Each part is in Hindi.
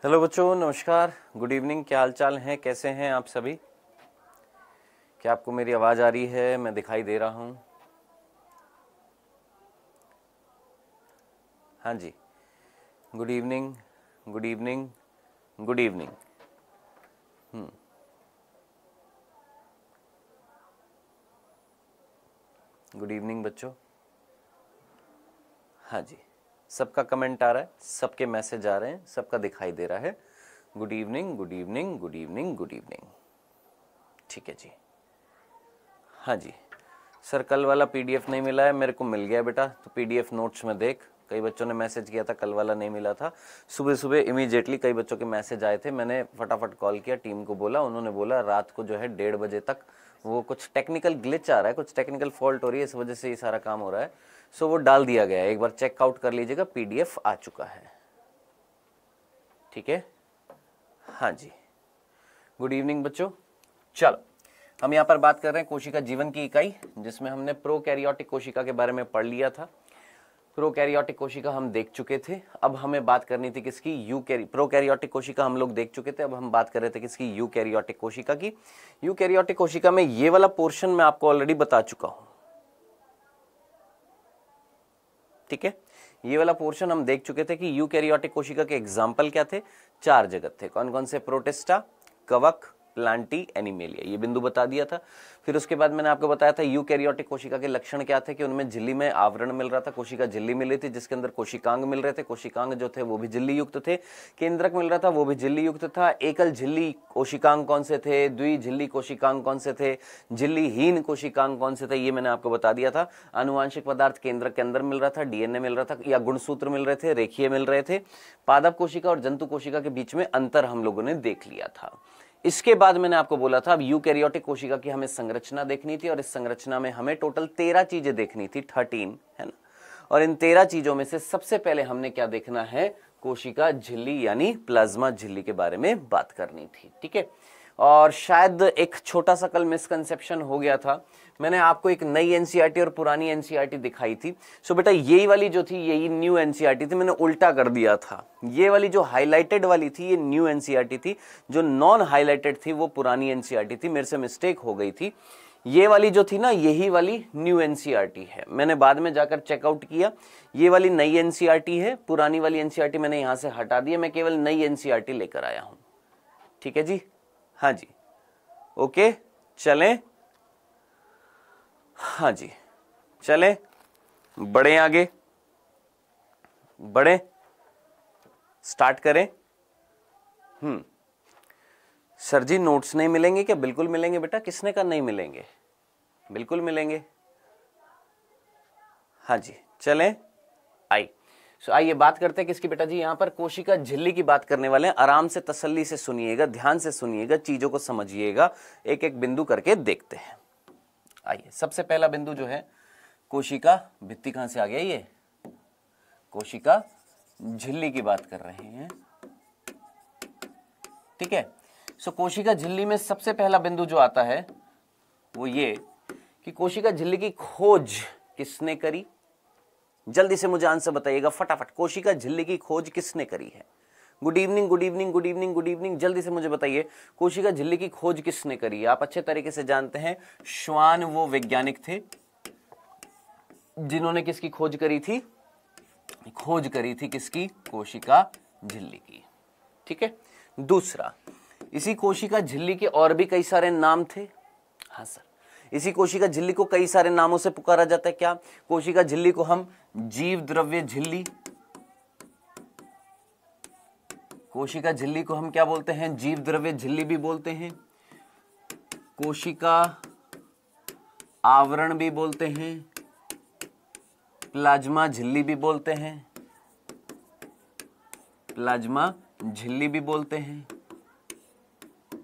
हेलो बच्चों, नमस्कार, गुड इवनिंग। क्या हाल चाल हैं, कैसे हैं आप सभी? क्या आपको मेरी आवाज़ आ रही है? मैं दिखाई दे रहा हूँ? हाँ जी, good evening, good evening, good evening. Good evening बच्चों। हाँ जी, सबका कमेंट आ रहा है, सबके मैसेज आ रहे हैं, सबका दिखाई दे रहा है। Good evening, good evening, good evening, good evening. ठीक है जी। हाँ जी सर, कल वाला पीडीएफ नहीं मिला है, मेरे को मिल गया बेटा, तो पीडीएफ नोट्स में देख। कई बच्चों ने मैसेज किया था कल वाला नहीं मिला था। सुबह सुबह इमीडिएटली कई बच्चों के मैसेज आए थे, मैंने फटाफट कॉल किया, टीम को बोला, उन्होंने बोला रात को जो है 1:30 बजे तक वो कुछ टेक्निकल ग्लिच आ रहा है, कुछ टेक्निकल फॉल्ट हो रही है, इस वजह से ये सारा काम हो रहा है। सो वो डाल दिया गया है, एक बार चेकआउट कर लीजिएगा, पीडीएफ आ चुका है। ठीक है, हाँ जी, गुड इवनिंग बच्चों। चलो, हम यहाँ पर बात कर रहे हैं कोशिका जीवन की इकाई, जिसमें हमने प्रोकैरियोटिक कोशिका के बारे में पढ़ लिया था। प्रोकैरियोटिक कोशिका हम देख चुके थे। अब हमें बात करनी थी किसकी? प्रोकैरियोटिक कोशिका हम लोग देख चुके थे, अब हम बात कर रहे थे किसकी? यूकैरियोटिक कोशिका की। यूकैरियोटिक कोशिका में ये वाला पोर्शन मैं आपको ऑलरेडी बता चुका हूं। ठीक है, ये वाला पोर्शन हम देख चुके थे कि यूकैरियोटिक कोशिका के एग्जाम्पल क्या थे? 4 जगत थे। कौन कौन से? प्रोटिस्टा, कवक, प्लांटी, एनिमेलिया, ये बिंदु बता दिया था। फिर उसके बाद मैंने आपको बताया था यूकैरियोटिक कोशिका के लक्षण क्या थे, कि उनमें झिल्ली में आवरण मिल रहा था, कोशिका झिल्ली मिली थी, जिसके अंदर कोशिकांग मिल रहे थे। कोशिकांग जो थे वो भी झिल्ली युक्त थे। केंद्रक मिल रहा था, वो भी झिल्ली युक्त था। एकल झिल्ली कोशिकांग कौन से थे? द्विझिल्ली कोशिकांग कौन से थे? झिल्लीहीन कोशिकांग कौन से थे? ये मैंने आपको बता दिया था। आनुवांशिक पदार्थ केंद्रक के अंदर मिल रहा था, डीएनए मिल रहा था, या गुणसूत्र मिल रहे थे, रेखीय मिल रहे थे। पादप कोशिका और जंतु कोशिका के बीच में अंतर हम लोगों ने देख लिया था। इसके बाद मैंने आपको बोला था अब यूकैरियोटिक कोशिका की हमें संरचना देखनी थी, और इस संरचना में हमें टोटल 13 चीजें देखनी थी, 13 है ना। और इन 13 चीजों में से सबसे पहले हमने क्या देखना है? कोशिका झिल्ली यानी प्लाज्मा झिल्ली के बारे में बात करनी थी। ठीक है, और शायद एक छोटा सा कल मिसकंसेप्शन हो गया था। मैंने आपको एक नई एनसीईआरटी और पुरानी एनसीईआरटी दिखाई थी। सो बेटा यही वाली जो थी, यही न्यू एनसीईआरटी थी, मैंने उल्टा कर दिया था। ये वाली जो हाईलाइटेड वाली थी ये न्यू एनसीईआरटी थी, जो नॉन हाईलाइटेड थी वो पुरानी एनसीईआरटी थी। मेरे से मिस्टेक हो गई थी। ये वाली जो थी ना, यही वाली न्यू एनसीईआरटी है। मैंने बाद में जाकर चेकआउट किया, ये वाली नई एनसीईआरटी है, पुरानी वाली एनसीईआरटी मैंने यहां से हटा दी है, मैं केवल नई एनसीईआरटी लेकर आया हूं। ठीक है जी, हाँ जी, ओके, चलें। हाँ जी, चलें, बढ़े आगे, बढ़े, स्टार्ट करें। सर जी नोट्स नहीं मिलेंगे क्या? बिल्कुल मिलेंगे बेटा, किसने कहा नहीं मिलेंगे? बिल्कुल मिलेंगे। हाँ जी, चलें, आइए बात करते हैं किसकी बेटा जी? यहां पर कोशिका झिल्ली की बात करने वाले हैं। आराम से तसल्ली से सुनिएगा, ध्यान से सुनिएगा, चीजों को समझिएगा, एक एक बिंदु करके देखते हैं। आइए, सबसे पहला बिंदु जो है कोशिका भित्ति, कहां से आ गया ये? कोशिका झिल्ली की बात कर रहे हैं। ठीक है, सो कोशिका झिल्ली में सबसे पहला बिंदु जो आता है वो ये कि कोशिका झिल्ली की खोज किसने करी? जल्दी से मुझे आंसर बताइएगा फटाफट। कोशिका झिल्ली की खोज किसने करी है? Good evening, good evening, good evening, good evening. जल्दी से मुझे बताइए, कोशिका झिल्ली की खोज किसने करी है? आप अच्छे तरीके से जानते हैं, श्वान वो वैज्ञानिक थे जिन्होंने किसकी खोज करी थी? खोज करी थी किसकी? कोशिका झिल्ली की। ठीक है, दूसरा, इसी कोशिका झिल्ली के और भी कई सारे नाम थे। हाँ सर, इसी कोशिका झिल्ली को कई सारे नामों से पुकारा जाता है। क्या? कोशिका झिल्ली को हम जीव द्रव्य झिल्ली, कोशिका झिल्ली को हम क्या बोलते हैं? जीव द्रव्य झिल्ली भी बोलते हैं, कोशिका आवरण भी बोलते हैं, प्लाज्मा झिल्ली भी बोलते हैं, प्लाज्मा झिल्ली भी बोलते हैं।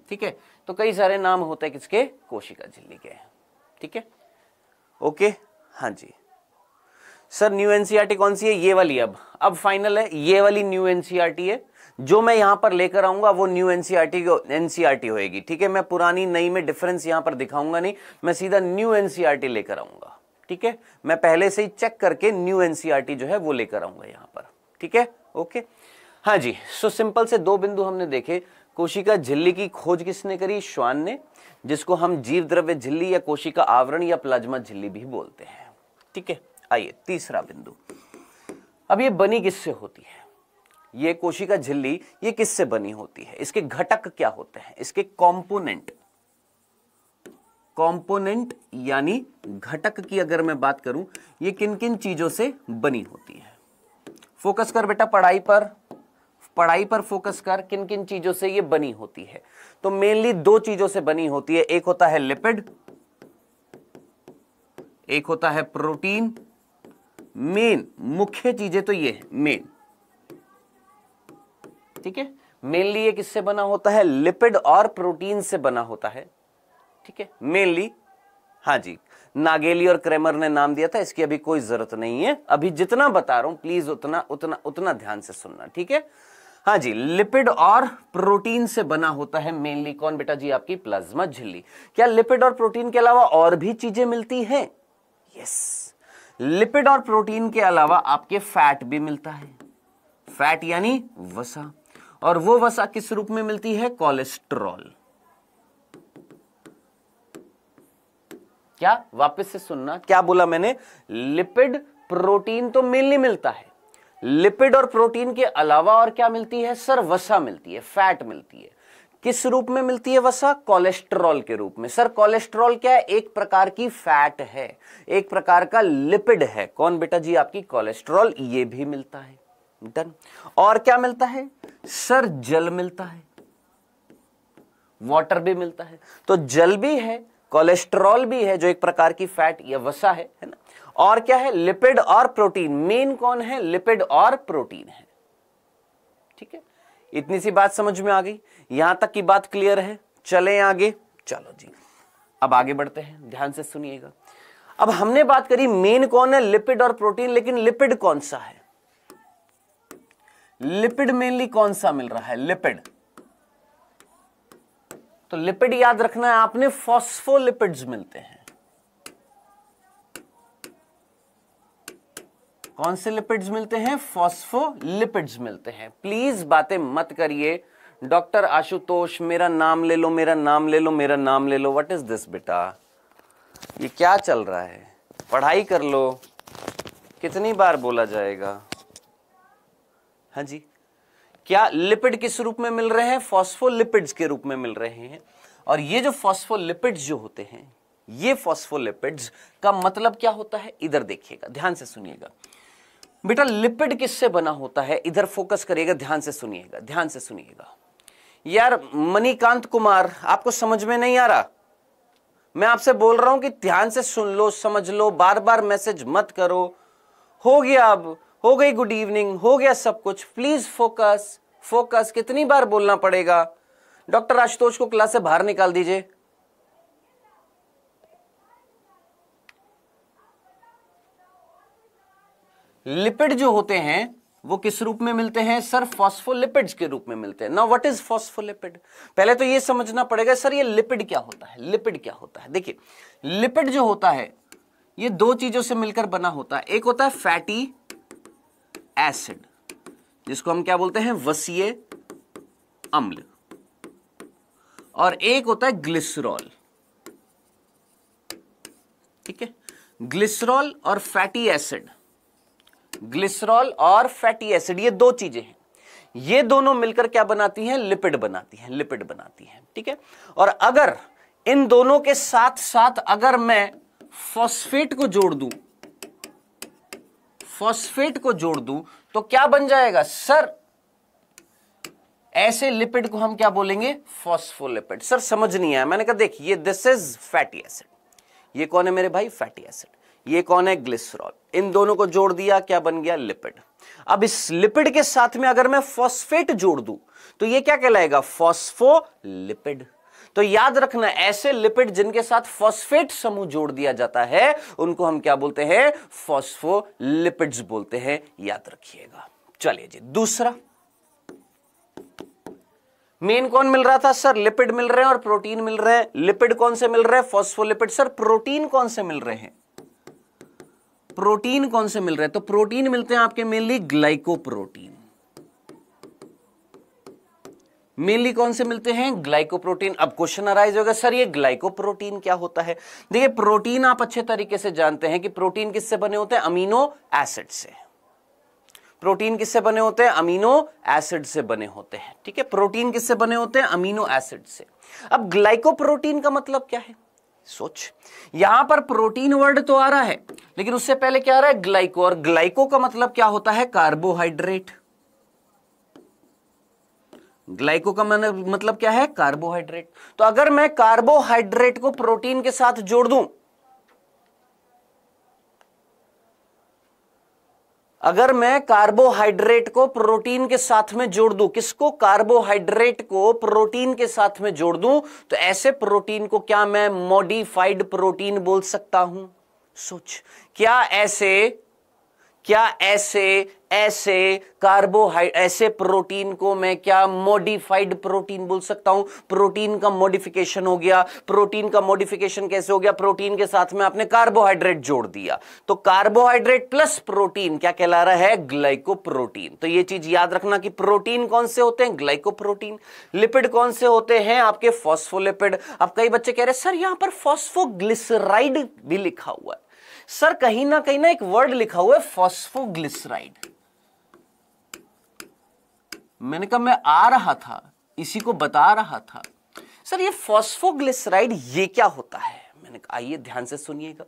ठीक है, तो कई सारे नाम होते हैं किसके? कोशिका झिल्ली के। ठीक है, ओके, हाँ जी सर। न्यू एनसीईआरटी कौन सी है? ये वाली। अब फाइनल है, ये वाली न्यू एनसीईआरटी है। जो मैं यहां पर लेकर आऊंगा वो न्यू एनसीईआरटी होएगी। ठीक है, मैं पुरानी नई में डिफरेंस यहां पर दिखाऊंगा नहीं, मैं सीधा न्यू एनसीईआरटी लेकर आऊंगा। ठीक है, मैं पहले से ही चेक करके न्यू एनसीईआरटी जो है वो लेकर आऊंगा यहां पर। ठीक है, ओके, हाँ जी, सो सिंपल से दो बिंदु हमने देखे। कोशिका झिल्ली की खोज किसने करी? श्वान ने, जिसको हम जीव द्रव्य झिल्ली या कोशिका आवरण या प्लाज्मा झिल्ली भी बोलते हैं। ठीक है, आइए तीसरा बिंदु। अब ये बनी किससे होती है? ये कोशिका झिल्ली ये किससे बनी होती है? इसके घटक क्या होते हैं? इसके कंपोनेंट यानी घटक की अगर मैं बात करूं, ये किन किन चीजों से बनी होती है? फोकस कर बेटा पढ़ाई पर फोकस कर। किन किन चीजों से ये बनी होती है? तो मेनली दो चीजों से बनी होती है। एक होता है लिपिड, एक होता है प्रोटीन। मेन मुख्य चीजें तो ये है मेन। ठीक है, मेनली ये किससे बना होता है? लिपिड और प्रोटीन से बना होता है। ठीक है, मेनली। हाँ जी, नागेली और क्रेमर ने नाम दिया था, इसकी अभी कोई जरूरत नहीं है। अभी जितना बता रहा हूं प्लीज उतना ध्यान से सुनना। ठीक है, हाँ जी, लिपिड और प्रोटीन से बना होता है मेनली। कौन बेटा जी? आपकी प्लाज्मा झिल्ली। क्या लिपिड और प्रोटीन के अलावा और भी चीजें मिलती हैं? यस, लिपिड और प्रोटीन के अलावा आपके फैट भी मिलता है। फैट यानी वसा, और वो वसा किस रूप में मिलती है? कोलेस्ट्रॉल। क्या? वापस से सुनना, क्या बोला मैंने? लिपिड प्रोटीन तो मेनली मिलता है। लिपिड और प्रोटीन के अलावा और क्या मिलती है? सर वसा मिलती है, फैट मिलती है। किस रूप में मिलती है वसा? कोलेस्ट्रॉल के रूप में। सर कोलेस्ट्रॉल क्या है? एक प्रकार की फैट है, एक प्रकार का लिपिड है। कौन बेटा जी? आपकी कोलेस्ट्रॉल। ये भी मिलता है। डन। और क्या मिलता है? सर जल मिलता है, वाटर भी मिलता है। तो जल भी है, कोलेस्ट्रॉल भी है जो एक प्रकार की फैट या वसा है ना। और क्या है? लिपिड और प्रोटीन। मेन कौन है? लिपिड और प्रोटीन है। ठीक है, इतनी सी बात समझ में आ गई? यहां तक की बात क्लियर है? चलें आगे। चलो जी, अब आगे बढ़ते हैं, ध्यान से सुनिएगा। अब हमने बात करी मेन कौन है? लिपिड और प्रोटीन। लेकिन लिपिड कौन सा है? लिपिड मेनली कौन सा मिल रहा है? लिपिड। तो लिपिड याद रखना है आपने, फॉस्फोलिपिड्स मिलते हैं। कौन से लिपिड्स मिलते हैं? फॉस्फोलिपिड्स मिलते हैं। प्लीज बातें मत करिए डॉक्टर आशुतोष मेरा नाम ले लो, मेरा नाम ले लो, मेरा नाम ले लो। व्हाट इज दिस बेटा? ये क्या चल रहा है? पढ़ाई कर लो, कितनी बार बोला जाएगा? हाँ जी, क्या लिपिड किस रूप में मिल रहे हैं? फॉस्फोलिपिड्स के रूप में मिल रहे हैं। और ये जो फॉस्फोलिपिड्स जो होते हैं, ये फॉस्फोलिपिड्स का मतलब क्या होता है? इधर देखिएगा, ध्यान से सुनिएगा बेटा। लिपिड किससे बना होता है? इधर फोकस करिएगा, ध्यान से सुनिएगा, ध्यान से सुनिएगा। यार मणिकांत कुमार, आपको समझ में नहीं आ रहा? मैं आपसे बोल रहा हूं कि ध्यान से सुन लो, समझ लो, बार बार मैसेज मत करो। हो गया, अब हो गई गुड इवनिंग, हो गया सब कुछ। Please focus focus. कितनी बार बोलना पड़ेगा? डॉक्टर आशुतोष को क्लास से बाहर निकाल दीजिए। लिपिड जो होते हैं वो किस रूप में मिलते हैं? सर फॉस्फोलिपिड्स के रूप में मिलते हैं। Now what is phospholipid? पहले तो ये समझना पड़ेगा सर ये लिपिड क्या होता है। लिपिड क्या होता है? देखिए, लिपिड जो होता है ये दो चीजों से मिलकर बना होता है। एक होता है फैटी एसिड, जिसको हम क्या बोलते हैं? वसीय अम्ल। और एक होता है ग्लिसरॉल। ठीक है, ग्लिसरॉल और फैटी एसिड। ग्लिसरॉल और फैटी एसिड ये दो चीजें हैं, ये दोनों मिलकर क्या बनाती हैं? लिपिड बनाती हैं, लिपिड बनाती हैं। ठीक है, और अगर इन दोनों के साथ साथ अगर मैं फॉस्फेट को जोड़ दूं, फॉस्फेट को जोड़ दूं तो क्या बन जाएगा? सर ऐसे लिपिड को हम क्या बोलेंगे? फॉस्फोलिपिड। सर समझ नहीं आया। मैंने कहा देखिए दिस इज फैटी एसिड, ये कौन है मेरे भाई? Fatty acid. ये कौन है? ग्लिसरॉल। इन दोनों को जोड़ दिया, क्या बन गया? लिपिड। अब इस लिपिड के साथ में अगर मैं फॉस्फेट जोड़ दूं तो ये क्या कहलाएगा? फॉस्फोलिपिड। तो याद रखना, ऐसे लिपिड जिनके साथ फॉस्फेट समूह जोड़ दिया जाता है उनको हम क्या बोलते हैं? फॉस्फोलिपिड्स बोलते हैं। याद रखिएगा। चलिए जी, दूसरा मेन कौन मिल रहा था? सर लिपिड मिल रहे हैं और प्रोटीन मिल रहे हैं। लिपिड कौन से मिल रहे हैं? फॉस्फोलिपिड। सर प्रोटीन कौन से मिल रहे हैं? प्रोटीन कौन से मिल रहे हैं? तो प्रोटीन मिलते हैं आपके मेनली ग्लाइकोप्रोटीन। मेनली कौन से मिलते हैं? ग्लाइकोप्रोटीन। अब क्वेश्चन अराइज होगा, सर ये ग्लाइकोप्रोटीन क्या होता है? देखिए प्रोटीन आप अच्छे तरीके से जानते हैं कि प्रोटीन किससे बने होते हैं? अमीनो एसिड से। प्रोटीन किससे बने होते हैं? अमीनो एसिड से बने होते हैं। ठीक है, प्रोटीन किससे बने होते हैं? अमीनो एसिड से। अब ग्लाइकोप्रोटीन का मतलब क्या है? सोच, यहां पर प्रोटीन वर्ड तो आ रहा है, लेकिन उससे पहले क्या आ रहा है? ग्लाइको। और ग्लाइको का मतलब क्या होता है? कार्बोहाइड्रेट। ग्लाइको का मतलब क्या है? कार्बोहाइड्रेट। तो अगर मैं कार्बोहाइड्रेट को प्रोटीन के साथ जोड़ दूं, अगर मैं कार्बोहाइड्रेट को प्रोटीन के साथ में जोड़ दूं, किसको? कार्बोहाइड्रेट को प्रोटीन के साथ में जोड़ दूं, तो ऐसे प्रोटीन को क्या मैं मॉडिफाइड प्रोटीन बोल सकता हूं? सोच, क्या ऐसे प्रोटीन को मैं क्या मॉडिफाइड प्रोटीन बोल सकता हूं? प्रोटीन का मॉडिफिकेशन हो गया। प्रोटीन का मॉडिफिकेशन कैसे हो गया? प्रोटीन के साथ में आपने कार्बोहाइड्रेट जोड़ दिया, तो कार्बोहाइड्रेट प्लस प्रोटीन क्या कहला रहा है? ग्लाइकोप्रोटीन। तो ये चीज याद रखना कि प्रोटीन कौन से होते हैं? ग्लाइकोप्रोटीन। लिपिड कौन से होते हैं? आपके फॉस्फोलिपिड। अब कई बच्चे कह रहे हैं सर यहां पर फॉस्फोग्लिसराइड भी लिखा हुआ है। सर कहीं ना एक वर्ड लिखा हुआ है फॉस्फोग्लिसराइड। मैंने कहा मैं आ रहा था, इसी को बता रहा था। सर ये फॉस्फोग्लिसराइड ये क्या होता है? मैंने कहा आइए ध्यान से सुनिएगा।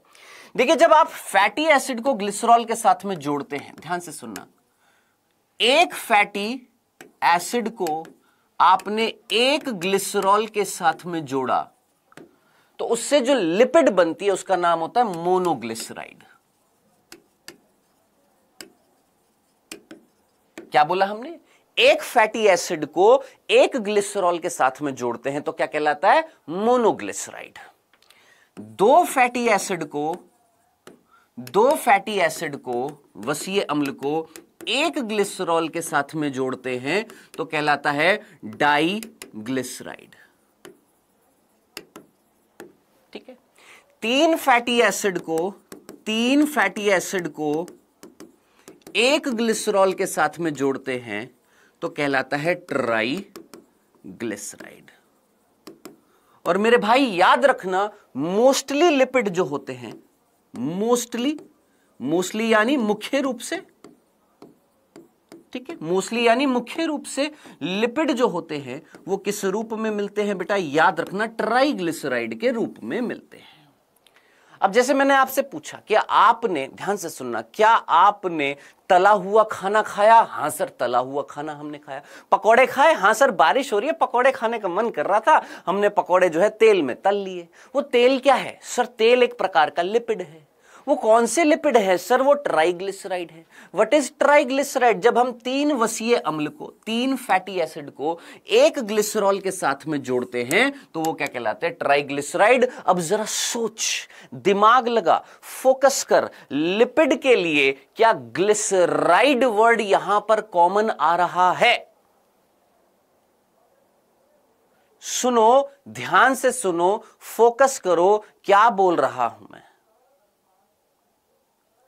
देखिए जब आप फैटी एसिड को ग्लिसरॉल के साथ में जोड़ते हैं, ध्यान से सुनना, एक फैटी एसिड को आपने एक ग्लिसरॉल के साथ में जोड़ा, तो उससे जो लिपिड बनती है उसका नाम होता है मोनोग्लिसराइड। क्या बोला हमने? एक फैटी एसिड को एक ग्लिसरॉल के साथ में जोड़ते हैं तो क्या कहलाता है? मोनोग्लिसराइड। दो फैटी एसिड को वसीय अम्ल को एक ग्लिसरॉल के साथ में जोड़ते हैं तो कहलाता है डाइग्लिसराइड। ठीक है, तीन फैटी एसिड को एक ग्लिसरॉल के साथ में जोड़ते हैं तो कहलाता है ट्राइग्लिसराइड। और मेरे भाई याद रखना, मोस्टली लिपिड जो होते हैं, मोस्टली यानी मुख्य रूप से, ठीक है, मोस्टली यानी मुख्य रूप से लिपिड जो होते हैं वो किस रूप में मिलते हैं बेटा? याद रखना, ट्राइग्लिसराइड के रूप में मिलते हैं। अब जैसे मैंने आपसे पूछा कि आपने, ध्यान से सुनना, क्या आपने तला हुआ खाना खाया? हां सर तला हुआ खाना हमने खाया। पकौड़े खाए? हां सर बारिश हो रही है, पकौड़े खाने का मन कर रहा था, हमने पकौड़े जो है तेल में तल लिए। वो तेल क्या है? सर तेल एक प्रकार का लिपिड है। वो कौन से लिपिड है? सर वो ट्राइग्लिसराइड है। What is triglyceride? जब हम तीन वसीय अम्ल को, तीन फैटी एसिड को एक ग्लिसरॉल के साथ में जोड़ते हैं तो वो क्या कहलाते हैं? ट्राइग्लिसराइड। अब जरा सोच, दिमाग लगा, फोकस कर, लिपिड के लिए क्या ग्लिसराइड वर्ड यहां पर कॉमन आ रहा है? सुनो, ध्यान से सुनो, फोकस करो, क्या बोल रहा हूं मैं?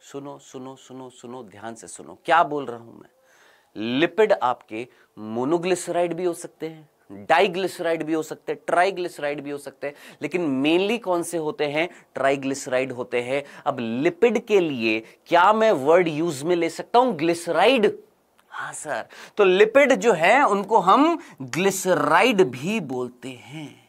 सुनो सुनो सुनो सुनो, ध्यान से सुनो, क्या बोल रहा हूं मैं? लिपिड आपके मोनोग्लिसराइड भी हो सकते हैं, डाइग्लिसराइड भी हो सकते हैं, ट्राइग्लिसराइड भी हो सकते हैं, लेकिन मेनली कौन से होते हैं? ट्राइग्लिसराइड होते हैं। अब लिपिड के लिए क्या मैं वर्ड यूज में ले सकता हूं? ग्लिसराइड। हां सर, तो लिपिड जो है उनको हम ग्लिसराइड भी बोलते हैं।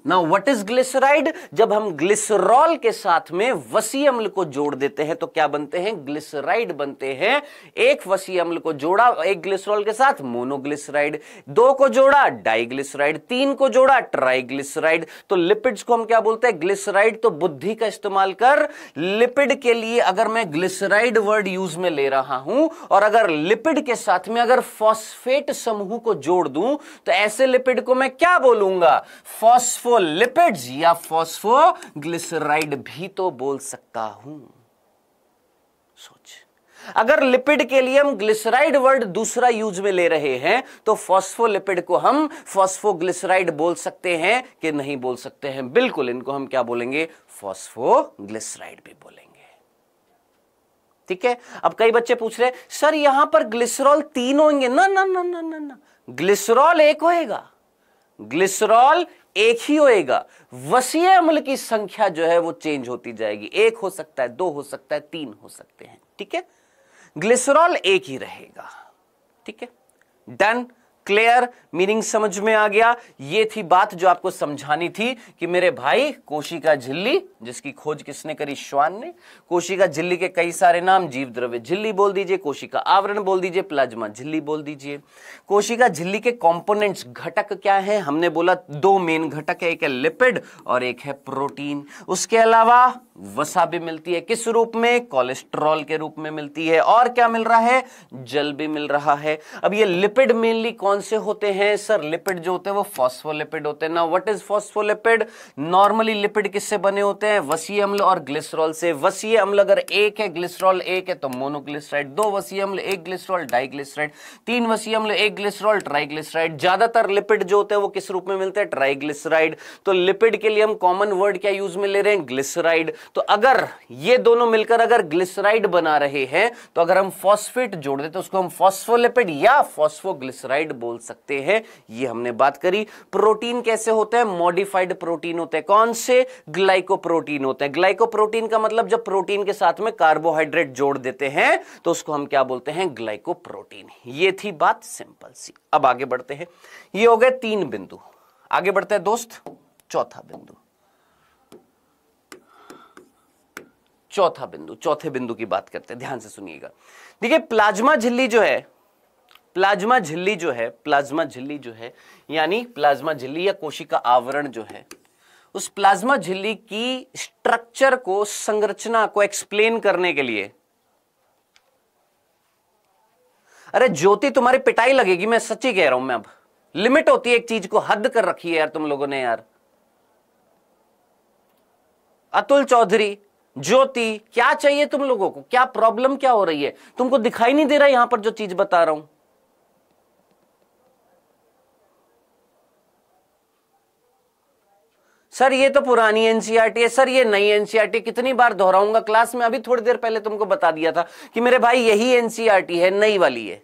Now what is glyceride? जब हम ग्लिसरॉल के साथ में वसीय अम्ल को जोड़ देते हैं तो क्या बनते हैं? ग्लिसराइड बनते हैं। एक वसीय अम्ल को जोड़ा एक ग्लिसरॉल के साथ, मोनोग्लिसराइड। दो को जोड़ा, डाइग्लिसराइड। तीन को जोड़ा, ट्राइग्लिसराइड। तो लिपिड्स को हम क्या बोलते हैं? ग्लिसराइड। तो बुद्धि का इस्तेमाल कर, लिपिड के लिए अगर मैं ग्लिसराइड वर्ड यूज में ले रहा हूं और अगर लिपिड के साथ में अगर फॉस्फेट समूह को जोड़ दूं तो ऐसे लिपिड को मैं क्या बोलूंगा? फॉस्फोलिपिड्स या फॉस्फोग्लिसराइड भी तो बोल सकता हूं। सोच, अगर लिपिड के लिए हम ग्लिसराइड वर्ड दूसरा यूज में ले रहे हैं तो फॉस्फोलिपिड को हम फॉस्फोग्लिसराइड बोल सकते हैं कि नहीं बोल सकते हैं? बिल्कुल, इनको हम क्या बोलेंगे? फॉस्फोग्लिसराइड भी बोलेंगे। ठीक है, अब कई बच्चे पूछ रहे हैं सर यहां पर ग्लिसरॉल तीन होंगे? ना ना ना ना ना ना, ग्लिसरॉल एक होएगा, ग्लिसरॉल एक ही होएगा, वसीय अम्ल की संख्या जो है वो चेंज होती जाएगी, एक हो सकता है, दो हो सकता है, तीन हो सकते हैं, ठीक है। ग्लिसरॉल एक ही रहेगा, ठीक है। डन, क्लियर, मीनिंग समझ में आ गया। ये थी बात जो आपको समझानी थी कि मेरे भाई कोशिका झिल्ली, जिसकी खोज किसने करी? श्वान ने। कोशिका झिल्ली के कई सारे नाम, जीव द्रव्य झिल्ली बोल दीजिए, कोशिका आवरण बोल दीजिए, प्लाज्मा झिल्ली बोल दीजिए। कोशिका झिल्ली के कंपोनेंट्स, घटक क्या है? हमने बोला दो मेन घटक है, एक है लिपिड और एक है प्रोटीन। उसके अलावा वसा भी मिलती है, किस रूप में? कोलेस्ट्रॉल के रूप में मिलती है। और क्या मिल रहा है? जल भी मिल रहा है। अब ये लिपिड मेनली कौन से होते हैं? सर लिपिड जो होते हैं वो फॉस्फोलिपिड होते हैं ना। What is phospholipid? Normally lipid किससे बने होते हैं? वसीय अम्ल और ग्लिसरॉल से। वसीय अम्ल अगर एक है, ग्लिसरॉल एक है तो मोनोग्लिसराइड, दो वसीय अम्ल एक ग्लिसरॉल डाइग्लिसराइड, तीन वसीय अम्ल एक ग्लिसरॉल ट्राइग्लिसराइड। ज्यादातर लिपिड जो होते हैं वो किस रूप में मिलते हैं? ट्राइग्लिसराइड। तो लिपिड के लिए हम कॉमन वर्ड क्या यूज में ले रहे हैं? ग्लिसराइड। तो अगर ये दोनों मिलकर अगर ग्लिसराइड बना रहे हैं तो अगर हम फॉस्फेट जोड़ दें तो उसको हम फॉस्फोलिपिड या फॉस्फोग्लिसराइड बोल सकते हैं। ये हमने बात करी। प्रोटीन कैसे होते हैं? मॉडिफाइड प्रोटीन होते हैं। कौन से? ग्लाइकोप्रोटीन होते हैं। ग्लाइकोप्रोटीन का मतलब जब प्रोटीन के साथ में कार्बोहाइड्रेट जोड़ देते हैं तो उसको हम क्या बोलते हैं? ग्लाइकोप्रोटीन। ये थी बात सिंपल सी। अब आगे बढ़ते हैं। ये हो गए 3 बिंदु। आगे बढ़ते हैं दोस्त, चौथा बिंदु। चौथा बिंदु, चौथे बिंदु की बात करते हैं, ध्यान से सुनिएगा। देखिए प्लाज्मा झिल्ली जो है, प्लाज्मा झिल्ली जो है, प्लाज्मा झिल्ली जो है, यानी प्लाज्मा झिल्ली या कोशिका आवरण जो है, उस प्लाज्मा झिल्ली की स्ट्रक्चर को, संरचना को एक्सप्लेन करने के लिए, अरे ज्योति तुम्हारी पिटाई लगेगी, मैं सच्ची कह रहा हूं। मैं अब लिमिट होती है एक चीज को, हद कर रखी है यार तुम लोगों ने यार। अतुल चौधरी, ज्योति, क्या चाहिए तुम लोगों को? क्या प्रॉब्लम क्या हो रही है? तुमको दिखाई नहीं दे रहा यहां पर जो चीज बता रहा हूं? सर ये तो पुरानी एनसीईआरटी है, सर ये नई एनसीईआरटी। कितनी बार दोहराऊंगा क्लास में? अभी थोड़ी देर पहले तुमको बता दिया था कि मेरे भाई यही एनसीईआरटी है, नई वाली है।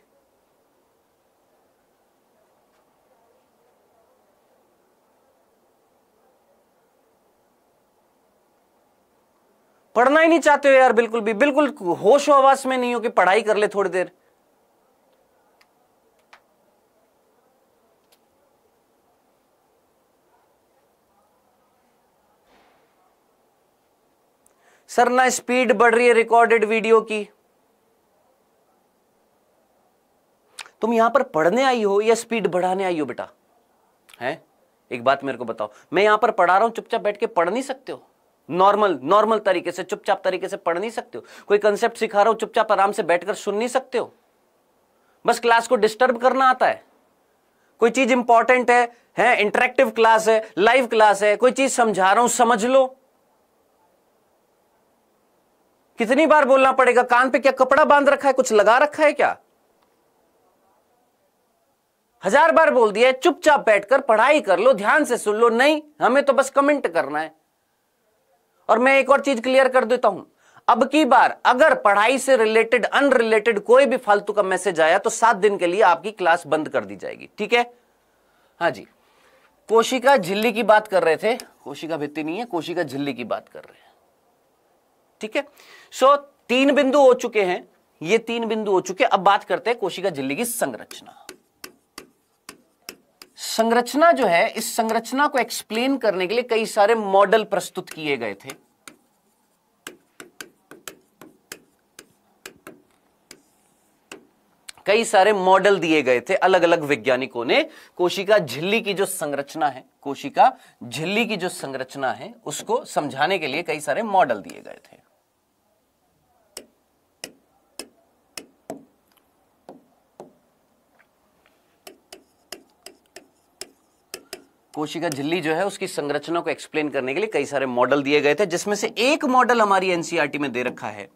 पढ़ना ही नहीं चाहते हो यार बिल्कुल भी, बिल्कुल होशो हवास में नहीं हो कि पढ़ाई कर ले थोड़ी देर। सर ना स्पीड बढ़ रही है रिकॉर्डेड वीडियो की। तुम यहां पर पढ़ने आई हो या स्पीड बढ़ाने आई हो बेटा? हैं? एक बात मेरे को बताओ, मैं यहां पर पढ़ा रहा हूं, चुपचाप बैठ के पढ़ नहीं सकते हो? नॉर्मल तरीके से, चुपचाप तरीके से पढ़ नहीं सकते हो? कोई कंसेप्ट सिखा रहा हूं, चुपचाप आराम से बैठकर सुन नहीं सकते हो? बस क्लास को डिस्टर्ब करना आता है? कोई चीज इंपॉर्टेंट है, इंटरेक्टिव क्लास है, लाइव क्लास है, कोई चीज समझा रहा हूं, समझ लो। कितनी बार बोलना पड़ेगा? कान पे क्या कपड़ा बांध रखा है? कुछ लगा रखा है क्या? 1000 बार बोल दिया है, चुपचाप बैठकर पढ़ाई कर लो, ध्यान से सुन लो। नहीं, हमें तो बस कमेंट करना है। और मैं एक और चीज क्लियर कर देता हूं, अब की बार अगर पढ़ाई से रिलेटेड, अनरिलेटेड कोई भी फालतू का मैसेज आया तो 7 दिन के लिए आपकी क्लास बंद कर दी जाएगी, ठीक है? हाँ जी, कोशिका झिल्ली की बात कर रहे थे, कोशिका भित्ति नहीं है, कोशिका झिल्ली की बात कर रहे हैं, ठीक है? सो 3 बिंदु हो चुके हैं, ये 3 बिंदु हो चुके। अब बात करते हैं कोशिका झिल्ली की संरचना। संरचना जो है, इस संरचना को एक्सप्लेन करने के लिए कई सारे मॉडल प्रस्तुत किए गए थे। कई सारे मॉडल दिए गए थे अलग अलग वैज्ञानिकों ने। कोशिका झिल्ली की जो संरचना है, कोशिका झिल्ली की जो संरचना है, उसको समझाने के लिए कई सारे मॉडल दिए गए थे। कोशिका झिल्ली जो है उसकी संरचना को एक्सप्लेन करने के लिए कई सारे मॉडल दिए गए थे, जिसमें से एक मॉडल हमारी एनसीईआरटी में दे रखा है।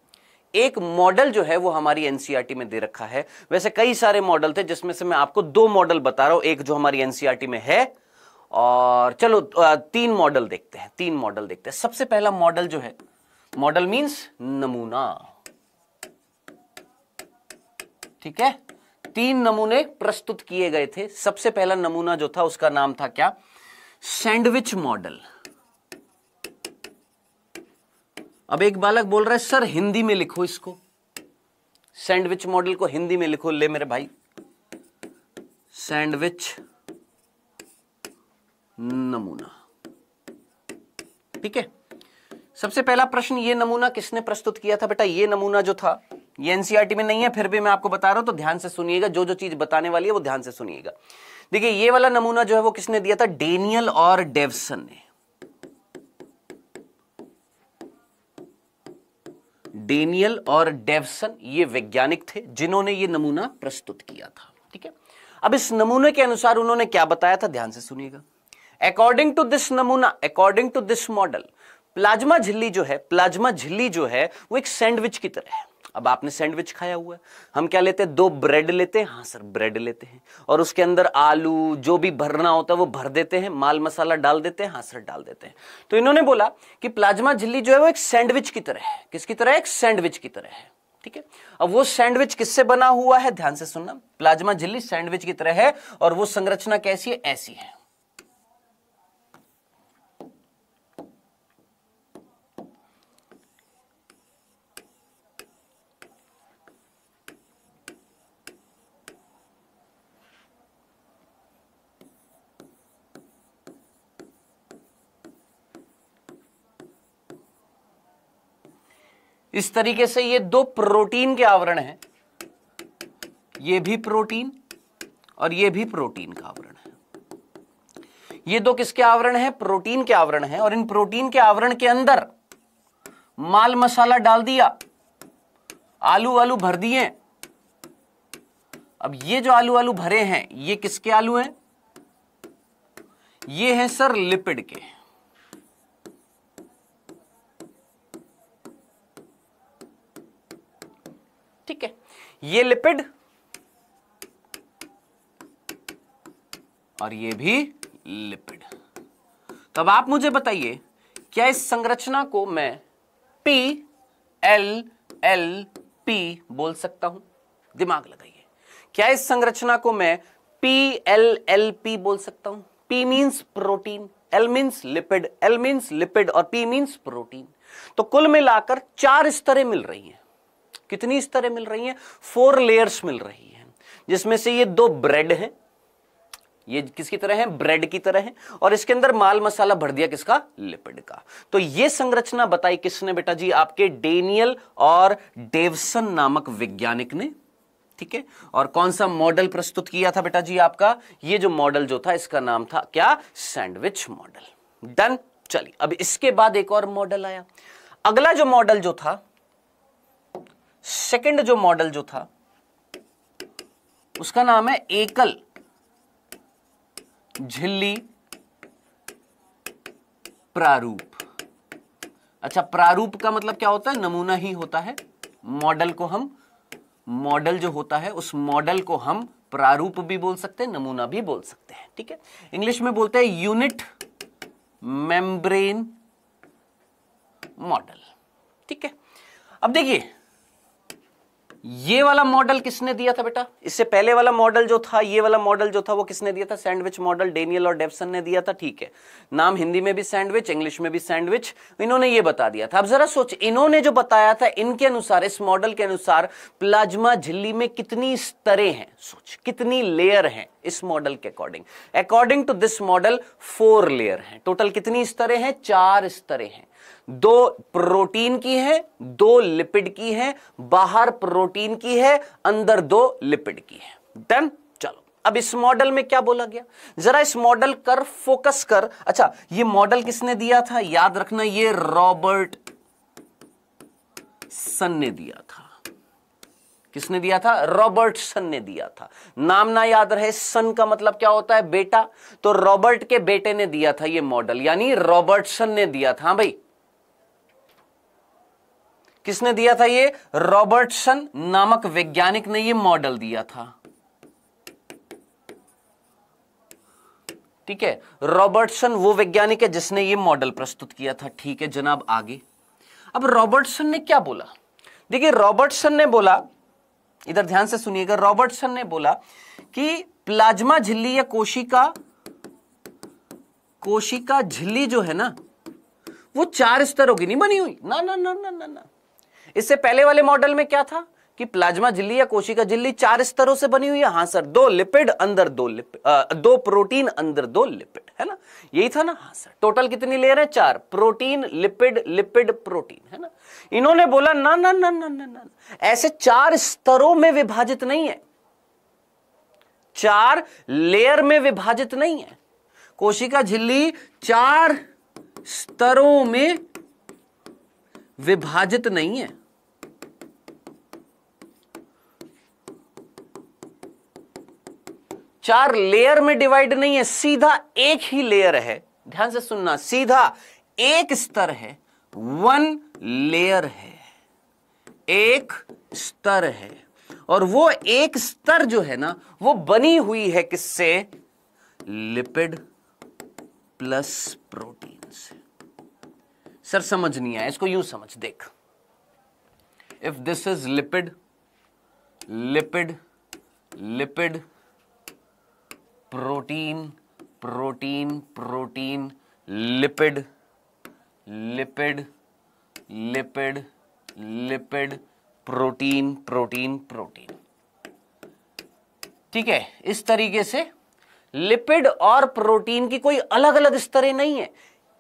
एक मॉडल जो है वो हमारी एनसीईआरटी में दे रखा है। वैसे कई सारे मॉडल थे, जिसमें से मैं आपको 2 मॉडल बता रहा हूं, एक जो हमारी एनसीईआरटी में है, और चलो 3 मॉडल देखते हैं। 3 मॉडल देखते हैं। सबसे पहला मॉडल जो है, मॉडल मींस नमूना, ठीक है? 3 नमूने प्रस्तुत किए गए थे। सबसे पहला नमूना जो था उसका नाम था क्या? Sandwich model. अब एक बालक बोल रहा है सर हिंदी में लिखो इसको, सैंडविच मॉडल को हिंदी में लिखो। ले मेरे भाई, सैंडविच नमूना। ठीक है, सबसे पहला प्रश्न, ये नमूना किसने प्रस्तुत किया था? बेटा ये नमूना जो था ये एनसीईआरटी में नहीं है, फिर भी मैं आपको बता रहा हूं तो ध्यान से सुनिएगा, जो जो चीज बताने वाली है वो ध्यान से सुनिएगा। देखिए ये वाला नमूना जो है वो किसने दिया था? डेनियल और डेवसन ने। डेनियल और डेवसन ये वैज्ञानिक थे जिन्होंने ये नमूना प्रस्तुत किया था। ठीक है, अब इस नमूने के अनुसार उन्होंने क्या बताया था, ध्यान से सुनिएगा। अकॉर्डिंग टू दिस नमूना, according to this model, plasma झिल्ली जो है, प्लाज्मा झिल्ली जो है वो एक सैंडविच की तरह है। अब आपने सैंडविच खाया हुआ है, हम क्या लेते हैं? 2 ब्रेड लेते हैं। हाँ सर ब्रेड लेते हैं, और उसके अंदर आलू जो भी भरना होता है वो भर देते हैं, माल मसाला डाल देते हैं। हाँ सर डाल देते हैं। तो इन्होंने बोला कि प्लाज्मा झिल्ली जो है वो एक सैंडविच की तरह है। किसकी तरह? एक सैंडविच की तरह है। ठीक है, अब वो सैंडविच किससे बना हुआ है? ध्यान से सुनना, प्लाज्मा झिल्ली सैंडविच की तरह है, और वो संरचना कैसी है? ऐसी है। इस तरीके से ये 2 प्रोटीन के आवरण हैं, ये भी प्रोटीन और ये भी प्रोटीन का आवरण है। ये 2 किसके आवरण हैं? प्रोटीन के आवरण हैं, और इन प्रोटीन के आवरण के अंदर माल मसाला डाल दिया, आलू आलू भर दिए। अब ये जो आलू आलू भरे हैं ये किसके आलू हैं? ये हैं सर लिपिड के। ठीक है, ये लिपिड और ये भी लिपिड। तब आप मुझे बताइए, क्या इस संरचना को मैं PLLP बोल सकता हूं? दिमाग लगाइए, क्या इस संरचना को मैं PLLP बोल सकता हूं? P means protein, L means lipid, L means lipid और P मीन्स प्रोटीन। तो कुल मिलाकर 4 स्तरें मिल रही हैं। कितनी स्तरें मिल रही हैं? 4 लेयर्स मिल रही हैं, जिसमें से ये 2 ब्रेड हैं, ये किसकी तरह है? ब्रेड की तरह है, और इसके अंदर माल मसाला भर दिया किसका? लिपिड का। तो ये संरचना बताई किसने बेटा जी? आपके डेनियल और डेवसन नामक वैज्ञानिक ने। ठीक है, और कौन सा मॉडल प्रस्तुत किया था बेटा जी आपका? ये जो मॉडल जो था इसका नाम था क्या? Sandwich model. डन। चलिए, अब इसके बाद एक और मॉडल आया। अगला जो मॉडल जो था, सेकंड जो मॉडल जो था उसका नाम है एकल झिल्ली प्रारूप। अच्छा, प्रारूप का मतलब क्या होता है? नमूना ही होता है। मॉडल को हम, मॉडल जो होता है उस मॉडल को हम प्रारूप भी बोल सकते हैं, नमूना भी बोल सकते हैं। ठीक है, इंग्लिश में बोलते हैं यूनिट मेम्ब्रेन मॉडल। ठीक है, अब देखिए ये वाला मॉडल किसने दिया था बेटा? इससे पहले वाला मॉडल जो था, ये वाला मॉडल जो था वो किसने दिया था? सैंडविच मॉडल डेनियल और डेवसन ने दिया था। ठीक है, नाम हिंदी में भी सैंडविच, इंग्लिश में भी सैंडविच, इन्होंने ये बता दिया था। अब जरा सोच, इन्होंने जो बताया था, इनके अनुसार, इस मॉडल के अनुसार प्लाज्मा झिल्ली में कितनी स्तरें हैं? सोच, कितनी लेयर हैं इस मॉडल के according? According to this model 4 layer हैं। टोटल कितनी स्तरें हैं? 4 स्तरें हैं। 2 प्रोटीन की है, 2 लिपिड की है, बाहर प्रोटीन की है, अंदर 2 लिपिड की है। डन। चलो, अब इस मॉडल में क्या बोला गया, जरा इस मॉडल कर फोकस कर। अच्छा, ये मॉडल किसने दिया था? याद रखना, ये रॉबर्ट सन ने दिया था। किसने दिया था? रॉबर्टसन ने दिया था। नाम ना याद रहे, सन का मतलब क्या होता है? बेटा। तो रॉबर्ट के बेटे ने दिया था ये मॉडल, यानी रॉबर्टसन ने दिया था। हाँ भाई, किसने दिया था? ये रॉबर्टसन नामक वैज्ञानिक ने ये मॉडल दिया था। ठीक है, रॉबर्टसन वो वैज्ञानिक है जिसने ये मॉडल प्रस्तुत किया था। ठीक है जनाब, आगे। अब रॉबर्टसन ने क्या बोला? देखिए, रॉबर्टसन ने बोला इधर ध्यान से सुनिएगा, रॉबर्टसन ने बोला कि प्लाज्मा झिल्ली या कोशिका झिल्ली जो है ना वो 4 स्तरों की नहीं बनी हुई। ना ना ना ना ना ना, इससे पहले वाले मॉडल में क्या था कि प्लाज्मा झिल्ली या कोशिका झिल्ली 4 स्तरों से बनी हुई है। हाँ सर, 2 लिपिड अंदर 2 प्रोटीन अंदर 2 लिपिड, है ना, यही था ना। हाँ सर, टोटल कितनी लेयर है? 4, प्रोटीन लिपिड लिपिड प्रोटीन, है ना। इन्होंने बोला ना ना ना ना ना ना, ऐसे 4 स्तरों में विभाजित नहीं है, 4 लेयर में विभाजित नहीं है। कोशिका झिल्ली 4 स्तरों में विभाजित नहीं है। चार लेयर में डिवाइड नहीं है, सीधा एक ही लेयर है। ध्यान से सुनना, सीधा एक स्तर है, 1 लेयर है, एक स्तर है। और वो एक स्तर जो है ना वो बनी हुई है किससे? लिपिड प्लस प्रोटीन से। सर समझ नहीं आया, इसको यूं समझ, देख, if this is lipid lipid lipid protein protein protein lipid lipid lipid lipid protein protein protein, ठीक है। इस तरीके से लिपिड और प्रोटीन की कोई अलग अलग स्तरें नहीं है,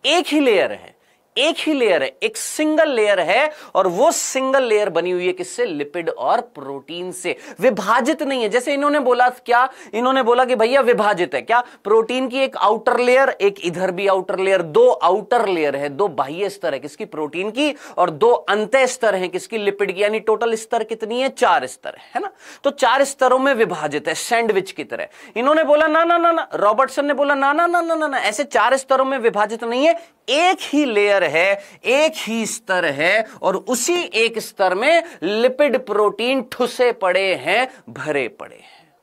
एक ही लेयर है, एक ही लेयर है, एक सिंगल लेयर है। और वो सिंगल लेयर बनी हुई है किससे? लिपिड और प्रोटीन से, विभाजित नहीं है। जैसे इन्होंने बोला क्या, इन्होंने बोला कि भैया विभाजित है क्या? प्रोटीन की एक आउटर लेयर, एक इधर भी आउटर लेयर, 2 आउटर लेयर है, 2 बाह्य स्तर है किसकी? प्रोटीन की, और 2 अंतः स्तर है किसकी? लिपिड की। यानी टोटल स्तर कितनी है? 4 स्तर है ना। तो 4 स्तरों में विभाजित है, सैंडविच की तरह। इन्होंने बोला ना ना ना ना, रॉबर्टसन ने बोला ना ना ना ना ना, ऐसे 4 स्तरों में विभाजित नहीं है, एक ही लेयर है, एक ही स्तर है, और उसी एक स्तर में लिपिड प्रोटीन ठुसे पड़े हैं, भरे पड़े हैं।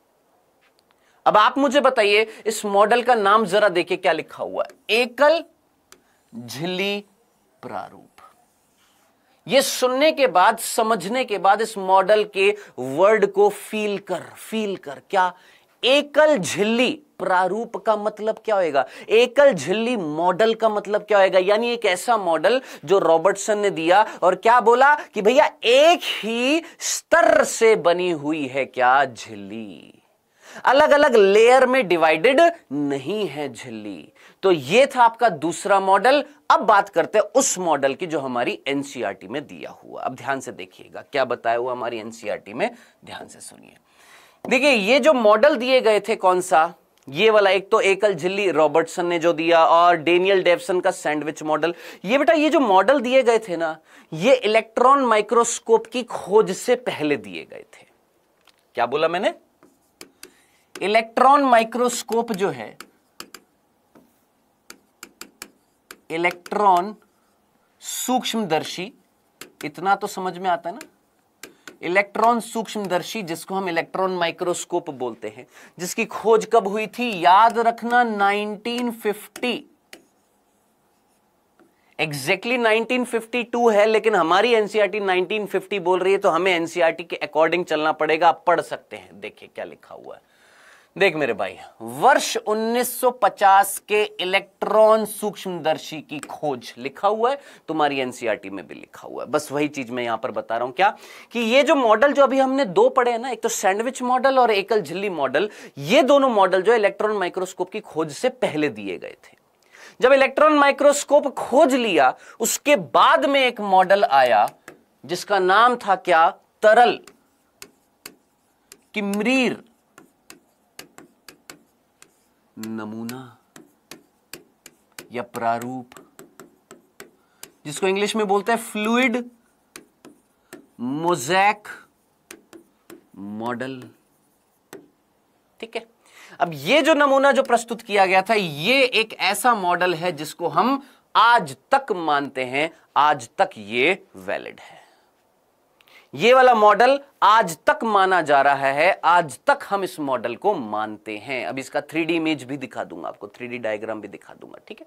अब आप मुझे बताइए, इस मॉडल का नाम जरा देखिए क्या लिखा हुआ है, एकल झिल्ली प्रारूप। यह सुनने के बाद, समझने के बाद इस मॉडल के वर्ड को फील कर क्या? एकल झिल्ली प्रारूप का मतलब क्या होगा? एकल झिल्ली मॉडल का मतलब क्या होगा? यानी एक ऐसा मॉडल जो रॉबर्टसन ने दिया और क्या बोला कि भैया एक ही स्तर से बनी हुई है क्या? झिल्ली, अलग अलग लेयर में डिवाइडेड नहीं है झिल्ली। तो यह था आपका दूसरा मॉडल। अब बात करते हैं उस मॉडल की जो हमारी एनसीईआरटी में दिया हुआ। अब ध्यान से देखिएगा क्या बताया हुआ हमारी एनसीईआरटी में, ध्यान से सुनिए। देखिए ये जो मॉडल दिए गए थे, कौन सा? ये वाला, एक तो एकल झिल्ली रॉबर्टसन ने जो दिया, और डेनियल डेवसन का सैंडविच मॉडल। ये बेटा, ये जो मॉडल दिए गए थे ना, ये इलेक्ट्रॉन माइक्रोस्कोप की खोज से पहले दिए गए थे। क्या बोला मैंने? इलेक्ट्रॉन माइक्रोस्कोप जो है, इलेक्ट्रॉन सूक्ष्मदर्शी, इतना तो समझ में आता है ना, इलेक्ट्रॉन सूक्ष्मदर्शी जिसको हम इलेक्ट्रॉन माइक्रोस्कोप बोलते हैं, जिसकी खोज कब हुई थी? याद रखना 1950, एग्जैक्टली 1952 है, लेकिन हमारी एनसीईआरटी 1950 बोल रही है, तो हमें एनसीईआरटी के अकॉर्डिंग चलना पड़ेगा। आप पढ़ सकते हैं, देखिए क्या लिखा हुआ है। देख मेरे भाई, वर्ष 1950 के इलेक्ट्रॉन सूक्ष्मदर्शी की खोज लिखा हुआ है, तुम्हारी एनसीईआरटी में भी लिखा हुआ है। बस वही चीज मैं यहां पर बता रहा हूं, क्या कि ये जो मॉडल जो अभी हमने 2 पढ़े हैं ना, एक तो सैंडविच मॉडल और एकल झिल्ली मॉडल, ये दोनों मॉडल जो इलेक्ट्रॉन माइक्रोस्कोप की खोज से पहले दिए गए थे। जब इलेक्ट्रॉन माइक्रोस्कोप खोज लिया, उसके बाद में एक मॉडल आया जिसका नाम था क्या? तरल किम्रीर नमूना या प्रारूप, जिसको इंग्लिश में बोलते हैं फ्लूइड मोज़ेक मॉडल। ठीक है, अब ये जो नमूना जो प्रस्तुत किया गया था, ये एक ऐसा मॉडल है जिसको हम आज तक मानते हैं, आज तक ये वैलिड है। ये वाला मॉडल आज तक माना जा रहा है, आज तक हम इस मॉडल को मानते हैं। अब इसका 3D इमेज भी दिखा दूंगा आपको, 3D डायग्राम भी दिखा दूंगा। ठीक है,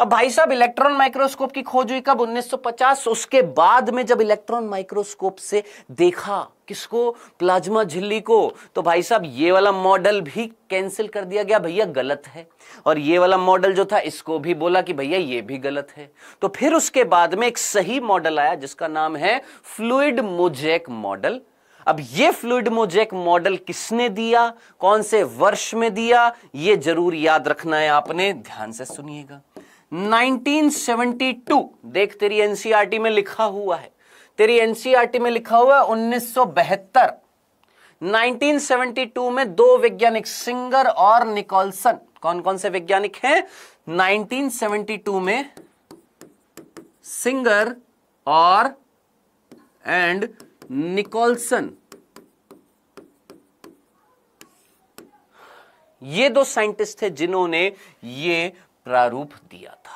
अब भाई साहब इलेक्ट्रॉन माइक्रोस्कोप की खोज हुई कब? 1950। उसके बाद में जब इलेक्ट्रॉन माइक्रोस्कोप से देखा किसको? प्लाज्मा झिल्ली को। तो भाई साहब ये वाला मॉडल भी कैंसिल कर दिया गया, भैया गलत है। और ये वाला मॉडल जो था इसको भी बोला कि भैया ये भी गलत है। तो फिर उसके बाद में एक सही मॉडल आया जिसका नाम है फ्लूइड मोज़ेक मॉडल। अब ये फ्लूइड मोज़ेक मॉडल किसने दिया, कौन से वर्ष में दिया, ये जरूर याद रखना है आपने, ध्यान से सुनिएगा। 1972, देख तेरी एनसीईआरटी में लिखा हुआ है, तेरी एनसीईआरटी में लिखा हुआ है 1972। 1972 में दो वैज्ञानिक सिंगर और निकोलसन, कौन कौन से वैज्ञानिक हैं? 1972 में सिंगर और एंड निकोलसन, ये दो साइंटिस्ट थे जिन्होंने ये प्रारूप दिया था।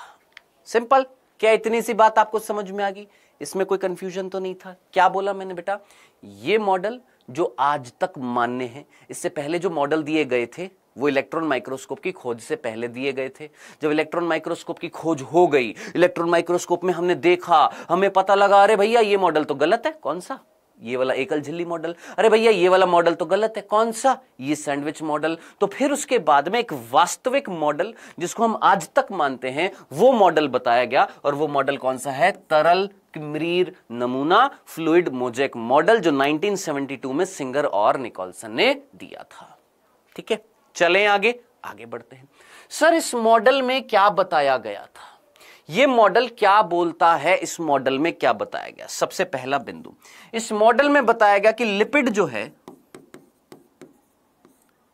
सिंपल। क्या इतनी सी बात आपको समझ में आ गई? इसमें कोई कंफ्यूजन तो नहीं था? क्या बोला मैंने बेटा? ये मॉडल जो आज तक मान्य है, इससे पहले जो मॉडल दिए गए थे वो इलेक्ट्रॉन माइक्रोस्कोप की खोज से पहले दिए गए थे। जब इलेक्ट्रॉन माइक्रोस्कोप की खोज हो गई, इलेक्ट्रॉन माइक्रोस्कोप में हमने देखा, हमें पता लगा अरे भैया ये मॉडल तो गलत है। कौन सा? ये वाला एकल झिल्ली मॉडल। अरे भैया ये वाला मॉडल तो गलत है। कौन सा? ये सैंडविच मॉडल। तो फिर उसके बाद में एक वास्तविक मॉडल जिसको हम आज तक मानते हैं वो मॉडल बताया गया, और वो मॉडल कौन सा है? तरल किमरीर नमूना फ्लूइड मोज़ेक मॉडल, जो 1972 में सिंगर और निकोलसन ने दिया था। ठीक है, चलें आगे बढ़ते हैं। सर इस मॉडल में क्या बताया गया था? ये मॉडल क्या बोलता है? इस मॉडल में क्या बताया गया? सबसे पहला बिंदु, इस मॉडल में बताया गया कि लिपिड जो है,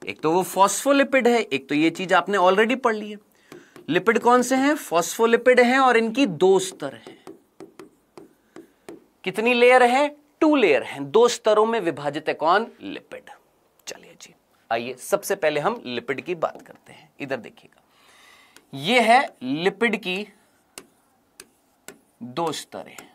एक तो वो फॉस्फोलिपिड है, एक तो ये चीज आपने ऑलरेडी पढ़ ली है। लिपिड कौन से हैं? फॉस्फोलिपिड हैं, और इनकी दो स्तर हैं। कितनी लेयर है? 2 लेयर हैं। 2 स्तरों में विभाजित है कौन? लिपिड। चलिए जी, आइए सबसे पहले हम लिपिड की बात करते हैं। इधर देखिएगा, ये है लिपिड की 2 स्तर है।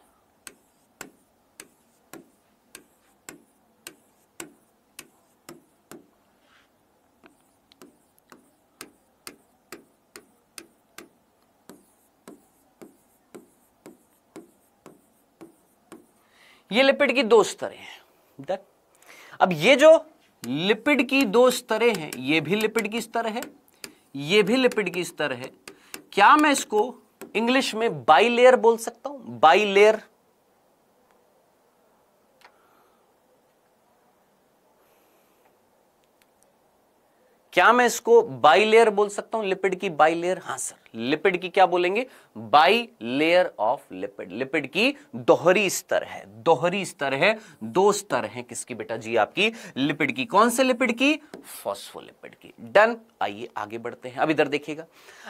ये लिपिड की 2 स्तरें हैं। अब ये जो लिपिड की 2 स्तरें हैं, ये भी लिपिड की स्तर है, ये भी लिपिड की स्तर है। क्या मैं इसको इंग्लिश में बाइलेयर बोल सकता हूं? बाइलेयर। क्या मैं इसको बाइलेयर बोल सकता हूं? लिपिड की बाइलेयर? हां सर, लिपिड की क्या बोलेंगे? By layer of lipid. Lipid की दोहरी स्तर है, दोहरी स्तर है, 2 स्तर हैं। किसकी बेटा जी? आपकी लिपिड की। कौन से लिपिड की? फॉस्फोलिपिड की। डन। आइए आगे बढ़ते हैं। अब इधर देखिएगा,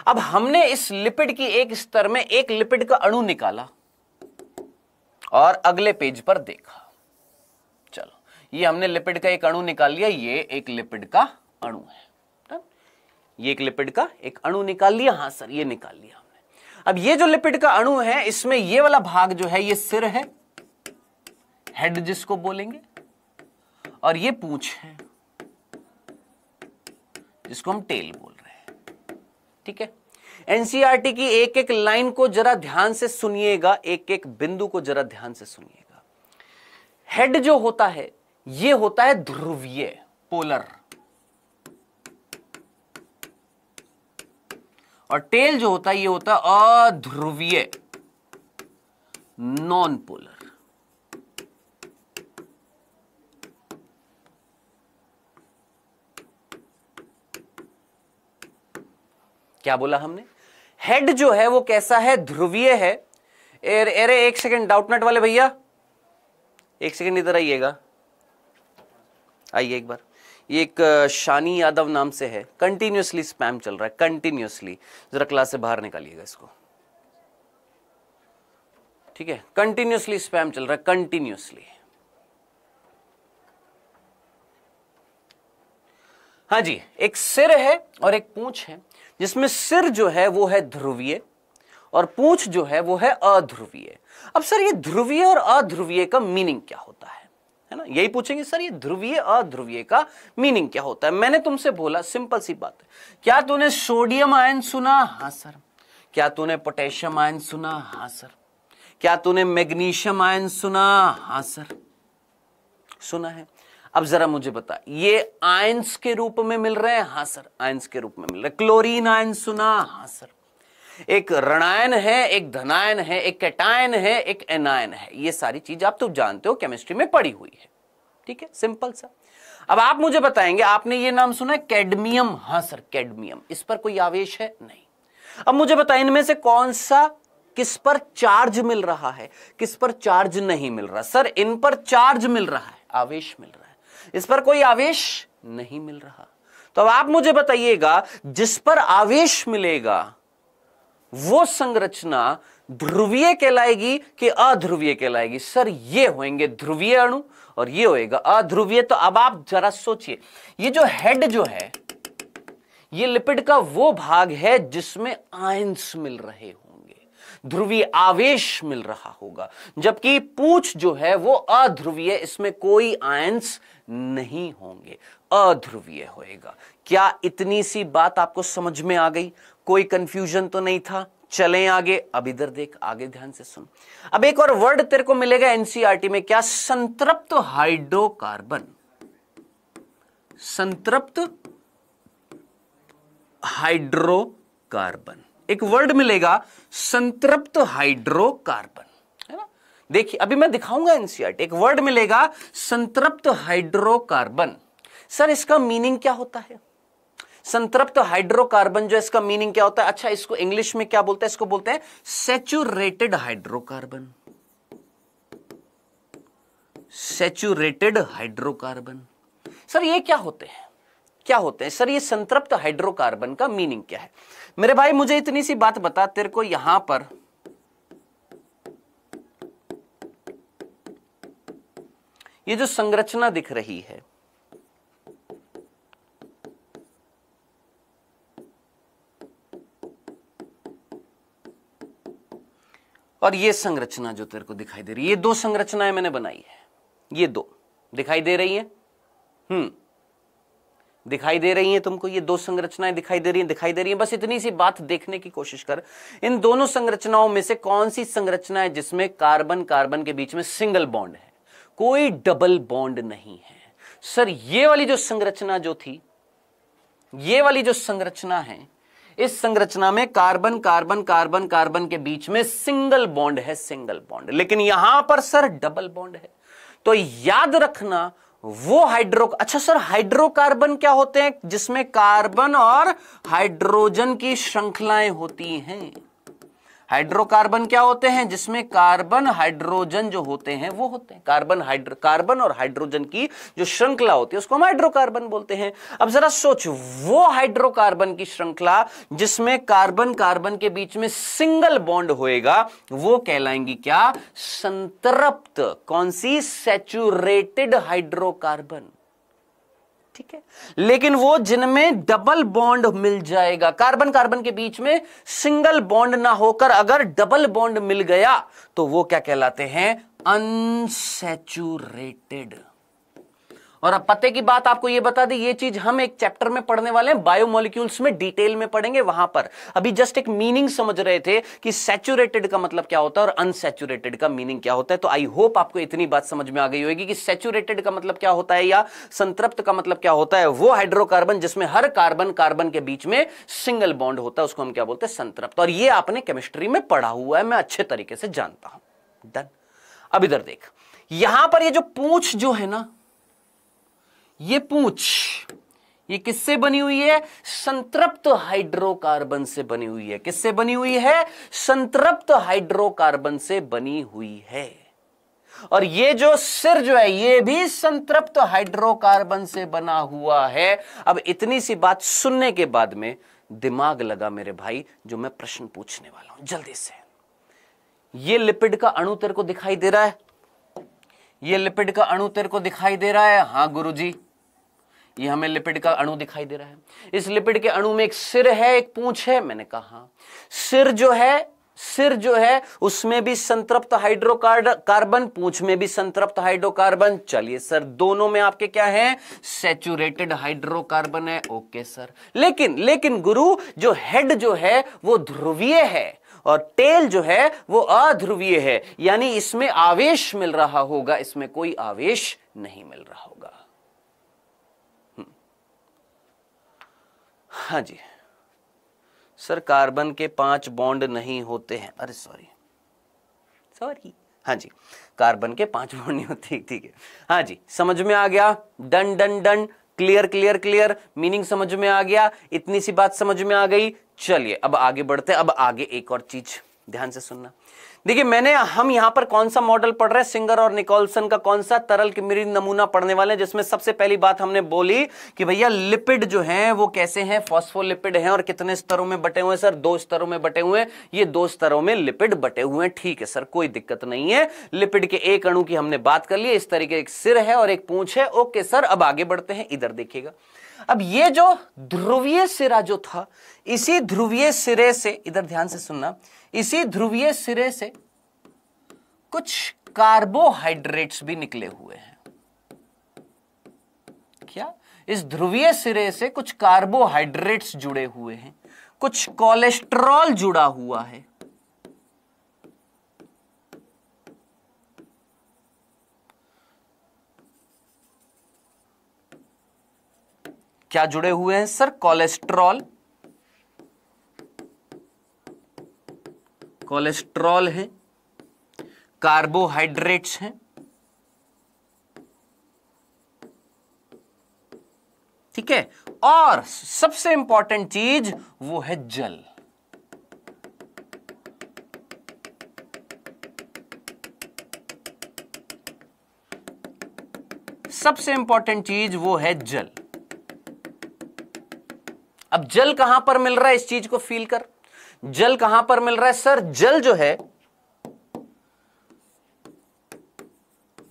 अब हमने इस लिपिड की एक स्तर में एक लिपिड का अणु निकाला और अगले पेज पर देखा। चलो, ये हमने लिपिड का एक अणु निकाल लिया, ये एक लिपिड का अणु है। ये एक लिपिड का एक अणु निकाल लिया। हां सर, ये निकाल लिया हमने। अब ये जो लिपिड का अणु है, इसमें ये वाला भाग जो है ये सिर है, हेड जिसको बोलेंगे, और ये पूंछ है जिसको हम टेल बोल रहे हैं। ठीक है, एनसीईआरटी की एक एक लाइन को जरा ध्यान से सुनिएगा, एक एक बिंदु को जरा ध्यान से सुनिएगा। हेड जो होता है ये होता है ध्रुवीय, पोलर, और टेल जो होता है ये होता है अध्रुवीय, नॉन पोलर। क्या बोला हमने? हेड जो है वो कैसा है? ध्रुवीय है। अरे एक सेकंड, डाउटनट वाले भैया एक सेकंड इधर आइएगा, आइए एक बार। ये एक शानी यादव नाम से है, कंटिन्यूअसली स्पैम चल रहा है, कंटिन्यूअसली। जरा क्लास से बाहर निकालिएगा इसको। ठीक है, कंटिन्यूअसली स्पैम चल रहा है, कंटिन्यूअसली। हाँ जी, एक सिर है और एक पूंछ है, जिसमें सिर जो है वो है ध्रुवीय और पूंछ जो है वो है अध्रुवीय। अब सर ये ध्रुवीय और अध्रुवीय का मीनिंग क्या होता है ना? यही पूछेंगे सर, ये ध्रुवीय अध्रुवीय का मीनिंग क्या होता है? मैंने तुमसे बोला, सिंपल सी बात है। क्या तूने सोडियम आयन सुना? हाँ सर। क्या तूने पोटेशियम आयन सुना? हाँ सर। क्या तूने मैग्नीशियम आयन सुना? हाँ सर। सुना है। अब जरा मुझे बता, ये आयंस के रूप में मिल रहे हैं? हाँ सर, आयंस के रूप में मिल रहे हैं। क्लोरीन आयन सुना? हाँ सर। एक ऋणायन है, एक धनायन है, एक कैटायन है, एक एनायन है। ये सारी चीज आप तो जानते हो, केमिस्ट्री में पढ़ी हुई है। ठीक है, सिंपल सा। अब आप मुझे बताएंगे, आपने ये नाम सुना है कैडमियम? हाँ सर, कैडमियम। इस पर कोई आवेश है? नहीं। अब मुझे बताएं, इनमें से कौन सा किस पर चार्ज मिल रहा है, किस पर चार्ज नहीं मिल रहा? सर इन पर चार्ज मिल रहा है, आवेश मिल रहा है। इस पर कोई आवेश नहीं मिल रहा। तो अब आप मुझे बताइएगा, जिस पर आवेश मिलेगा वो संरचना ध्रुवीय कहलाएगी कि अध्रुवीय कहलाएगी? सर ये होंगे ध्रुवीय अणु और ये होएगा अध्रुवीय। तो अब आप जरा सोचिए, ये जो हेड जो है, ये लिपिड का वो भाग है जिसमें आयंस मिल रहे होंगे, ध्रुवीय आवेश मिल रहा होगा, जबकि पूंछ जो है वो अध्रुवीय, इसमें कोई आयंस नहीं होंगे, अध्रुवीय होएगा। क्या इतनी सी बात आपको समझ में आ गई? कोई कंफ्यूजन तो नहीं था? चलें आगे। अब इधर देख, आगे ध्यान से सुन। अब एक और वर्ड तेरे को मिलेगा एनसीईआरटी में, क्या? संतृप्त हाइड्रोकार्बन। संतृप्त हाइड्रोकार्बन, एक वर्ड मिलेगा संतृप्त हाइड्रोकार्बन, है ना? देखिए अभी मैं दिखाऊंगा एनसीईआरटी, एक वर्ड मिलेगा संतृप्त हाइड्रोकार्बन। सर इसका मीनिंग क्या होता है? संतृप्त हाइड्रोकार्बन जो इसका मीनिंग क्या होता है? अच्छा, इसको इंग्लिश में क्या बोलते हैं? इसको बोलते हैं saturated hydrocarbon. Saturated hydrocarbon. Sir ये क्या होते हैं, क्या होते हैं? सर ये संतृप्त हाइड्रोकार्बन का मीनिंग क्या है? मेरे भाई मुझे इतनी सी बात बता, तेरे को यहां पर ये जो संरचना दिख रही है, और ये संरचना जो तेरे को दिखाई दे रही है, ये दो संरचनाएं मैंने बनाई है। ये दो दिखाई दे रही हैं? दिखाई दे रही हैं तुमको? ये दो संरचनाएं दिखाई दे रही हैं। बस इतनी सी बात देखने की कोशिश कर, इन दोनों संरचनाओं में से कौन सी संरचना है जिसमें कार्बन कार्बन के बीच में सिंगल बॉन्ड है, कोई डबल बॉन्ड नहीं है? सर ये वाली जो संरचना जो थी, ये वाली जो संरचना है, इस संरचना में कार्बन कार्बन कार्बन कार्बन के बीच में सिंगल बॉन्ड है, सिंगल बॉन्ड। लेकिन यहां पर सर डबल बॉन्ड है। तो याद रखना वो अच्छा सर हाइड्रोकार्बन क्या होते हैं? जिसमें कार्बन और हाइड्रोजन की श्रृंखलाएं होती हैं। हाइड्रोकार्बन क्या होते हैं? जिसमें कार्बन हाइड्रोजन जो होते हैं वो होते हैं, कार्बन और हाइड्रोजन की जो श्रृंखला होती है उसको हम हाइड्रोकार्बन बोलते हैं। अब जरा सोच, वो हाइड्रोकार्बन की श्रृंखला जिसमें कार्बन कार्बन के बीच में सिंगल बॉन्ड होएगा, वो कहलाएंगी क्या? संतृप्त। कौन सी? Saturated hydrocarbon. ठीक है, लेकिन वो जिनमें डबल बॉन्ड मिल जाएगा, कार्बन कार्बन के बीच में सिंगल बॉन्ड ना होकर अगर डबल बॉन्ड मिल गया तो वो क्या कहलाते हैं? अनसैचुरेटेड। और अब पते की बात आपको ये बता दी, ये चीज हम एक चैप्टर में पढ़ने वाले हैं, बायोमोलिक्यूल्स में डिटेल में पढ़ेंगे। वहां पर अभी जस्ट एक मीनिंग समझ रहे थे कि सैचुरेटेड का मतलब क्या होता है और अनसैचुरेटेड का मीनिंग क्या होता है। तो आई होप आपको इतनी बात समझ में आ गई होगी कि सैचुरेटेड का मतलब क्या होता है या संतृप्त का मतलब क्या होता है। वो हाइड्रोकार्बन जिसमें हर कार्बन कार्बन के बीच में सिंगल बॉन्ड होता है उसको हम क्या बोलते हैं? संतृप्त। और ये आपने केमिस्ट्री में पढ़ा हुआ है, मैं अच्छे तरीके से जानता हूं। डन। अब इधर देख, यहां पर ये जो पूंछ जो है ना, ये पूंछ, ये किससे बनी हुई है? संतृप्त हाइड्रोकार्बन से बनी हुई है। किससे बनी हुई है? संतृप्त हाइड्रोकार्बन से बनी हुई है। और ये जो सिर जो है ये भी संतृप्त हाइड्रोकार्बन से बना हुआ है। अब इतनी सी बात सुनने के बाद में दिमाग लगा मेरे भाई, जो मैं प्रश्न पूछने वाला हूं जल्दी से। ये लिपिड का अणु तेरे को दिखाई दे रहा है? ये लिपिड का अणु तेरे को दिखाई दे रहा है? हां गुरुजी, ये हमें लिपिड का अणु दिखाई दे रहा है। इस लिपिड के अणु में एक सिर है, एक पूंछ है। मैंने कहा सिर जो है उसमें भी संतृप्त हाइड्रोकार्बन, पूंछ में भी संतृप्त हाइड्रोकार्बन। चलिए सर, दोनों में आपके क्या है? सैचुरेटेड हाइड्रोकार्बन है। ओके सर, लेकिन गुरु जो हेड जो है वो ध्रुवीय है, और टेल जो है वो अध्रुवीय है, यानी इसमें आवेश मिल रहा होगा, इसमें कोई आवेश नहीं मिल रहा होगा। हाँ जी सर, कार्बन के 5 बॉन्ड नहीं होते हैं, अरे सॉरी, हाँ जी, कार्बन के 5 बॉन्ड नहीं होते, ठीक है, हाँ जी, समझ में आ गया, done done done, clear clear clear, meaning समझ में आ गया, इतनी सी बात समझ में आ गई। चलिए अब आगे बढ़ते हैं। अब आगे एक और चीज ध्यान से सुनना। देखिए हम यहां पर कौन सा मॉडल पढ़ रहे हैं, सिंगर और निकोलसन का कौन सा तरल किमिरी नमूना पढ़ने वाले हैं, जिसमें सबसे पहली बात हमने बोली कि भैया लिपिड जो हैं वो कैसे हैं, फॉस्फोलिपिड हैं, और कितने स्तरों में बटे हुए हैं सर, 2 स्तरों में बटे हुए हैं, ये 2 स्तरों में लिपिड बटे हुए हैं, ठीक है सर, कोई दिक्कत नहीं है। लिपिड के एक अणु की हमने बात कर ली, इस तरीके एक सिर है और एक पूंछ है, ओके सर। अब आगे बढ़ते हैं, इधर देखिएगा, अब ये जो ध्रुवीय सिरा जो था, इसी ध्रुवीय सिरे से, इधर ध्यान से सुनना, इसी ध्रुवीय सिरे से कुछ कार्बोहाइड्रेट्स भी निकले हुए हैं। क्या? इस ध्रुवीय सिरे से कुछ कार्बोहाइड्रेट्स जुड़े हुए हैं, कुछ कोलेस्ट्रॉल जुड़ा हुआ है। क्या जुड़े हुए हैं सर? कोलेस्ट्रॉल, कोलेस्ट्रॉल है, कार्बोहाइड्रेट्स हैं, ठीक है, और सबसे इंपॉर्टेंट चीज वो है जल। सबसे इंपॉर्टेंट चीज वो है जल। अब जल कहां पर मिल रहा है, इस चीज को फील कर, जल कहां पर मिल रहा है सर? जल जो है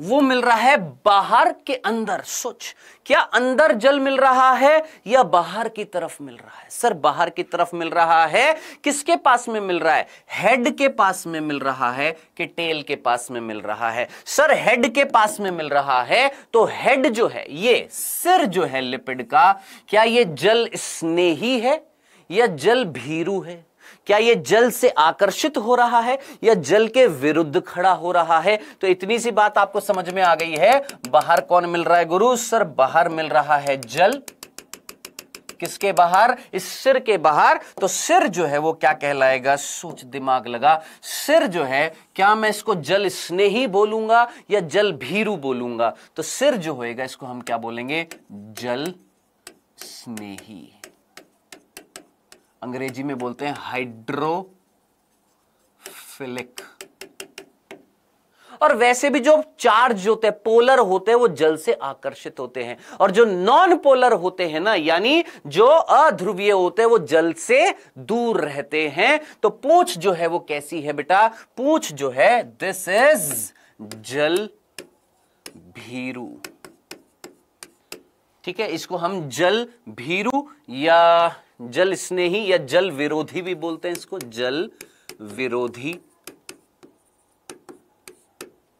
वो मिल रहा है बाहर के अंदर। सोच, क्या अंदर जल मिल रहा है या बाहर की तरफ मिल रहा है? सर बाहर की तरफ मिल रहा है। किसके पास में मिल रहा है? हेड के पास में मिल रहा है कि टेल के पास में मिल रहा है? सर हेड के पास में मिल रहा है। तो हेड जो है, ये सिर जो है लिपिड का, क्या ये जल स्नेही है या जल भीरू है? क्या ये जल से आकर्षित हो रहा है या जल के विरुद्ध खड़ा हो रहा है? तो इतनी सी बात आपको समझ में आ गई है। बाहर कौन मिल रहा है गुरु? सर बाहर मिल रहा है जल। किसके बाहर? इस सिर के बाहर। तो सिर जो है वो क्या कहलाएगा? सोच, दिमाग लगा। सिर जो है, क्या मैं इसको जल स्नेही बोलूंगा या जल भीरू बोलूंगा? तो सिर जो होएगा इसको हम क्या बोलेंगे? जल स्नेही। अंग्रेजी में बोलते हैं हाइड्रोफिलिक। और वैसे भी जो चार्ज होते हैं, पोलर होते हैं, वो जल से आकर्षित होते हैं, और जो नॉन पोलर होते हैं ना, यानी जो अध्रुवीय होते हैं, वो जल से दूर रहते हैं। तो पूंछ जो है वो कैसी है बेटा? पूंछ जो है, दिस इज जल भीरू। ठीक है, इसको हम जल भीरू या जल स्नेही या जल विरोधी भी बोलते हैं। इसको जल विरोधी,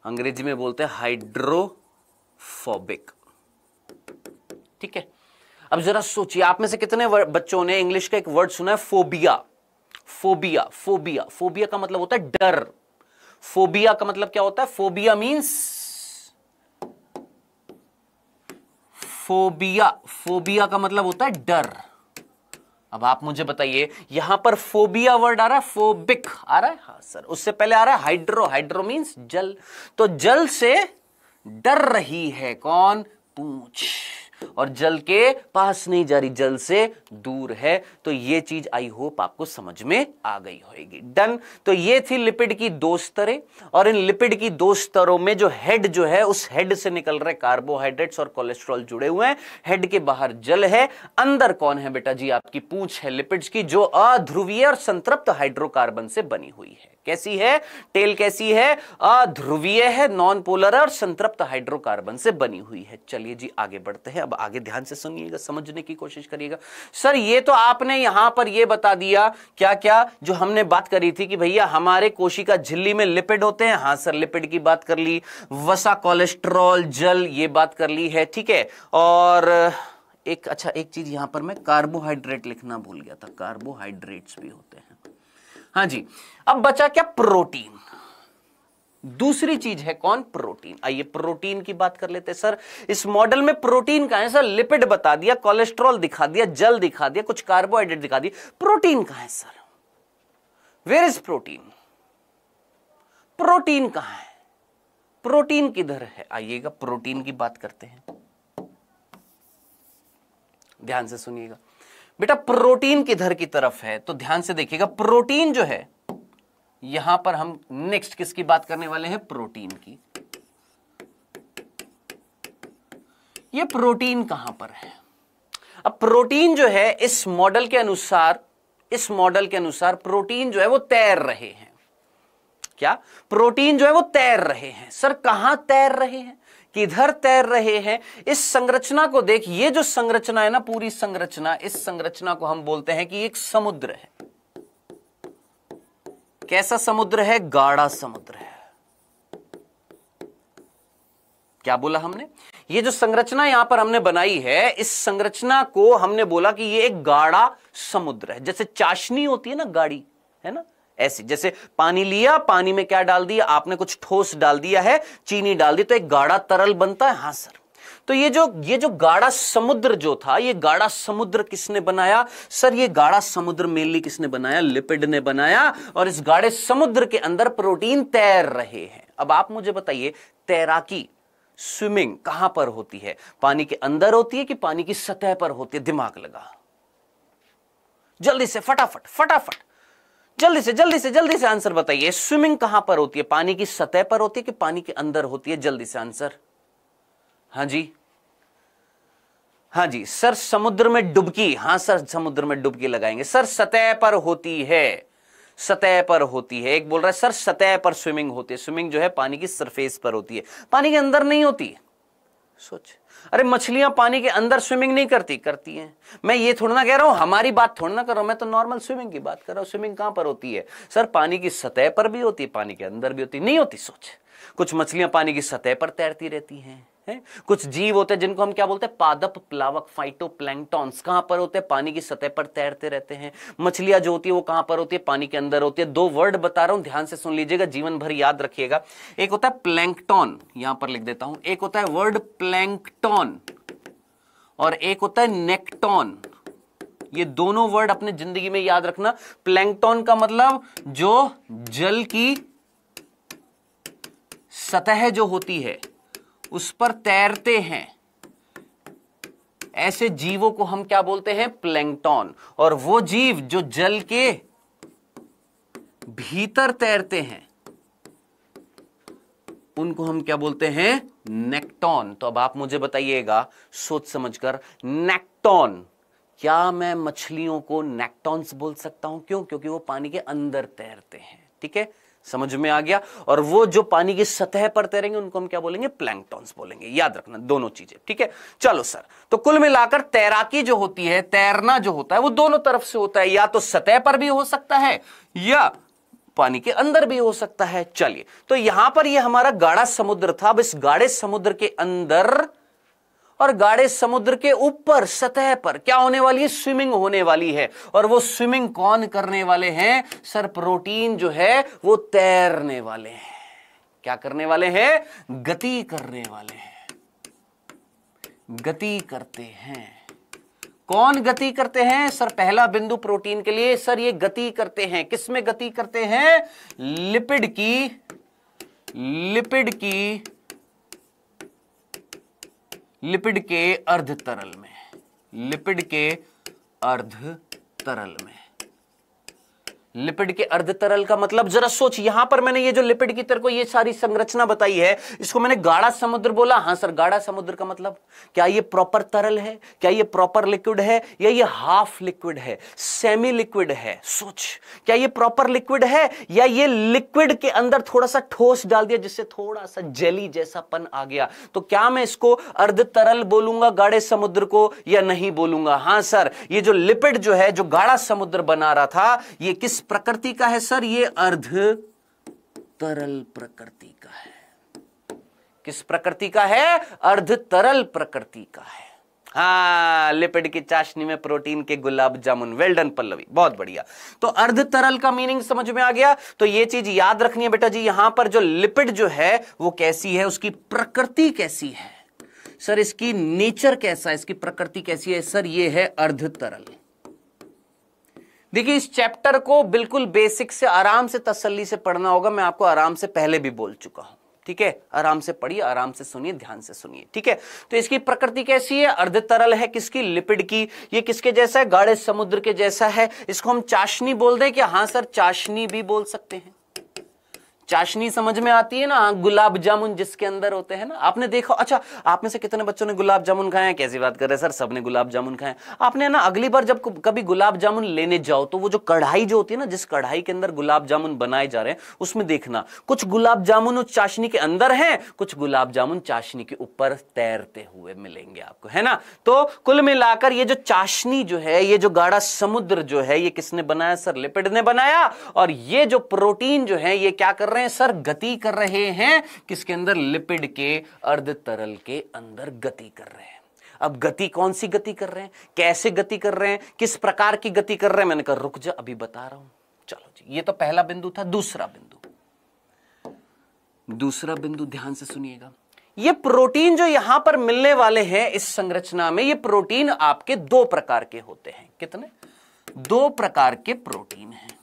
अंग्रेजी में बोलते हैं हाइड्रोफोबिक। ठीक है, अब जरा सोचिए, आप में से कितने बच्चों ने इंग्लिश का एक वर्ड सुना है? फोबिया। फोबिया, फोबिया, फोबिया का मतलब होता है डर। फोबिया का मतलब क्या होता है? फोबिया मींस, फोबिया, फोबिया का मतलब होता है डर। अब आप मुझे बताइए, यहां पर फोबिया वर्ड आ रहा है, फोबिक आ रहा है? हाँ सर। उससे पहले आ रहा है हाइड्रो। हाइड्रो मींस जल। तो जल से डर रही है कौन? पूंछ। और जल के पास नहीं जा रही, जल से दूर है। तो ये चीज आई होप आपको समझ में आ गई होगी। डन। तो ये थी लिपिड की 2 स्तरें, और इन लिपिड की 2 स्तरों में जो हेड जो है, उस हेड से निकल रहे कार्बोहाइड्रेट्स और कोलेस्ट्रॉल जुड़े हुए हैं। हेड के बाहर जल है, अंदर कौन है बेटा जी? आपकी पूंछ है लिपिड्स की, जो अध्रुवीय और संतृप्त हाइड्रोकार्बन से बनी हुई है। कैसी है? टेल कैसी है? अध्रुवीय है, नॉन पोलर और संतृप्त हाइड्रोकार्बन से बनी हुई है। चलिए जी आगे बढ़ते हैं। अब आगे ध्यान से सुनिएगा, समझने की कोशिश करिएगा। सर ये तो आपने यहां पर ये बता दिया, क्या क्या जो हमने बात करी थी कि भैया हमारे कोशिका झिल्ली में लिपिड होते हैं। हाँ सर, लिपिड की बात कर ली, वसा, कोलेस्ट्रॉल, जल, ये बात कर ली है। ठीक है, और एक अच्छा एक चीज यहां पर मैं कार्बोहाइड्रेट लिखना भूल गया था। कार्बोहाइड्रेट्स भी होते हैं। हाँ जी, अब बचा क्या? प्रोटीन। दूसरी चीज है कौन? प्रोटीन। आइए प्रोटीन की बात कर लेते हैं। सर इस मॉडल में प्रोटीन कहां है? सर लिपिड बता दिया, कोलेस्ट्रॉल दिखा दिया, जल दिखा दिया, कुछ कार्बोहाइड्रेट दिखा दिया, प्रोटीन कहां है sir? Where is protein? Protein कहां है? प्रोटीन किधर है? आइएगा प्रोटीन की बात करते हैं। ध्यान से सुनिएगा बेटा, प्रोटीन किधर की तरफ है तो ध्यान से देखिएगा। प्रोटीन जो है, यहां पर हम नेक्स्ट किसकी बात करने वाले हैं? प्रोटीन की। ये प्रोटीन कहां पर है? अब प्रोटीन जो है इस मॉडल के अनुसार, प्रोटीन जो है वो तैर रहे हैं। क्या? प्रोटीन जो है वो तैर रहे हैं। सर कहां तैर रहे हैं? किधर तैर रहे हैं? इस संरचना को देख, ये जो संरचना है ना, पूरी संरचना, इस संरचना को हम बोलते हैं कि एक समुद्र है। कैसा समुद्र है? गाढ़ा समुद्र है। क्या बोला हमने? ये जो संरचना यहां पर हमने बनाई है, इस संरचना को हमने बोला कि ये एक गाढ़ा समुद्र है। जैसे चाशनी होती है ना, गाढ़ी, है ना, ऐसी। जैसे पानी लिया, पानी में क्या डाल दिया आपने? कुछ ठोस डाल दिया है, चीनी डाल दी, तो एक गाढ़ा तरल बनता है। हां सर। तो ये जो गाढ़ा समुद्र जो था, ये गाढ़ा समुद्र किसने बनाया? सर ये गाढ़ा समुद्र मेनली किसने बनाया? लिपिड ने बनाया। और इस गाढ़े समुद्र के अंदर प्रोटीन तैर रहे हैं। अब आप मुझे बताइए, तैराकी, स्विमिंग कहां पर होती है? पानी के अंदर होती है कि पानी की सतह पर होती है? दिमाग लगा, जल्दी से, फटाफट फटाफट, जल्दी से आंसर बताइए। स्विमिंग कहां पर होती है? पानी की सतह पर होती है कि पानी के अंदर होती है? जल्दी से आंसर। हाँ जी, हाँ जी सर, समुद्र में डुबकी। हाँ सर, समुद्र में डुबकी लगाएंगे। सर सतह पर होती है, सतह पर होती है। एक बोल रहा है सर सतह पर स्विमिंग होती है। स्विमिंग जो है पानी की सरफेस पर होती है, पानी के अंदर नहीं होती। सोच, अरे मछलियां पानी के अंदर स्विमिंग नहीं करती? करती हैं। मैं ये थोड़ा ना कह रहा हूं, हमारी बात थोड़ा ना कर रहा हूं, मैं तो नॉर्मल स्विमिंग की बात कर रहा हूं। स्विमिंग कहां पर होती है? सर पानी की सतह पर भी होती है, पानी के अंदर भी होती, नहीं होती? सोच, कुछ मछलियां पानी की सतह पर तैरती रहती हैं, कुछ जीव होते हैं जिनको हम क्या बोलते हैं? पादप, प्लावक, फाइटोप्लैंक्टॉन्स। कहां पर होते हैं? पानी की सतह पर तैरते रहते हैं। मछलियां जो होती है वो कहां पर होती है? पानी के अंदर होती है। दो वर्ड बता रहा हूं, ध्यान से सुन लीजिएगा, जीवन भर याद रखिएगा। एक होता है प्लैंक्टॉन, यहां पर लिख देता हूं। एक होता है वर्ड प्लैंक्टॉन और एक होता है नेक्टॉन। ये दोनों वर्ड अपने जिंदगी में याद रखना। प्लैंक्टॉन का मतलब जो जल की सतह जो होती है उस पर तैरते हैं, ऐसे जीवों को हम क्या बोलते हैं? प्लैंक्टॉन। और वो जीव जो जल के भीतर तैरते हैं उनको हम क्या बोलते हैं? नेक्टॉन। तो अब आप मुझे बताइएगा सोच समझकर, नेक्टॉन, क्या मैं मछलियों को नेक्टॉन्स बोल सकता हूं? क्यों? क्योंकि वो पानी के अंदर तैरते हैं। ठीक है, समझ में आ गया। और वो जो पानी की सतह पर तैरेंगे उनको हम क्या बोलेंगे? प्लैंक्टॉन्स बोलेंगे। याद रखना दोनों चीजें। ठीक है, चलो सर, तो कुल मिलाकर तैराकी जो होती है, तैरना जो होता है, वो दोनों तरफ से होता है। या तो सतह पर भी हो सकता है या पानी के अंदर भी हो सकता है। चलिए, तो यहां पर ये हमारा गाढ़ा समुद्र था। अब इस गाढ़े समुद्र के अंदर और गाढ़े समुद्र के ऊपर सतह पर क्या होने वाली है? स्विमिंग होने वाली है। और वो स्विमिंग कौन करने वाले हैं? सर प्रोटीन जो है वो तैरने वाले हैं। क्या करने वाले हैं? गति करने वाले हैं, गति करते हैं। कौन गति करते हैं? सर पहला बिंदु प्रोटीन के लिए, सर ये गति करते हैं। किसमें गति करते हैं? लिपिड के अर्ध तरल में, लिपिड के अर्ध तरल में। लिपिड के अर्ध तरल का मतलब जरा सोच, यहां पर मैंने ये जो लिपिड की तरह को ये सारी संरचना बताई है, इसको मैंने गाढ़ा समुद्र बोला। हां सर, गाढ़ा समुद्र का मतलब क्या ये प्रॉपर तरल है? क्या ये प्रॉपर लिक्विड है? या ये हाफ लिक्विड है, सेमी लिक्विड है? सोच, क्या ये प्रॉपर लिक्विड है या ये लिक्विड के अंदर थोड़ा सा ठोस डाल दिया जिससे थोड़ा सा जेली जैसापन आ गया? तो क्या मैं इसको अर्ध तरल बोलूंगा गाढ़े समुद्र को या नहीं बोलूंगा? हां सर, ये जो लिपिड जो है, जो गाढ़ा समुद्र बना रहा था, ये किस प्रकृति का है? सर ये अर्ध तरल प्रकृति का है। किस प्रकृति का है? अर्ध तरल प्रकृति का है। हाँ, लिपिड की चाशनी में प्रोटीन के गुलाब जामुन। वेल डन पल्लवी, बहुत बढ़िया। तो अर्ध तरल का मीनिंग समझ में आ गया। तो ये चीज याद रखनी है बेटा जी, यहां पर जो लिपिड जो है वो कैसी है, उसकी प्रकृति कैसी है सर, इसकी नेचर कैसा है, इसकी प्रकृति कैसी है सर, ये है अर्ध तरल। देखिए इस चैप्टर को बिल्कुल बेसिक से आराम से तसल्ली से पढ़ना होगा, मैं आपको आराम से पहले भी बोल चुका हूं, ठीक है। आराम से पढ़िए, आराम से सुनिए, ध्यान से सुनिए, ठीक है। तो इसकी प्रकृति कैसी है, अर्ध तरल है, किसकी, लिपिड की। ये किसके जैसा है, गाढ़े समुद्र के जैसा है। इसको हम चाशनी बोल दें क्या, हाँ सर चाशनी भी बोल सकते हैं। चाशनी समझ में आती है ना, गुलाब जामुन जिसके अंदर होते हैं ना, आपने देखा। अच्छा, आप में से कितने बच्चों ने गुलाब जामुन खाए हैं, कैसी बात कर रहे हैं सर, सबने गुलाब जामुन खाए। आपने ना अगली बार जब कभी गुलाब जामुन लेने जाओ तो वो जो कढ़ाई जो होती है ना, जिस कढ़ाई के अंदर गुलाब जामुन बनाए जा रहे हैं, उसमें देखना कुछ गुलाब जामुन उस चाशनी के अंदर हैं, कुछ गुलाब जामुन चाशनी के ऊपर तैरते हुए मिलेंगे आपको, है ना। तो कुल मिलाकर ये जो चाशनी जो है, ये जो गाढ़ा समुद्र जो है, ये किसने बनाया सर, लिपिड ने बनाया। और ये जो प्रोटीन जो है ये क्या कर रहे हैं सर, गति कर रहे हैं किसके अंदर, लिपिड के अर्ध तरल के अंदर गति कर रहे हैं। अब गति कौन सी गति कर रहे हैं, कैसे गति कर रहे हैं, किस प्रकार की गति कर रहे हैं, मैंने कहा रुक जा अभी बता रहा हूं। चलो जी, ये तो पहला बिंदु था। दूसरा बिंदु ध्यान से सुनिएगा। ये प्रोटीन जो यहां पर मिलने वाले हैं इस संरचना में, ये प्रोटीन आपके दो प्रकार के होते हैं। कितने, दो प्रकार के प्रोटीन हैं।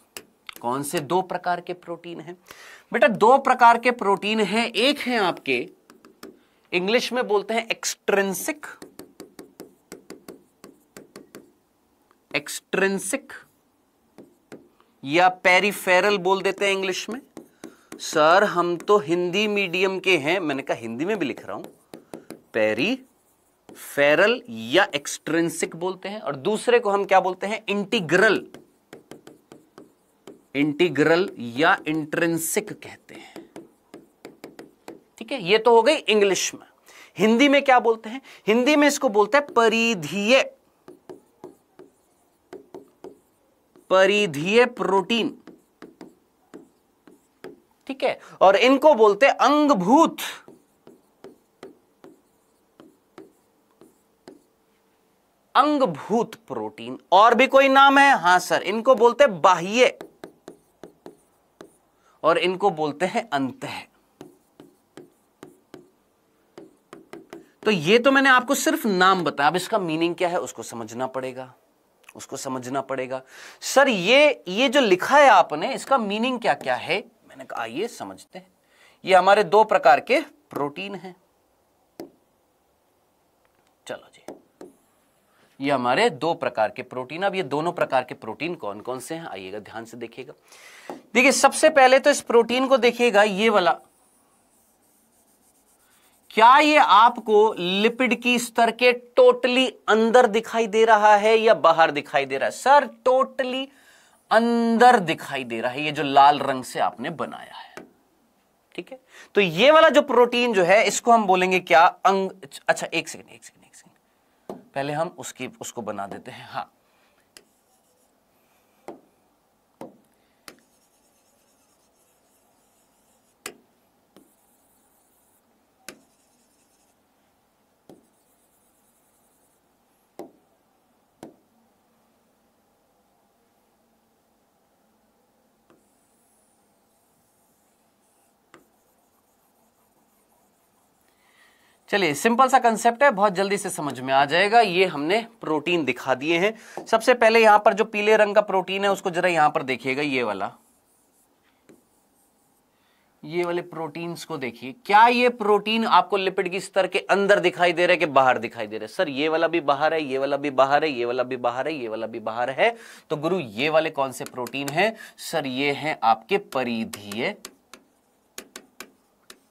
कौन से दो प्रकार के प्रोटीन हैं बेटा, दो प्रकार के प्रोटीन हैं। एक है आपके, इंग्लिश में बोलते हैं एक्सट्रिंसिक या पेरिफेरल बोल देते हैं इंग्लिश में। सर हम तो हिंदी मीडियम के हैं, मैंने कहा हिंदी में भी लिख रहा हूं, पेरिफेरल या एक्सट्रिंसिक बोलते हैं। और दूसरे को हम क्या बोलते हैं, इंटीग्रल या इंट्रिंसिक कहते हैं, ठीक है। ये तो हो गई इंग्लिश में। हिंदी में क्या बोलते हैं, हिंदी में इसको बोलते हैं परिधीय प्रोटीन, ठीक है। और इनको बोलते हैं अंगभूत प्रोटीन। और भी कोई नाम है, हां सर, इनको बोलते हैं बाह्य और इनको बोलते हैं अंतः। तो ये तो मैंने आपको सिर्फ नाम बताया, अब इसका मीनिंग क्या है उसको समझना पड़ेगा। सर ये जो लिखा है आपने, इसका मीनिंग क्या क्या है, मैंने कहा आइए समझते हैं। ये हमारे दो प्रकार के प्रोटीन हैं। चलो जी, ये हमारे दो प्रकार के प्रोटीन। अब ये दोनों प्रकार के प्रोटीन कौन कौन से हैं, आइएगा ध्यान से देखिएगा। देखिए सबसे पहले तो इस प्रोटीन को देखिएगा, ये वाला, क्या ये आपको लिपिड की स्तर के टोटली अंदर दिखाई दे रहा है या बाहर दिखाई दे रहा है, सर टोटली अंदर दिखाई दे रहा है, ये जो लाल रंग से आपने बनाया है, ठीक है। तो ये वाला जो प्रोटीन जो है इसको हम बोलेंगे क्या, अच्छा एक सेकंड पहले हम उसको बना देते हैं। हाँ, चलिए सिंपल सा कंसेप्ट है, बहुत जल्दी से समझ में आ जाएगा। ये हमने प्रोटीन दिखा दिए हैं। सबसे पहले यहां पर जो पीले रंग का प्रोटीन है उसको जरा यहां पर देखिएगा, ये वाले प्रोटीन्स को देखिए। क्या ये प्रोटीन आपको लिपिड की स्तर के अंदर दिखाई दे रहा है कि बाहर दिखाई दे रहा है, सर ये वाला भी बाहर है, ये वाला भी बाहर है, ये वाला भी बाहर है, ये वाला भी बाहर है। तो गुरु ये वाले कौन से प्रोटीन है, सर ये हैं आपके परिधीय,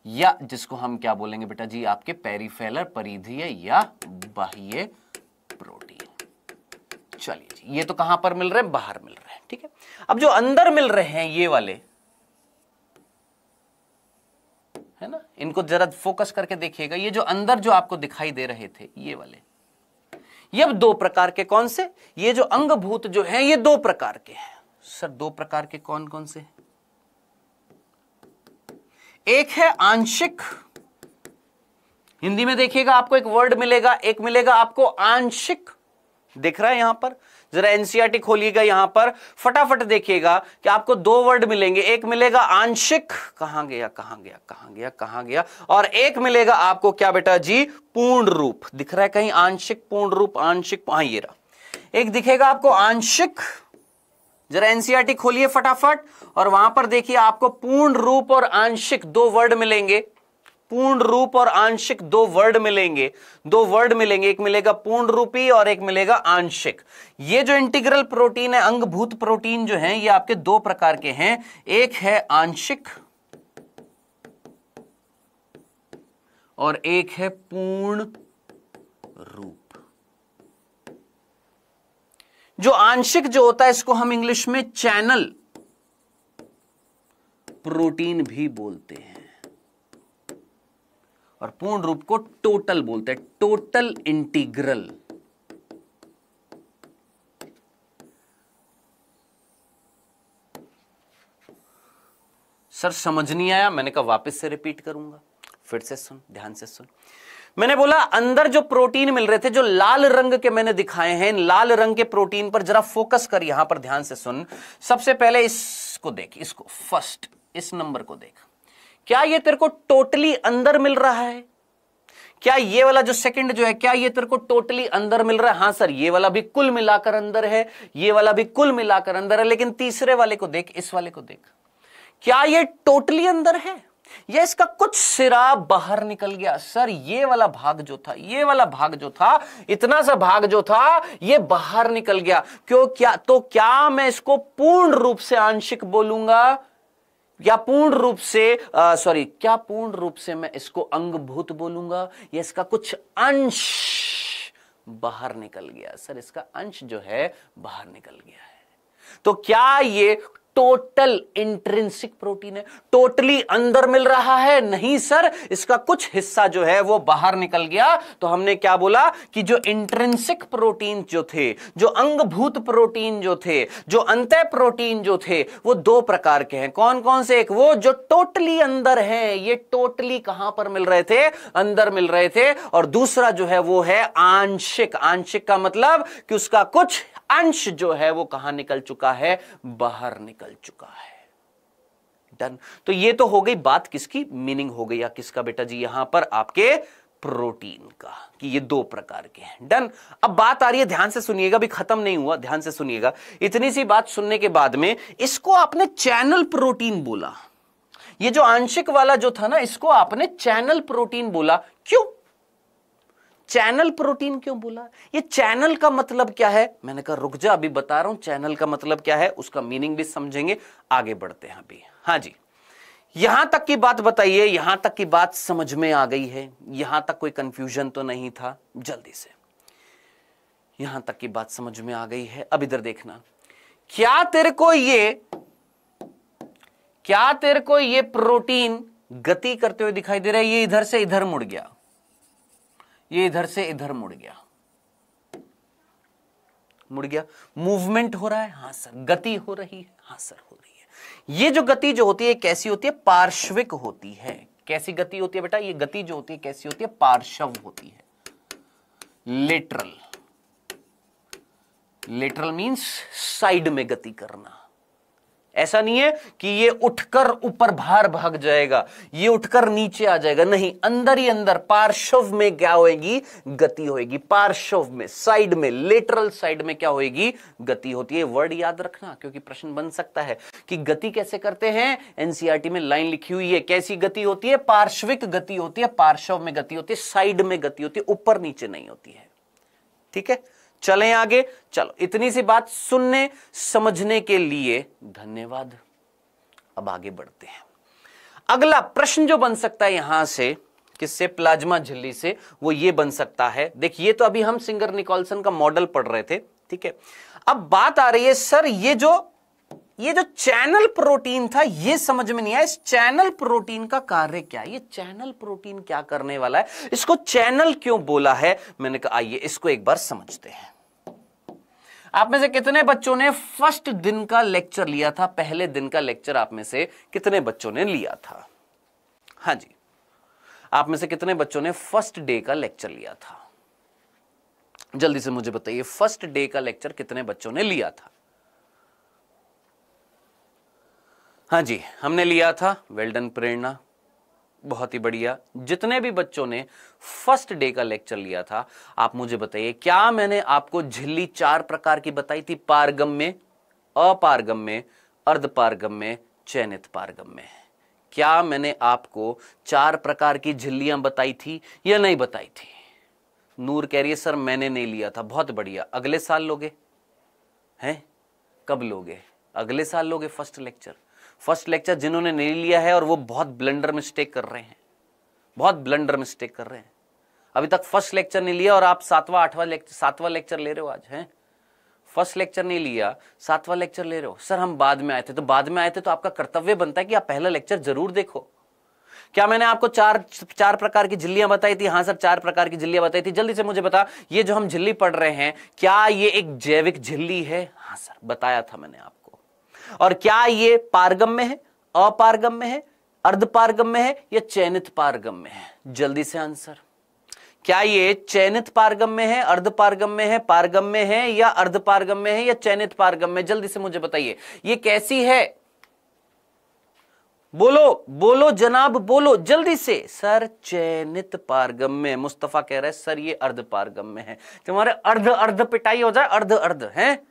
या जिसको हम क्या बोलेंगे बेटा जी, आपके पेरिफेरल, परिधीय या बाह्य प्रोटीन। चलिए जी, ये तो कहां पर मिल रहे हैं, बाहर मिल रहे हैं, ठीक है। अब जो अंदर मिल रहे हैं ये वाले, है ना, इनको जरा फोकस करके देखिएगा। ये जो अंदर जो आपको दिखाई दे रहे थे ये वाले, ये अब दो प्रकार के, कौन से, ये जो अंगभूत जो हैं ये दो प्रकार के हैं। सर दो प्रकार के कौन कौन से, एक है आंशिक हिंदी में देखिएगा आपको एक वर्ड मिलेगा, एक मिलेगा आपको आंशिक, दिख रहा है यहां पर, जरा एनसीईआरटी खोलिएगा यहां पर, फटाफट देखिएगा कि आपको दो वर्ड मिलेंगे, एक मिलेगा आंशिक, कहां गया कहां गया कहां गया कहां गया, और एक मिलेगा आपको क्या बेटा जी, पूर्ण रूप। दिख रहा है कहीं आंशिक पूर्ण रूप, आंशिक, हाँ ये रहा, एक दिखेगा आपको आंशिक, जरा एनसीईआरटी खोलिए फटाफट और वहां पर देखिए आपको पूर्ण रूप और आंशिक दो वर्ड मिलेंगे, पूर्ण रूप और आंशिक दो वर्ड मिलेंगे, दो वर्ड मिलेंगे, एक मिलेगा पूर्ण रूपी और एक मिलेगा आंशिक। ये जो इंटीग्रल प्रोटीन है, अंगभूत प्रोटीन जो है, ये आपके दो प्रकार के हैं, एक है आंशिक और एक है पूर्ण रूप। जो आंशिक जो होता है इसको हम इंग्लिश में चैनल प्रोटीन भी बोलते हैं और पूर्ण रूप को टोटल बोलते हैं, टोटल इंटीग्रल। सर समझ नहीं आया, मैंने कहा वापस से रिपीट करूंगा, फिर से सुन, ध्यान से सुन। मैंने बोला अंदर जो प्रोटीन मिल रहे थे, जो लाल रंग के मैंने दिखाए हैं, इन लाल रंग के प्रोटीन पर जरा फोकस कर, यहां पर ध्यान से सुन। सबसे पहले इसको देख, इसको फर्स्ट, इस नंबर को देख, क्या ये तेरे को टोटली अंदर मिल रहा है? क्या ये वाला जो सेकंड जो है, क्या ये तेरे को टोटली अंदर मिल रहा है? हाँ सर, ये वाला भी कुल मिलाकर अंदर है, ये वाला भी कुल मिलाकर अंदर है, लेकिन तीसरे वाले को देख, इस वाले को देख, क्या ये टोटली अंदर है या इसका कुछ सिरा बाहर निकल गया? सर ये वाला भाग जो था, ये वाला भाग जो था, इतना सा भाग जो था, ये बाहर निकल गया। क्यों? क्या मैं इसको पूर्ण रूप से आंशिक बोलूंगा या पूर्ण रूप से क्या पूर्ण रूप से मैं इसको अंगभूत बोलूंगा, या इसका कुछ अंश बाहर निकल गया? सर इसका अंश जो है बाहर निकल गया है। तो क्या ये टोटल इंट्रिंसिक प्रोटीन है? टोटली अंदर मिल रहा है? नहीं सर, इसका कुछ हिस्सा जो है वो बाहर निकल गया। तो हमने क्या बोला कि जो इंट्रिंसिक प्रोटीन जो थे, जो अंगभूत प्रोटीन जो थे, जो अंतः प्रोटीन जो थे, वो दो प्रकार के हैं। कौन कौन से? एक वो जो टोटली अंदर है, ये टोटली कहां पर मिल रहे थे? अंदर मिल रहे थे। और दूसरा जो है वो है आंशिक। आंशिक का मतलब कि उसका कुछ अंश जो है वो कहां निकल चुका है? बाहर निकल चुका है। डन। तो ये तो हो गई बात, किसकी? मीनिंग हो गई या किसका बेटा जी? यहां पर आपके प्रोटीन का, कि ये दो प्रकार के हैं। डन। अब बात आ रही है, ध्यान से सुनिएगा, भी खत्म नहीं हुआ, ध्यान से सुनिएगा। इतनी सी बात सुनने के बाद में इसको आपने चैनल प्रोटीन बोला। ये जो आंशिक वाला जो था ना, इसको आपने चैनल प्रोटीन बोला। क्यों चैनल प्रोटीन क्यों बोला? ये चैनल का मतलब क्या है? मैंने कहा रुक जा, अभी बता रहा हूं चैनल का मतलब क्या है, उसका मीनिंग भी समझेंगे, आगे बढ़ते हैं अभी। हाँ जी, यहां तक की बात बताइए, यहां तक की बात समझ में आ गई है? यहां तक कोई कंफ्यूजन तो नहीं था? जल्दी से, यहां तक की बात समझ में आ गई है? अब इधर देखना, क्या तेरे को ये प्रोटीन गति करते हुए दिखाई दे रहा है? ये इधर से इधर मुड़ गया, ये इधर से इधर मुड़ गया, मूवमेंट हो रहा है? हाँ सर। गति हो रही है? हाँ सर हो रही है। ये जो गति जो होती है कैसी होती है? पार्श्विक होती है। कैसी गति होती है बेटा? ये गति जो होती है कैसी होती है? पार्श्व होती है। लेटरल मींस साइड में गति करना। ऐसा नहीं है कि ये उठकर ऊपर बाहर भाग जाएगा, ये उठकर नीचे आ जाएगा, नहीं, अंदर ही अंदर पार्श्व में क्या होएगी? गति होएगी। पार्श्व में, साइड में, लेटरल साइड में क्या होएगी? गति होती है। वर्ड याद रखना, क्योंकि प्रश्न बन सकता है कि गति कैसे करते हैं। एनसीईआरटी में लाइन लिखी हुई है, कैसी गति होती है? पार्श्विक गति होती है, पार्श्व में गति होती है, साइड में गति होती है, ऊपर नीचे नहीं होती है। ठीक है, चलें आगे। चलो, इतनी सी बात सुनने समझने के लिए धन्यवाद। अब आगे बढ़ते हैं। अगला प्रश्न जो बन सकता है यहां से, किससे? प्लाज्मा झिल्ली से, वो ये बन सकता है। देखिए, तो अभी हम सिंगर निकोल्सन का मॉडल पढ़ रहे थे, ठीक है। अब बात आ रही है, सर ये जो चैनल प्रोटीन था, ये समझ में नहीं आया। इस चैनल प्रोटीन का कार्य क्या है? ये चैनल प्रोटीन क्या करने वाला है? इसको चैनल क्यों बोला है? मैंने कहा आइए इसको एक बार समझते हैं। आप में से कितने बच्चों ने फर्स्ट दिन का लेक्चर लिया था? पहले दिन का लेक्चर आप में से कितने बच्चों ने लिया था? हाँ जी, आप में से कितने बच्चों ने फर्स्ट डे का लेक्चर लिया था? जल्दी से मुझे बताइए, फर्स्ट डे का लेक्चर कितने बच्चों ने लिया था? हाँ जी, हमने लिया था। वेल डन प्रेरणा, बहुत ही बढ़िया। जितने भी बच्चों ने फर्स्ट डे का लेक्चर लिया था, आप मुझे बताइए, क्या मैंने आपको झिल्ली 4 प्रकार की बताई थी? पारगम्य, अपारगम्य, अर्धपारगम्य, चयनित पारगम्य। क्या मैंने आपको 4 प्रकार की झिल्लियां बताई थी या नहीं बताई थी? नूर कह रही है सर मैंने नहीं लिया था। बहुत बढ़िया, अगले साल लोगे हैं? कब लोगे? अगले साल लोगे फर्स्ट लेक्चर। फर्स्ट लेक्चर जिन्होंने नहीं लिया है और वो बहुत ब्लंडर मिस्टेक कर रहे हैं, बहुत ब्लंडर मिस्टेक कर रहे हैं। अभी तक फर्स्ट लेक्चर नहीं लिया और आप 7वां लेक्चर ले रहे हो आज, हैं? फर्स्ट लेक्चर नहीं लिया, 7वां लेक्चर ले रहे हो। सर हम बाद में आए थे। तो बाद में आए थे तो आपका कर्तव्य बनता है कि आप पहला लेक्चर जरूर देखो। क्या मैंने आपको चार प्रकार की झिल्लियां बताई थी? हाँ सर, 4 प्रकार की झिल्लियां बताई थी। जल्दी से मुझे बता, ये जो हम झिल्ली पढ़ रहे हैं, क्या ये एक जैविक झिल्ली है? हाँ सर, बताया था मैंने आपको। और क्या ये पारगम्य है, अपारगम्य है, अर्धपारगम्य है या चयनित पारगम्य है? जल्दी से आंसर। क्या ये चयनित पारगम्य है, अर्धपारगम्य है, पारगम्य है या अर्धपारगम्य है या चयनित पारगम्य? जल्दी से मुझे बताइए, ये कैसी है? बोलो बोलो जनाब, बोलो जल्दी से। सर चयनित पारगम्य। मुस्तफा कह रहा है सर ये अर्धपारगम्य है। तुम्हारे अर्ध अर्ध पिटाई हो जाए, अर्ध अर्ध है,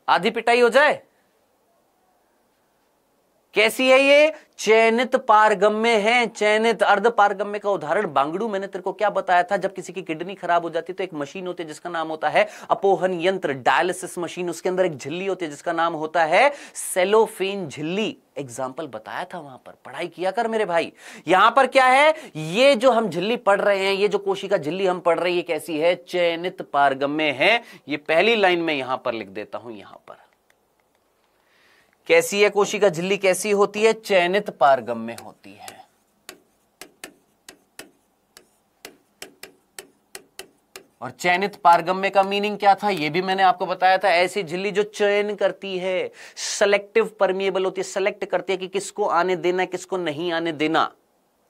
आधी पिटाई हो जाए। कैसी है ये? चयनित पारगम्य है। चयनित। अर्ध पारगम्य का उदाहरण बांगड़ू, मैंने तेरे को क्या बताया था? जब किसी की किडनी खराब हो जाती है तो एक मशीन होती है जिसका नाम होता है अपोहन यंत्र, डायलिसिस मशीन। उसके अंदर एक झिल्ली होती है जिसका नाम होता है सेलोफेन झिल्ली। एग्जाम्पल बताया था वहां पर, पढ़ाई किया कर मेरे भाई। यहां पर क्या है? ये जो हम झिल्ली पढ़ रहे हैं, ये जो कोशिका झिल्ली हम पढ़ रहे हैं, ये कैसी है? चयनित पारगम्य है। ये पहली लाइन में यहां पर लिख देता हूं। यहां पर कैसी है कोशिका झिल्ली? कैसी होती है? चयनित पारगम्य होती है। और चयनित पारगम्य का मीनिंग क्या था? यह भी मैंने आपको बताया था। ऐसी झिल्ली जो चयन करती है, सेलेक्टिव परमिएबल होती है, सेलेक्ट करती है कि किसको आने देना, किसको नहीं आने देना।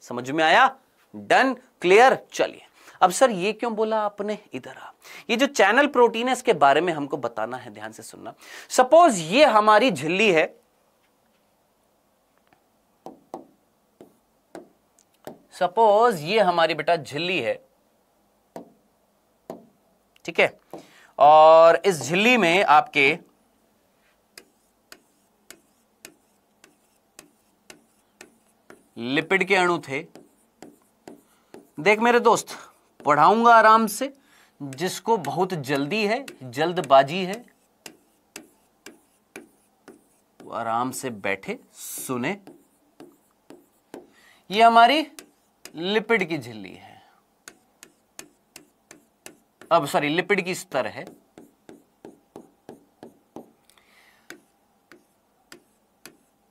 समझ में आया? Done, clear. चलिए, अब सर ये क्यों बोला आपने? इधर आ। ये जो चैनल प्रोटीन है इसके बारे में हमको बताना है, ध्यान से सुनना। सपोज ये हमारी झिल्ली है, सपोज ये हमारी बेटा झिल्ली है, ठीक है। और इस झिल्ली में आपके लिपिड के अणु थे। देख मेरे दोस्त, पढ़ाऊंगा आराम से। जिसको बहुत जल्दी है, जल्दबाजी है, वो आराम से बैठे सुने। ये हमारी लिपिड की झिल्ली है, अब सॉरी लिपिड की स्तर है।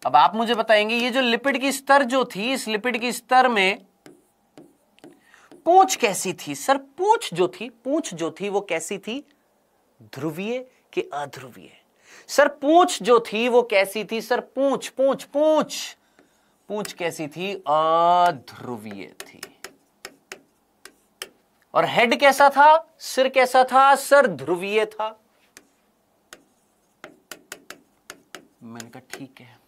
अब आप मुझे बताएंगे ये जो लिपिड की स्तर जो थी, इस लिपिड की स्तर में पूंछ कैसी थी? सर पूंछ जो थी वो कैसी थी? ध्रुवीय कि अध्रुवीय? सर पूंछ जो थी वो कैसी थी? सर पूंछ पूंछ पूंछ पूंछ कैसी थी? अध्रुवीय थी। और हेड कैसा था? सिर कैसा था? सर ध्रुवीय था। मैंने कहा ठीक है।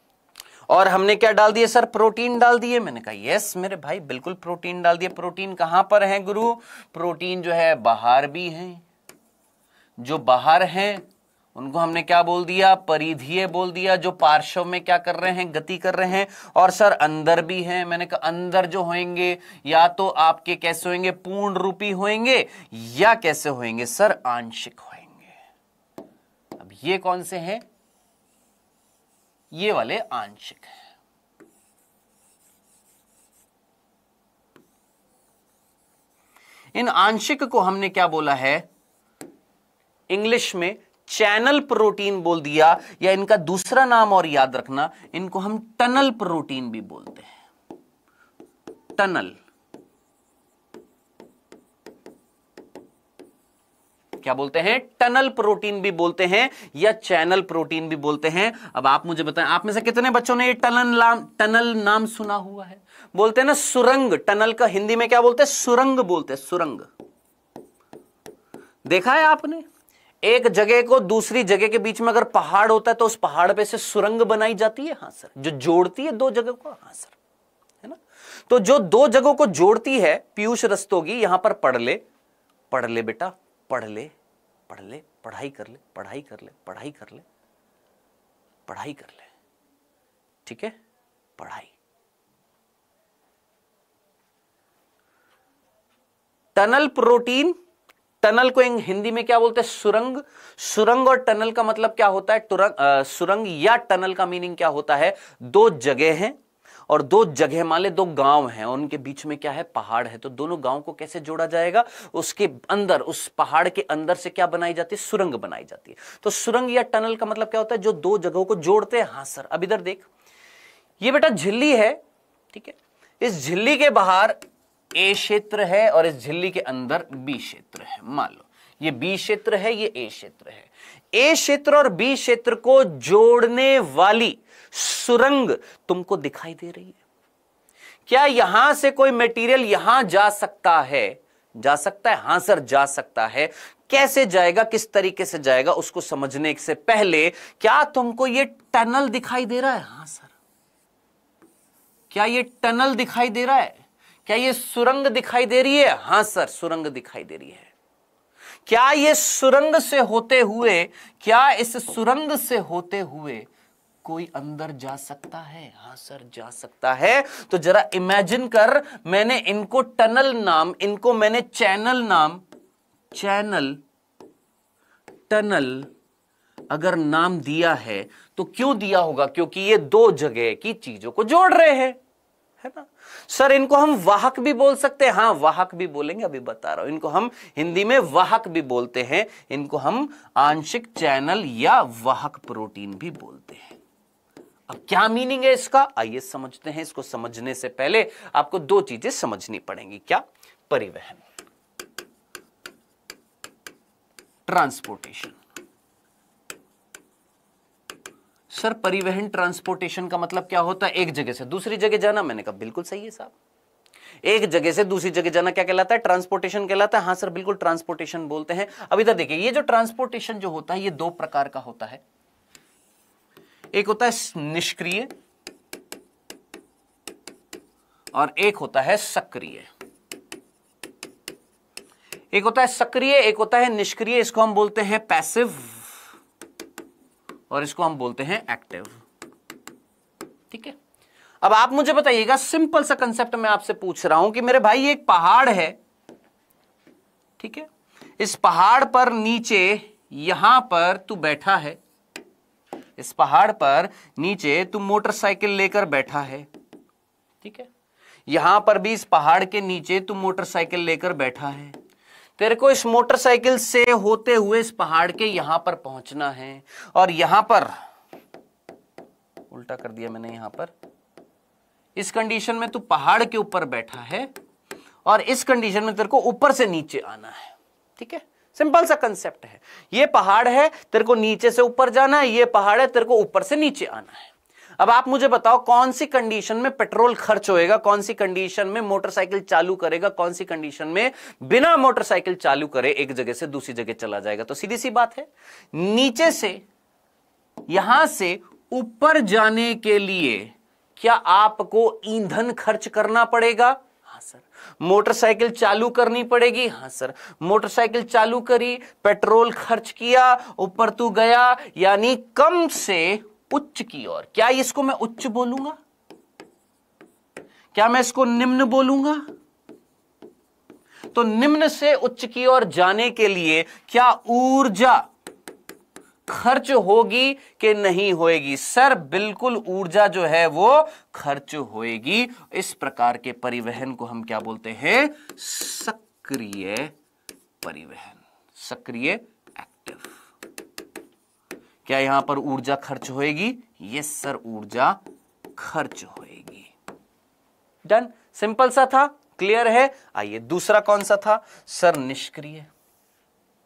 और हमने क्या डाल दिया सर? प्रोटीन डाल दिए। मैंने कहा यस मेरे भाई, बिल्कुल प्रोटीन डाल दिए। प्रोटीन कहां पर है गुरु? प्रोटीन जो है बाहर भी है। जो बाहर हैं उनको हमने क्या बोल दिया? परिधीय बोल दिया। जो पार्श्व में क्या कर रहे हैं? गति कर रहे हैं। और सर अंदर भी हैं। मैंने कहा अंदर जो होंगे या तो आपके कैसे होंगे? पूर्ण रूपी होंगे या कैसे होंगे? सर आंशिक होंगे। अब ये कौन से हैं? ये वाले आंशिक है। इन आंशिक को हमने क्या बोला है? इंग्लिश में चैनल प्रोटीन बोल दिया, या इनका दूसरा नाम और याद रखना, इनको हम टनल प्रोटीन भी बोलते हैं। टनल। क्या बोलते हैं? टनल प्रोटीन भी बोलते हैं या चैनल प्रोटीन भी बोलते हैं। अब आप मुझे बताएं, आप में से कितने बच्चों ने ये टनल नाम सुना हुआ है? बोलते हैं ना सुरंग, टनल का हिंदी में क्या बोलते हैं? सुरंग बोलते हैं, सुरंग। देखा है आपने? एक जगह को दूसरी जगह के बीच में अगर पहाड़ होता है तो उस पहाड़ पे से सुरंग बनाई जाती है। हाँ सर। जो जोड़ती है दो जगह को। हाँ सर, है ना? तो जो दो जगहों को जोड़ती है, पीयूष रस्तोगी, यहां पर पढ़ ले बेटा, पढ़ ले, पढ़ाई कर ले, पढ़ाई कर ले, पढ़ाई कर ले, पढ़ाई कर ले, ठीक है? पढ़ाई। टनल प्रोटीन, टनल को हिंदी में क्या बोलते हैं? सुरंग। सुरंग और टनल का मतलब क्या होता है? सुरंग या टनल का मीनिंग क्या होता है? दो जगह हैं और दो जगह मान ले दो गांव हैं, उनके बीच में क्या है? पहाड़ है। तो दोनों गांव को कैसे जोड़ा जाएगा? उसके अंदर, उस पहाड़ के अंदर से क्या बनाई जाती है? सुरंग बनाई जाती है। तो सुरंग या टनल का मतलब क्या होता है? जो दो जगहों को जोड़ते हैं। हाँ सर। अब इधर देख, ये बेटा झिल्ली है, ठीक है? इस झिल्ली के बाहर ए क्षेत्र है और इस झिल्ली के अंदर बी क्षेत्र है। मान लो ये बी क्षेत्र है, ये ए क्षेत्र है। ए क्षेत्र और बी क्षेत्र को जोड़ने वाली सुरंग तुमको दिखाई दे रही है? क्या यहां से कोई मटेरियल यहां जा सकता है? जा सकता है? हां सर, जा सकता है। कैसे जाएगा, किस तरीके से जाएगा, उसको समझने से पहले क्या तुमको ये टनल दिखाई दे रहा है? हां सर। क्या ये टनल दिखाई दे रहा है? क्या ये सुरंग दिखाई दे रही है? हां सर, सुरंग दिखाई दे रही है। क्या ये सुरंग से होते हुए, क्या इस सुरंग से होते हुए कोई अंदर जा सकता है? हां सर, जा सकता है। तो जरा इमेजिन कर, मैंने इनको टनल नाम, इनको मैंने चैनल नाम, चैनल, टनल अगर नाम दिया है तो क्यों दिया होगा? क्योंकि ये दो जगह की चीजों को जोड़ रहे हैं, है ना? सर इनको हम वाहक भी बोल सकते हैं। हाँ, वाहक भी बोलेंगे, अभी बता रहा हूं। इनको हम हिंदी में वाहक भी बोलते हैं। इनको हम आंशिक चैनल या वाहक प्रोटीन भी बोलते हैं। अब क्या मीनिंग है इसका, आइए समझते हैं। इसको समझने से पहले आपको दो चीजें समझनी पड़ेंगी। क्या? परिवहन, ट्रांसपोर्टेशन। सर परिवहन, ट्रांसपोर्टेशन का मतलब क्या होता है? एक जगह से दूसरी जगह जाना। मैंने कहा बिल्कुल सही है साहब। एक जगह से दूसरी जगह जाना क्या कहलाता है? ट्रांसपोर्टेशन कहलाता है। हां सर, बिल्कुल ट्रांसपोर्टेशन बोलते हैं। अब इधर देखिए, ये जो ट्रांसपोर्टेशन जो होता है ये दो प्रकार का होता है। एक होता है निष्क्रिय और एक होता है सक्रिय। एक होता है सक्रिय, एक होता है निष्क्रिय। इसको हम बोलते हैं पैसिव और इसको हम बोलते हैं एक्टिव, ठीक है? अब आप मुझे बताइएगा, सिंपल सा कंसेप्ट मैं आपसे पूछ रहा हूं कि मेरे भाई एक पहाड़ है, ठीक है? इस पहाड़ पर नीचे यहां पर तू बैठा है, इस पहाड़ पर नीचे तू मोटरसाइकिल लेकर बैठा है, ठीक है? यहां पर भी इस पहाड़ के नीचे तू मोटरसाइकिल लेकर बैठा है। तेरे को इस मोटरसाइकिल से होते हुए इस पहाड़ के यहां पर पहुंचना है और यहां पर, उल्टा कर दिया मैंने, यहां पर इस कंडीशन में तू पहाड़ के ऊपर बैठा है और इस कंडीशन में तेरे को ऊपर से नीचे आना है, ठीक है? सिंपल सा कंसेप्ट है। ये पहाड़ है, तेरे को नीचे से ऊपर जाना है, ये पहाड़ है, तेरे को ऊपर से नीचे आना है। अब आप मुझे बताओ, कौन सी कंडीशन में पेट्रोल खर्च होएगा, कौन सी कंडीशन में मोटरसाइकिल चालू करेगा, कौन सी कंडीशन में बिना मोटरसाइकिल चालू करे एक जगह से दूसरी जगह चला जाएगा? तो सीधी सी बात है, नीचे से यहां से ऊपर जाने के लिए क्या आपको ईंधन खर्च करना पड़ेगा? हाँ सर। मोटरसाइकिल चालू करनी पड़ेगी? हाँ सर। मोटरसाइकिल चालू करी, पेट्रोल खर्च किया, ऊपर तू गया, यानी कम से उच्च की ओर। क्या इसको मैं उच्च बोलूंगा? क्या मैं इसको निम्न बोलूंगा? तो निम्न से उच्च की ओर जाने के लिए क्या ऊर्जा खर्च होगी कि नहीं होएगी? सर बिल्कुल ऊर्जा जो है वो खर्च होएगी। इस प्रकार के परिवहन को हम क्या बोलते हैं? सक्रिय परिवहन, सक्रिय, एक्टिव। क्या यहां पर ऊर्जा खर्च होएगी? यस सर, ऊर्जा खर्च होएगी। डन, सिंपल सा था, क्लियर है? आइए दूसरा कौन सा था? सर निष्क्रिय।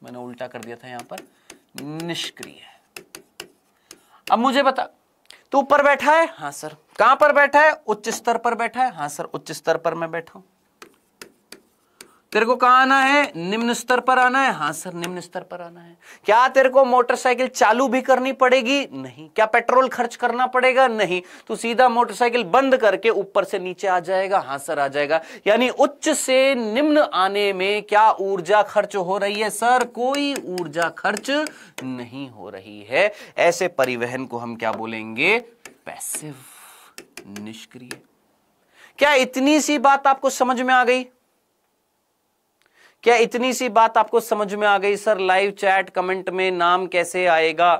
मैंने उल्टा कर दिया था यहां पर, निष्क्रिय। अब मुझे बता, तू ऊपर बैठा है? हाँ सर। कहां पर बैठा है? उच्च स्तर पर बैठा है। हाँ सर, उच्च स्तर पर मैं बैठा हूं। तेरे को कहां आना है? निम्न स्तर पर आना है। हाँ सर, निम्न स्तर पर आना है। क्या तेरे को मोटरसाइकिल चालू भी करनी पड़ेगी? नहीं। क्या पेट्रोल खर्च करना पड़ेगा? नहीं। तू सीधा मोटरसाइकिल बंद करके ऊपर से नीचे आ जाएगा। हाँ सर, आ जाएगा। यानी उच्च से निम्न आने में क्या ऊर्जा खर्च हो रही है? सर, कोई ऊर्जा खर्च नहीं हो रही है। ऐसे परिवहन को हम क्या बोलेंगे? पैसिव, निष्क्रिय। क्या इतनी सी बात आपको समझ में आ गई? क्या इतनी सी बात आपको समझ में आ गई? सर, लाइव चैट कमेंट में नाम कैसे आएगा?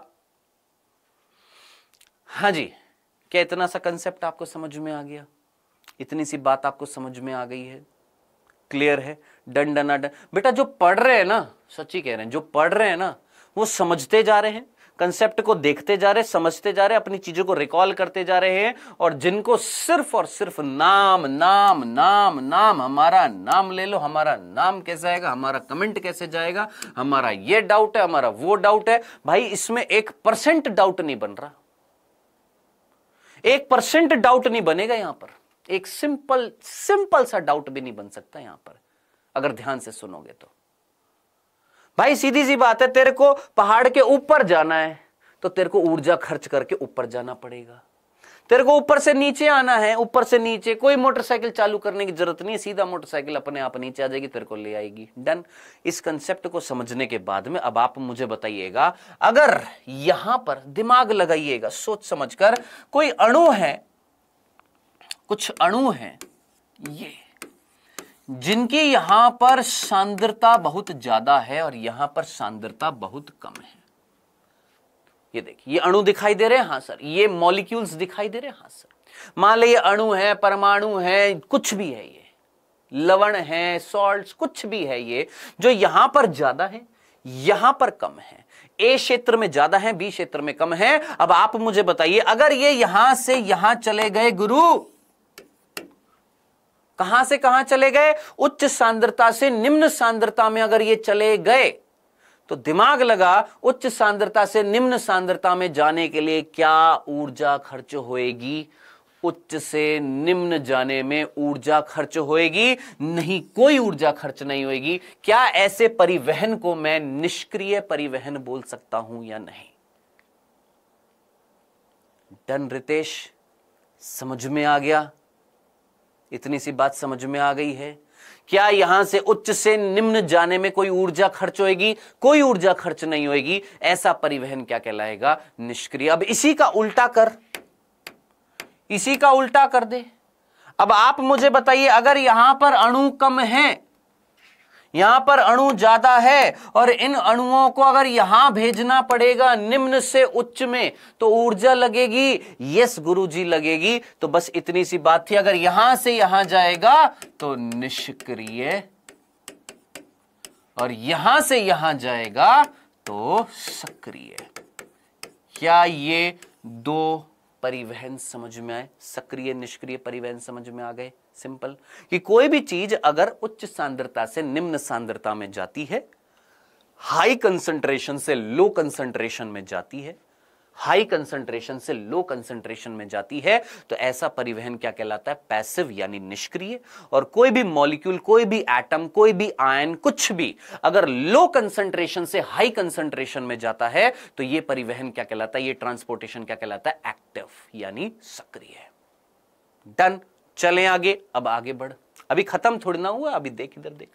हाँ जी, क्या इतना सा कंसेप्ट आपको समझ में आ गया? इतनी सी बात आपको समझ में आ गई है? क्लियर है? Done done done. बेटा, जो पढ़ रहे हैं ना, सच्ची कह रहे हैं, जो पढ़ रहे हैं ना, वो समझते जा रहे हैं, कंसेप्ट को देखते जा रहे, समझते जा रहे, अपनी चीजों को रिकॉल करते जा रहे हैं। और जिनको सिर्फ और सिर्फ नाम नाम नाम नाम, हमारा नाम ले लो, हमारा नाम कैसे आएगा, हमारा कमेंट कैसे जाएगा, हमारा ये डाउट है, हमारा वो डाउट है, भाई इसमें 1% डाउट नहीं बन रहा। 1% डाउट नहीं बनेगा यहां पर। एक सिंपल सा डाउट भी नहीं बन सकता यहां पर, अगर ध्यान से सुनोगे तो। भाई सीधी सी बात है, तेरे को पहाड़ के ऊपर जाना है तो तेरे को ऊर्जा खर्च करके ऊपर जाना पड़ेगा। तेरे को ऊपर से नीचे आना है, ऊपर से नीचे कोई मोटरसाइकिल चालू करने की जरूरत नहीं है, सीधा मोटरसाइकिल अपने आप नीचे आ जाएगी, तेरे को ले आएगी। डन। इस कंसेप्ट को समझने के बाद में अब आप मुझे बताइएगा, अगर यहां पर दिमाग लगाइएगा सोच समझकर, कोई अणु है, कुछ अणु हैं ये, जिनकी यहां पर सांद्रता बहुत ज्यादा है और यहां पर सांद्रता बहुत कम है। ये देखिए, ये अणु दिखाई दे रहे हैं? हाँ सर। ये मॉलिक्यूल्स दिखाई दे रहे हैं? हाँ सर। मान ले ये अणु है, परमाणु है, कुछ भी है, ये लवण है, सॉल्ट्स, कुछ भी है, ये जो यहां पर ज्यादा है, यहां पर कम है। ए क्षेत्र में ज्यादा है, बी क्षेत्र में कम है। अब आप मुझे बताइए, अगर ये यहां से यहां चले गए गुरु, कहां से कहां चले गए? उच्च सांद्रता से निम्न सांद्रता में अगर ये चले गए, तो दिमाग लगा, उच्च सांद्रता से निम्न सांद्रता में जाने के लिए क्या ऊर्जा खर्च होएगी? उच्च से निम्न जाने में ऊर्जा खर्च होएगी? नहीं, कोई ऊर्जा खर्च नहीं होएगी। क्या ऐसे परिवहन को मैं निष्क्रिय परिवहन बोल सकता हूं या नहीं? डन रितेश, समझ में आ गया? इतनी सी बात समझ में आ गई है? क्या यहां से उच्च से निम्न जाने में कोई ऊर्जा खर्च होएगी? कोई ऊर्जा खर्च नहीं होएगी। ऐसा परिवहन क्या कहलाएगा? निष्क्रिय। अब इसी का उल्टा कर, इसी का उल्टा कर दे। अब आप मुझे बताइए, अगर यहां पर अणु कम है, यहां पर अणु ज्यादा है, और इन अणुओं को अगर यहां भेजना पड़ेगा निम्न से उच्च में, तो ऊर्जा लगेगी? यस गुरुजी, लगेगी। तो बस इतनी सी बात थी। अगर यहां से यहां जाएगा तो निष्क्रिय, और यहां से यहां जाएगा तो सक्रिय। क्या ये दो परिवहन समझ में आए? सक्रिय निष्क्रिय परिवहन समझ में आ गए? सिंपल, कि कोई भी चीज अगर उच्च सांद्रता से निम्न सांद्रता में जाती है, हाई कंसंट्रेशन से लो कंसंट्रेशन में जाती है, हाई कंसंट्रेशन से लो कंसंट्रेशन में जाती है, तो ऐसा परिवहन क्या कहलाता है? पैसिव, यानी निष्क्रिय। और कोई भी मॉलिक्यूल, कोई भी एटम, कोई भी आयन, कुछ भी अगर लो कंसंट्रेशन से हाई कंसंट्रेशन में जाता है, तो यह परिवहन क्या कहलाता है? यह ट्रांसपोर्टेशन क्या कहलाता है? एक्टिव, यानी सक्रिय। डन। चलें आगे। अब आगे बढ़, अभी खत्म थोड़ी ना हुआ, अभी देख, इधर देख।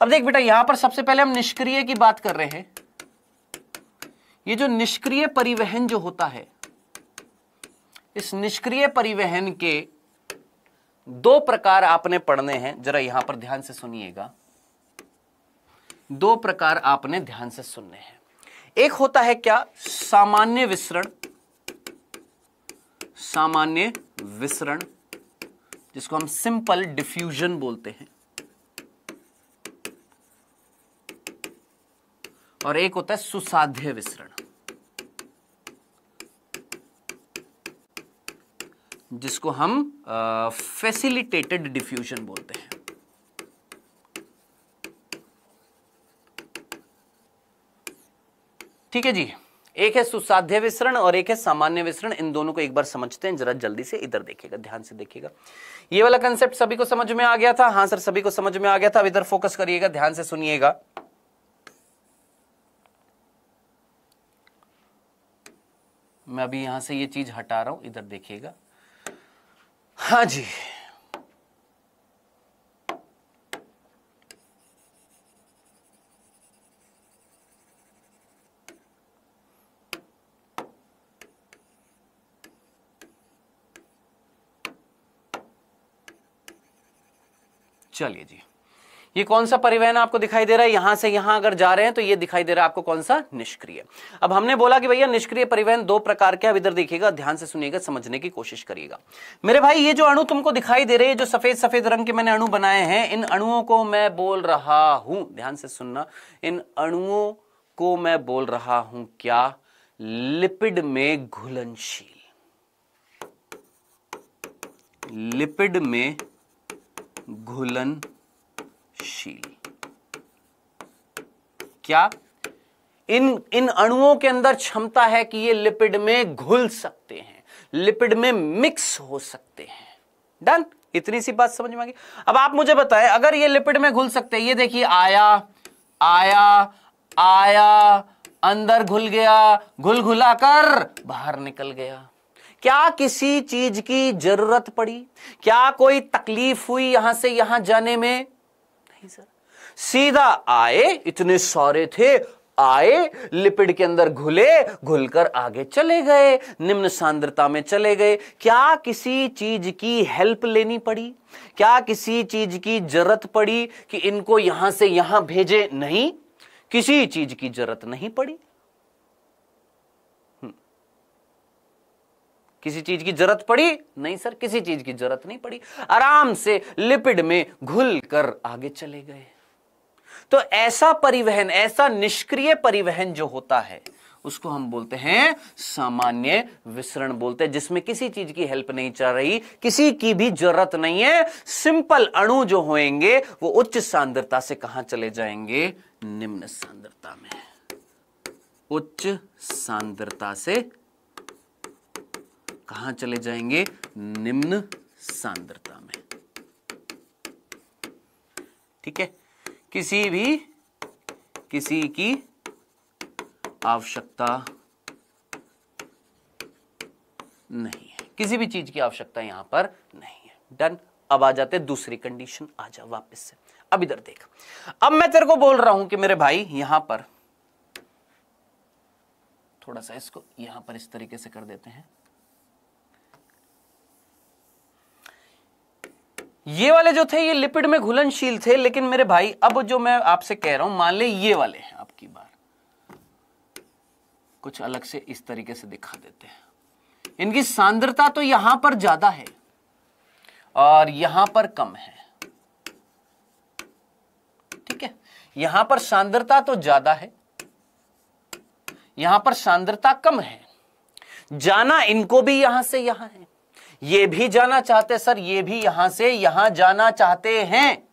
अब देख बेटा, यहां पर सबसे पहले हम निष्क्रिय की बात कर रहे हैं। ये जो निष्क्रिय परिवहन जो होता है, इस निष्क्रिय परिवहन के दो प्रकार आपने पढ़ने हैं, जरा यहां पर ध्यान से सुनिएगा। दो प्रकार आपने ध्यान से सुनने हैं। एक होता है क्या? सामान्य विसरण, सामान्य विसरण, जिसको हम सिंपल डिफ्यूजन बोलते हैं। और एक होता है सुसाध्य विसरण, जिसको हम फैसिलिटेटेड डिफ्यूजन बोलते हैं। ठीक है जी, एक है सुसाध्य विसरण और एक है सामान्य विसरण। इन दोनों को एक बार समझते हैं, जरा जल्दी से इधर देखिएगा, ध्यान से देखिएगा। ये वाला कंसेप्ट सभी को समझ में आ गया था? हाँ सर, सभी को समझ में आ गया था। अब इधर फोकस करिएगा, ध्यान से सुनिएगा। मैं अभी यहां से ये चीज हटा रहा हूं, इधर देखिएगा। हाँ जी, चलिए जी, ये कौन सा परिवहन आपको दिखाई दे रहा है? यहां से यहां अगर जा रहे हैं तो ये दिखाई दे रहा है आपको कौन सा? निष्क्रिय। अब हमने बोला कि भैया निष्क्रिय परिवहन दो प्रकार के। अब इधर देखिएगा, ध्यान से सुनिएगा, समझने की कोशिश करिएगा। मेरे भाई, ये जो अणु तुमको दिखाई दे रहे हैं, जो सफेद सफेद रंग के मैंने अणु बनाए हैं, इन अणुओं को मैं बोल रहा हूं, ध्यान से सुनना, इन अणुओं को मैं बोल रहा हूं क्या? लिपिड में घुलनशील। लिपिड में घुलनशील। क्या इन अणुओं के अंदर क्षमता है कि ये लिपिड में घुल सकते हैं, लिपिड में मिक्स हो सकते हैं? डन, इतनी सी बात समझ में आ गई। अब आप मुझे बताएं, अगर ये लिपिड में घुल सकते हैं, ये देखिए, आया आया आया, अंदर घुल गया, घुल घुला कर बाहर निकल गया, क्या किसी चीज की जरूरत पड़ी? क्या कोई तकलीफ हुई यहां से यहां जाने में? नहीं सर, सीधा आए, इतने सारे थे, आए, लिपिड के अंदर घुले, घुलकर आगे चले गए, निम्न सांद्रता में चले गए। क्या किसी चीज की हेल्प लेनी पड़ी? क्या किसी चीज की जरूरत पड़ी कि इनको यहां से यहां भेजे? नहीं, किसी चीज की जरूरत नहीं पड़ी। किसी चीज की जरूरत पड़ी? नहीं सर, किसी चीज की जरूरत नहीं पड़ी, आराम से लिपिड में घुल कर आगे चले गए। तो ऐसा परिवहन, ऐसा निष्क्रिय परिवहन जो होता है, उसको हम बोलते हैं सामान्य विसरण बोलते हैं, जिसमें किसी चीज की हेल्प नहीं चल रही, किसी की भी जरूरत नहीं है। सिंपल अणु जो होंगे वो उच्च सांद्रता से कहां चले जाएंगे? निम्न सांद्रता में। उच्च सांद्रता से कहां चले जाएंगे? निम्न सांद्रता में। ठीक है, किसी की आवश्यकता नहीं है, किसी भी चीज की आवश्यकता यहां पर नहीं है। डन। अब आ जाते दूसरी कंडीशन, आ जा वापस से। अब इधर देख, अब मैं तेरे को बोल रहा हूं कि मेरे भाई यहां पर थोड़ा सा इसको यहां पर इस तरीके से कर देते हैं। ये वाले जो थे ये लिपिड में घुलनशील थे, लेकिन मेरे भाई अब जो मैं आपसे कह रहा हूं, मान ले ये वाले हैं, आपकी बार कुछ अलग से इस तरीके से दिखा देते हैं। इनकी सांद्रता तो यहां पर ज्यादा है और यहां पर कम है। ठीक है, यहां पर सांद्रता तो ज्यादा है, यहां पर सांद्रता कम है। जाना इनको भी यहां से यहां है, ये भी जाना चाहते सर, ये भी यहां से यहां जाना चाहते हैं,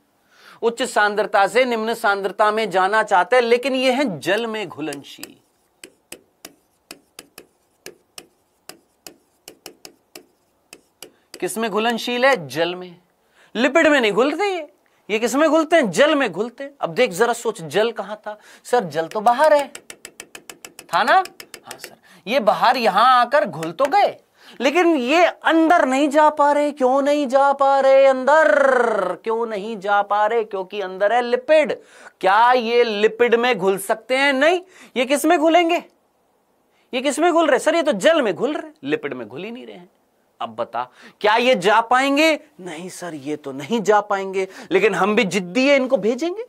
उच्च सांद्रता से निम्न सांद्रता में जाना चाहते हैं, लेकिन ये हैं जल में घुलनशील। किसमें घुलनशील है? जल में। लिपिड में नहीं घुलते ये किसमें घुलते हैं? जल में घुलते हैं। अब देख जरा सोच, जल कहां था? सर जल तो बाहर है, था ना? हाँ सर, ये बाहर यहां आकर घुल तो गए, लेकिन ये अंदर नहीं जा पा रहे। क्यों नहीं जा पा रहे अंदर? क्यों नहीं जा पा रहे? क्योंकि अंदर है लिपिड। क्या ये लिपिड में घुल सकते हैं? नहीं। ये किस में घुलेंगे? ये किस में घुल रहे? सर ये तो जल में घुल रहे, लिपिड में घुल ही नहीं रहे हैं। अब बता, क्या ये जा पाएंगे? नहीं सर, ये तो नहीं जा पाएंगे, लेकिन हम भी जिद्दी है, इनको भेजेंगे।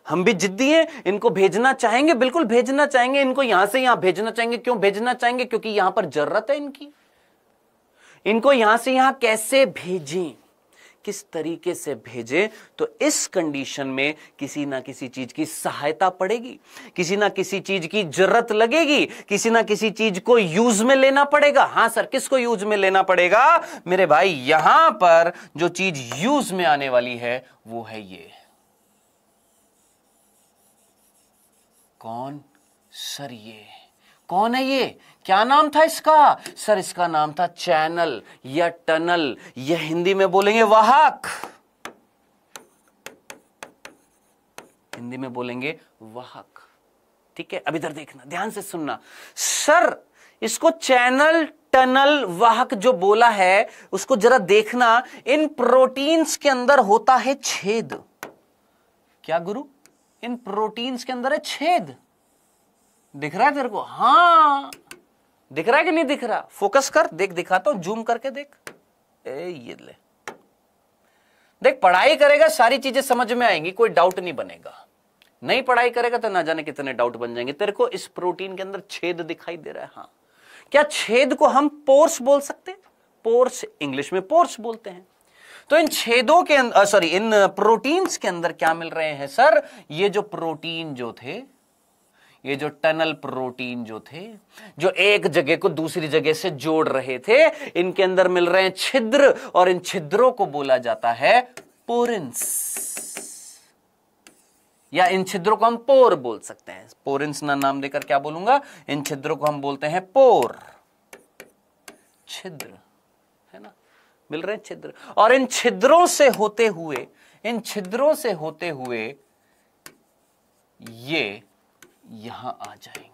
हम भी जिद्दी हैं, इनको भेजना चाहेंगे, बिल्कुल भेजना चाहेंगे, इनको यहां से यहां भेजना चाहेंगे। क्यों भेजना चाहेंगे? क्योंकि यहां पर जरूरत है इनकी। इनको यहां से यहां कैसे भेजें, किस तरीके से भेजें? तो इस कंडीशन में किसी ना किसी चीज की सहायता पड़ेगी, किसी ना किसी चीज की जरूरत लगेगी, किसी ना किसी चीज को यूज में लेना पड़ेगा। हां सर, किसको यूज में लेना पड़ेगा? मेरे भाई यहां पर जो चीज यूज में आने वाली है वो है ये, कौन? सर ये कौन है, ये क्या नाम था इसका? सर इसका नाम था चैनल या टनल, या हिंदी में बोलेंगे वाहक, हिंदी में बोलेंगे वाहक। ठीक है, अब इधर देखना, ध्यान से सुनना। सर इसको चैनल टनल वाहक जो बोला है उसको जरा देखना, इन प्रोटीन्स के अंदर होता है छेद। क्या गुरु? इन प्रोटीन्स के अंदर है छेद। दिख रहा है तेरे को? हाँ दिख रहा है कि नहीं दिख रहा? फोकस कर, देख, दिखाता हूं, जूम करके देख। ये ले, देख, पढ़ाई करेगा सारी चीजें समझ में आएंगी, कोई डाउट नहीं बनेगा। नहीं पढ़ाई करेगा तो ना जाने कितने डाउट बन जाएंगे। तेरे को इस प्रोटीन के अंदर छेद दिखाई दे रहा है? हाँ। क्या छेद को हम पोर्स बोल सकते हैं? पोर्स, इंग्लिश में पोर्स बोलते हैं। तो इन छेदों के अंदर, सॉरी, इन प्रोटीन्स के अंदर क्या मिल रहे हैं सर? ये जो प्रोटीन जो थे, ये जो टनल प्रोटीन जो थे, जो एक जगह को दूसरी जगह से जोड़ रहे थे, इनके अंदर मिल रहे हैं छिद्र, और इन छिद्रों को बोला जाता है पोरिन्स, या इन छिद्रों को हम पोर बोल सकते हैं। पोरिन्स ना नाम देकर क्या बोलूंगा, इन छिद्रों को हम बोलते हैं पोर, छिद्र, है ना, मिल रहे हैं छिद्र। और इन छिद्रों से होते हुए, इन छिद्रों से होते हुए ये यहां आ जाएंगे।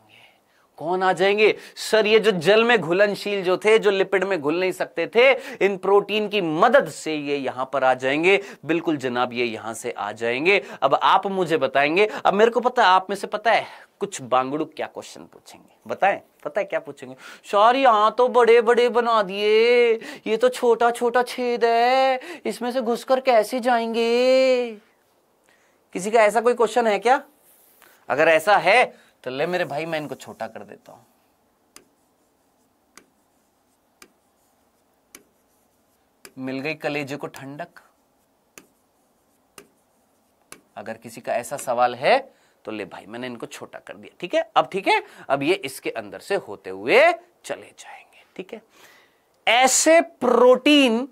कौन आ जाएंगे सर? ये जो जल में घुलनशील जो थे, जो लिपिड में घुल नहीं सकते थे, इन प्रोटीन की मदद से ये यहां पर आ जाएंगे। बिल्कुल जनाब, ये यहां से आ जाएंगे। अब आप मुझे बताएंगे, अब मेरे को पता है आप में से पता है कुछ बांगड़ू क्या क्वेश्चन पूछेंगे, बताएं? पता है क्या पूछेंगे? सर यहां तो बड़े बड़े बना दिए, ये तो छोटा छोटा छेद है, इसमें से घुसकर कैसे जाएंगे? किसी का ऐसा कोई क्वेश्चन है क्या? अगर ऐसा है तो ले मेरे भाई, मैं इनको छोटा कर देता हूं। मिल गई कलेजे को ठंडक। अगर किसी का ऐसा सवाल है तो ले भाई, मैंने इनको छोटा कर दिया। ठीक है, अब ठीक है, अब ये इसके अंदर से होते हुए चले जाएंगे। ठीक है, ऐसे प्रोटीन,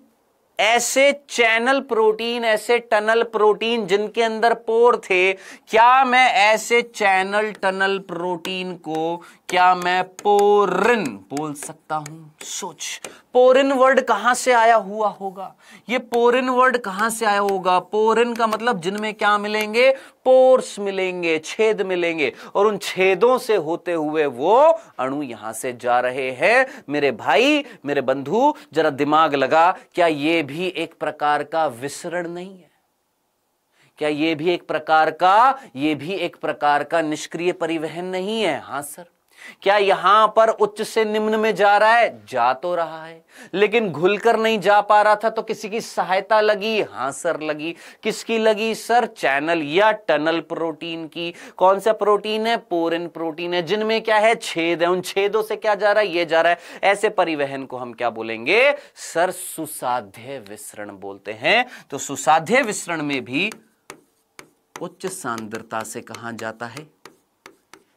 ऐसे चैनल प्रोटीन, ऐसे टनल प्रोटीन जिनके अंदर पोर थे, क्या मैं ऐसे चैनल टनल प्रोटीन को क्या मैं पोरिन बोल सकता हूं? सोच, पोरिन वर्ड कहां से आया हुआ होगा? ये पोरिन वर्ड कहां से आया होगा? पोरिन का मतलब जिनमें क्या मिलेंगे? पोर्स मिलेंगे, छेद मिलेंगे, और उन छेदों से होते हुए वो अणु यहां से जा रहे हैं। मेरे भाई, मेरे बंधु, जरा दिमाग लगा, क्या ये भी एक प्रकार का विसरण नहीं है? क्या ये भी एक प्रकार का निष्क्रिय परिवहन नहीं है? हां सर। क्या यहां पर उच्च से निम्न में जा रहा है? जा तो रहा है, लेकिन घुलकर नहीं जा पा रहा था, तो किसी की सहायता लगी? हां सर लगी। किसकी लगी सर? चैनल या टनल प्रोटीन की। कौन सा प्रोटीन है? पोरिन प्रोटीन है, जिनमें क्या है? छेद है। उन छेदों से क्या जा रहा है? ये जा रहा है। ऐसे परिवहन को हम क्या बोलेंगे सर? सुसाध्य विसरण बोलते हैं। तो सुसाध्य विसरण में भी उच्च सांद्रता से कहां जाता है?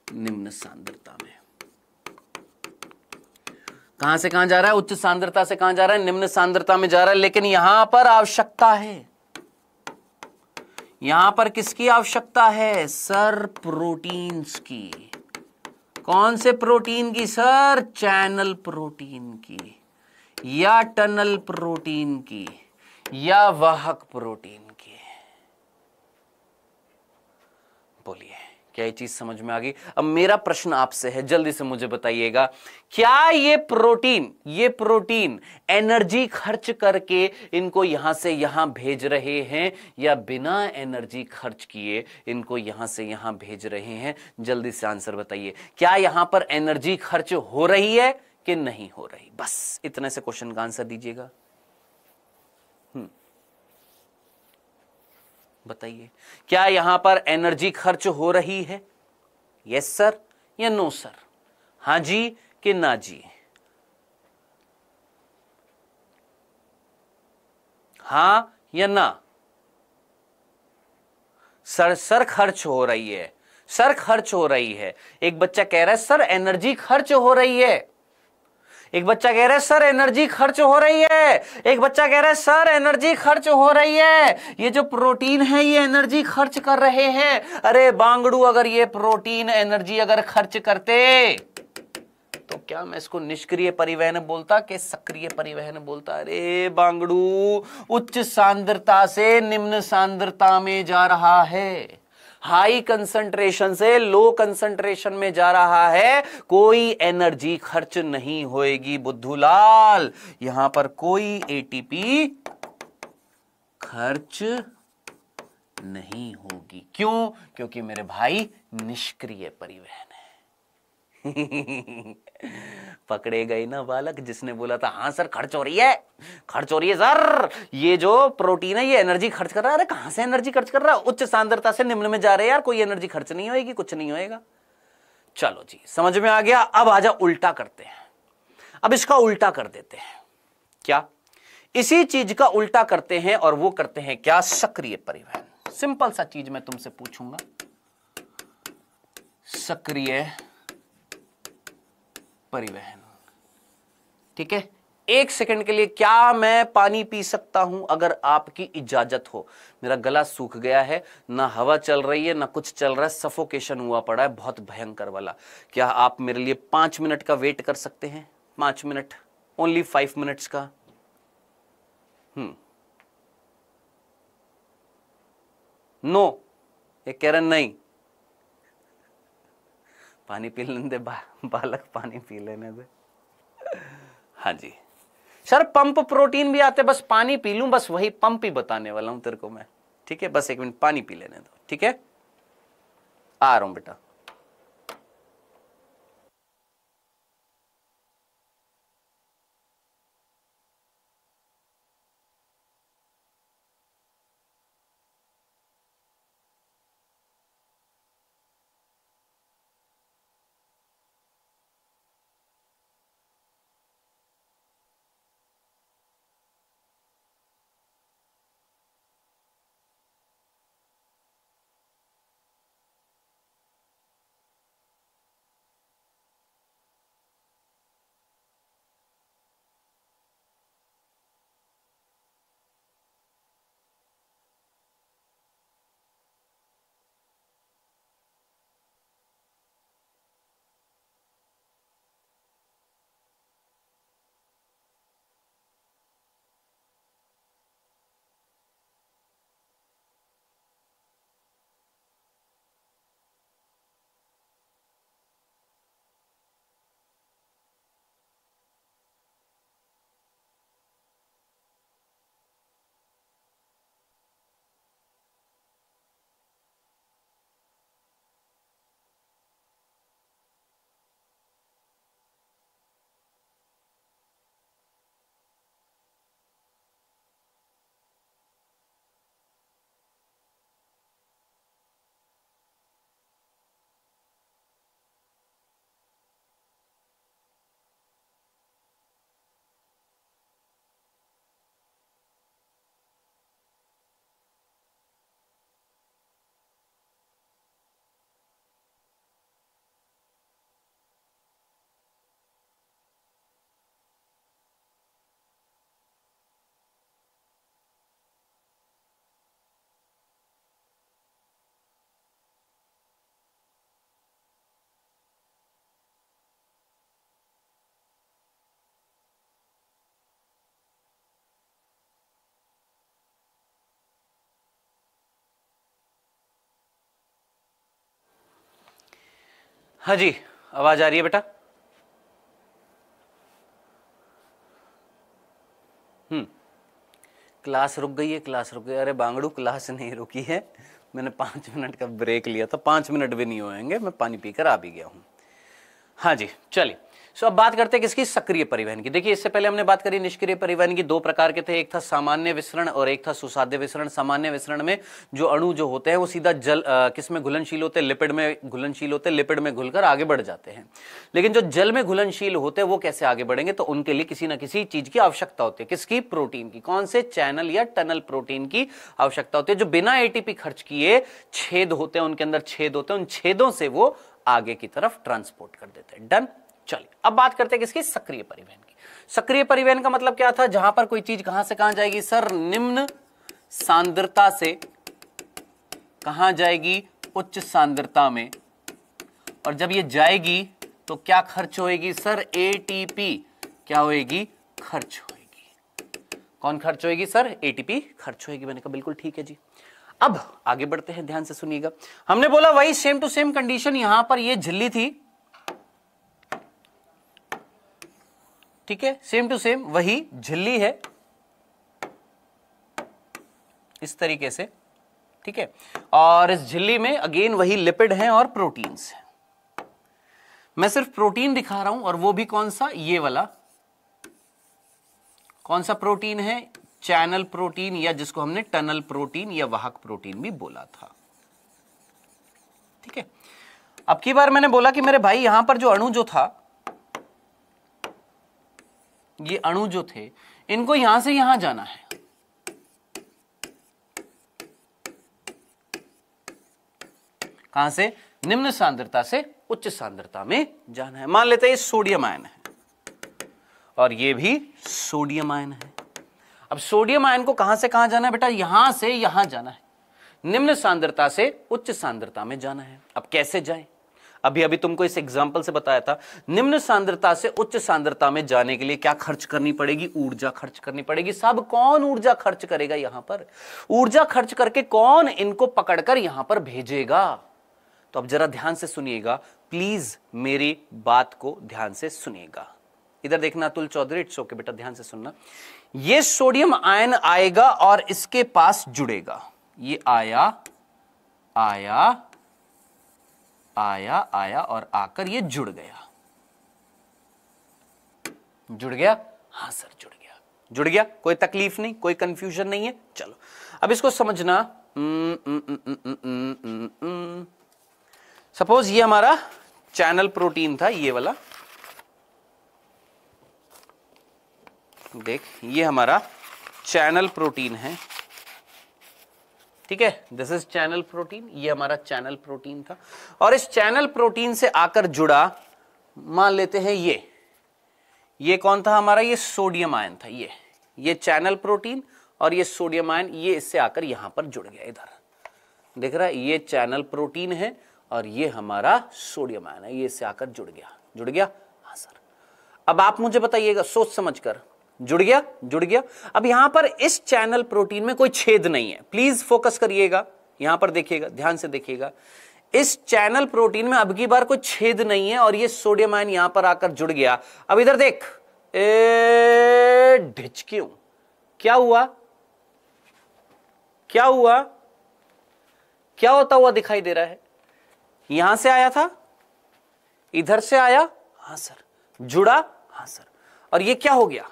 निम्न सांद्रता में। कहां से कहां जा रहा है? उच्च सांद्रता से कहां जा रहा है? निम्न सांद्रता में जा रहा है। लेकिन यहां पर आवश्यकता है, यहां पर किसकी आवश्यकता है सर? प्रोटीन्स की। कौन से प्रोटीन की सर? चैनल प्रोटीन की, या टनल प्रोटीन की, या वाहक प्रोटीन की। बोलिए, क्या ये चीज समझ में आ गई? अब मेरा प्रश्न आपसे है, जल्दी से मुझे बताइएगा, क्या ये प्रोटीन एनर्जी खर्च करके इनको यहां से यहां भेज रहे हैं, या बिना एनर्जी खर्च किए इनको यहां से यहां भेज रहे हैं? जल्दी से आंसर बताइए। क्या यहां पर एनर्जी खर्च हो रही है कि नहीं हो रही? बस इतने से क्वेश्चन का आंसर दीजिएगा। बताइए, क्या यहां पर एनर्जी खर्च हो रही है? यस सर या नो सर? हां जी कि ना जी? हां या ना? सर खर्च हो रही है, सर खर्च हो रही है। एक बच्चा कह रहा है सर एनर्जी खर्च हो रही है। एक बच्चा कह रहा है सर एनर्जी खर्च हो रही है, एक बच्चा कह रहा है सर एनर्जी खर्च हो रही है, ये जो प्रोटीन है ये एनर्जी खर्च कर रहे हैं। अरे बांगड़ू, अगर ये प्रोटीन एनर्जी अगर खर्च करते तो क्या मैं इसको निष्क्रिय परिवहन बोलता कि सक्रिय परिवहन बोलता? अरे बांगड़ू, उच्च सांद्रता से निम्न सांद्रता में जा रहा है, हाई कंसंट्रेशन से लो कंसंट्रेशन में जा रहा है, कोई एनर्जी खर्च नहीं होएगी बुद्धूलाल, यहां पर कोई एटीपी खर्च नहीं होगी। क्यों? क्योंकि मेरे भाई निष्क्रिय परिवहन है। पकड़े गए ना बालक, जिसने बोला था हाँ सर खर्च हो रही है, खर्च हो रही है सर, ये जो प्रोटीन है ये एनर्जी खर्च कर रहा है। अरे कहां से एनर्जी खर्च कर रहा है? उच्च सांद्रता से निम्न में जा रहे हैं यार, कोई एनर्जी खर्च नहीं होएगी, कुछ नहीं होएगा। चलो जी, समझ में आ गया। अब आजा उल्टा करते हैं, अब इसका उल्टा कर देते हैं। क्या? इसी चीज का उल्टा करते हैं, और वो करते हैं क्या? सक्रिय परिवहन। सिंपल सा चीज मैं तुमसे पूछूंगा, सक्रिय परिवहन, ठीक है? एक सेकंड के लिए क्या मैं पानी पी सकता हूं अगर आपकी इजाजत हो? मेरा गला सूख गया है, ना हवा चल रही है ना कुछ चल रहा है, सफोकेशन हुआ पड़ा है बहुत भयंकर वाला। क्या आप मेरे लिए 5 मिनट का वेट कर सकते हैं? 5 मिनट, ओनली 5 मिनट्स का। नो, ये कह रहे नहीं, पानी पी लेने दे बालक, पानी पी लेने दे। हाँ जी सर, पंप प्रोटीन भी आते, बस पानी पी लूं, बस वही पंप ही बताने वाला हूं तेरे को मैं, ठीक है? बस 1 मिनट पानी पी लेने दो, ठीक है? आ रहा हूं बेटा। हाँ जी, आवाज आ रही है बेटा? क्लास रुक गई है, क्लास रुक गई। अरे बांगड़ू, क्लास नहीं रुकी है, मैंने 5 मिनट का ब्रेक लिया था, 5 मिनट भी नहीं होएंगे, मैं पानी पीकर आ भी गया हूं। हाँ जी, चलिए। अब बात करते हैं किसकी? सक्रिय परिवहन की। देखिए, इससे पहले हमने बात करी निष्क्रिय परिवहन की। 2 प्रकार के थे, एक था सामान्य विसरण और एक था सुसाध्य विसरण। सामान्य विसरण में जो अणु जो होते हैं वो सीधा जल किस में घुलनशील होते हैं? लिपिड में घुलनशील होते हैं, लिपिड में घुलकर आगे बढ़ जाते हैं। लेकिन जो जल में घुलनशील होते हैं वो कैसे आगे बढ़ेंगे? तो उनके लिए किसी ना किसी चीज की आवश्यकता होती है। किसकी? प्रोटीन की। कौन से? चैनल या टनल प्रोटीन की आवश्यकता होती है, जो बिना एटीपी खर्च किए छेद होते हैं, उनके अंदर छेद होते हैं, उन छेदों से वो आगे की तरफ ट्रांसपोर्ट कर देते हैं। डन? चलिए अब बात करते हैं किसकी, सक्रिय परिवहन की। सक्रिय परिवहन का मतलब क्या था, जहां पर कोई चीज कहां से कहां जाएगी सर, निम्न सांद्रता से कहां जाएगी, उच्च सांद्रता में, और जब ये जाएगी तो क्या खर्च होएगी सर, एटीपी क्या होएगी, खर्च होएगी। कौन खर्च होएगी सर, एटीपी खर्च होएगी। मैंने कहा बिल्कुल ठीक है जी। अब आगे बढ़ते हैं, ध्यान से सुनिएगा। हमने बोला वही सेम टू सेम कंडीशन, यहां पर ये झिल्ली थी, ठीक है, सेम टू सेम वही झिल्ली है इस तरीके से, ठीक है, और इस झिल्ली में अगेन वही लिपिड हैं और प्रोटीन्स हैं। मैं सिर्फ प्रोटीन दिखा रहा हूं, और वो भी कौन सा, ये वाला कौन सा प्रोटीन है, चैनल प्रोटीन, या जिसको हमने टनल प्रोटीन या वाहक प्रोटीन भी बोला था, ठीक है। अब की बार मैंने बोला कि मेरे भाई यहां पर जो अणु जो था, ये अणु जो थे, इनको यहां से यहां जाना है, कहां से, निम्न सांद्रता से उच्च सांद्रता में जाना है। मान लेते हैं ये सोडियम आयन है और ये भी सोडियम आयन है। अब सोडियम आयन को कहां से कहां जाना है बेटा, यहां से यहां जाना है, निम्न सांद्रता से उच्च सांद्रता में जाना है। अब कैसे जाए, अभी अभी तुमको इस एग्जांपल से बताया था, निम्न सांद्रता से उच्च सांद्रता में जाने के लिए क्या खर्च करनी पड़ेगी, ऊर्जा खर्च करनी पड़ेगी। सब कौन ऊर्जा खर्च करेगा, यहां पर ऊर्जा खर्च करके कौन इनको पकड़कर यहां पर भेजेगा। तो अब जरा ध्यान से सुनिएगा, प्लीज मेरी बात को ध्यान से सुनिएगा। इधर देखना अतुल चौधरी, इट्स ओके बेटा, ध्यान से सुनना। ये सोडियम आयन आएगा और इसके पास जुड़ेगा, ये आया आया आया आया और आकर ये जुड़ गया, जुड़ गया, हां सर जुड़ गया, जुड़ गया, कोई तकलीफ नहीं, कोई कंफ्यूजन नहीं है। चलो अब इसको समझना। सपोज ये हमारा चैनल प्रोटीन था, ये वाला, देख ये हमारा चैनल प्रोटीन है, ठीक है, दिस इज चैनल प्रोटीन, ये हमारा चैनल प्रोटीन था, और इस चैनल प्रोटीन से आकर जुड़ा, मान लेते हैं ये कौन था हमारा, ये सोडियम आयन था, ये चैनल प्रोटीन और ये सोडियम आयन, ये इससे आकर यहां पर जुड़ गया। इधर देख रहा है, ये चैनल प्रोटीन है और ये हमारा सोडियम आयन है, ये इससे आकर जुड़ गया। हाँ सर। अब आप मुझे बताइएगा सोच समझकर, जुड़ गया, जुड़ गया। अब यहां पर इस चैनल प्रोटीन में कोई छेद नहीं है, प्लीज फोकस करिएगा, यहां पर देखिएगा, ध्यान से देखिएगा। इस चैनल प्रोटीन में अब की बार कोई छेद नहीं है और ये सोडियम आयन यहां पर आकर जुड़ गया। अब इधर देख, ढिच क्यों, क्या हुआ, क्या हुआ, क्या होता हुआ दिखाई दे रहा है, यहां से आया था, इधर से आया, हां सर, जुड़ा, हां सर, और ये क्या हो गया,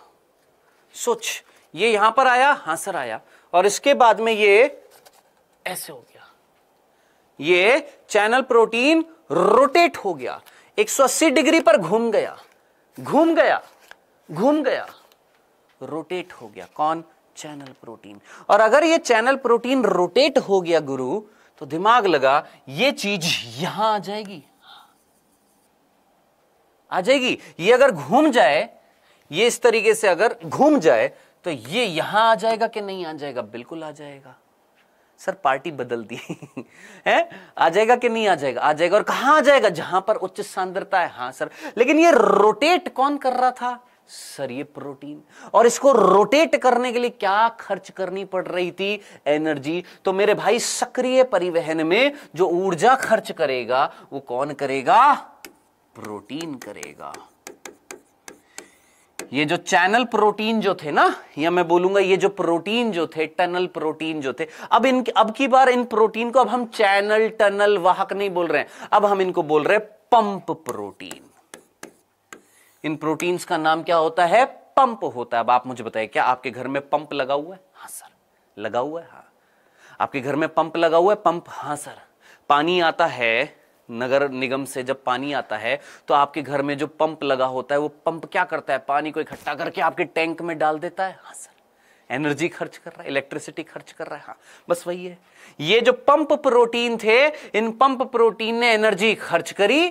सोच, ये यहां पर आया, हां सर आया, और इसके बाद में ये ऐसे हो गया, ये चैनल प्रोटीन रोटेट हो गया, 180 डिग्री पर घूम गया, घूम गया, घूम गया, रोटेट हो गया। कौन, चैनल प्रोटीन। और अगर ये चैनल प्रोटीन रोटेट हो गया गुरु, तो दिमाग लगा ये चीज यहां आ जाएगी, आ जाएगी। ये अगर घूम जाए, ये इस तरीके से अगर घूम जाए, तो ये यहां आ जाएगा कि नहीं आ जाएगा, बिल्कुल आ जाएगा। सर पार्टी बदल दी है, आ जाएगा कि नहीं आ जाएगा, आ जाएगा। और कहां आ जाएगा, जहां पर उच्च सांद्रता है, हां सर। लेकिन ये रोटेट कौन कर रहा था सर, ये प्रोटीन। और इसको रोटेट करने के लिए क्या खर्च करनी पड़ रही थी, एनर्जी। तो मेरे भाई सक्रिय परिवहन में जो ऊर्जा खर्च करेगा वो कौन करेगा, प्रोटीन करेगा। ये जो चैनल प्रोटीन जो थे ना, या मैं बोलूंगा ये जो प्रोटीन जो थे, टनल प्रोटीन जो थे, अब की बार इन प्रोटीन को अब हम चैनल, टनल, वाहक नहीं बोल रहे हैं, अब हम इनको बोल रहे हैं पंप प्रोटीन। इन प्रोटीन्स का नाम क्या होता है, पंप होता है। अब आप मुझे बताइए, क्या आपके घर में पंप लगा हुआ है, हाँ सर लगा हुआ है, हाँ। आपके घर में पंप लगा हुआ है, पंप, हाँ सर। पानी आता है नगर निगम से, जब पानी आता है तो आपके घर में जो पंप लगा होता है, वो पंप क्या करता है, पानी को इकट्ठा करके आपके टैंक में डाल देता है, हाँ सर। एनर्जी खर्च कर रहा है, इलेक्ट्रिसिटी खर्च कर रहा है, हाँ बस वही है। ये जो पंप प्रोटीन थे, इन पंप प्रोटीन ने एनर्जी खर्च करी,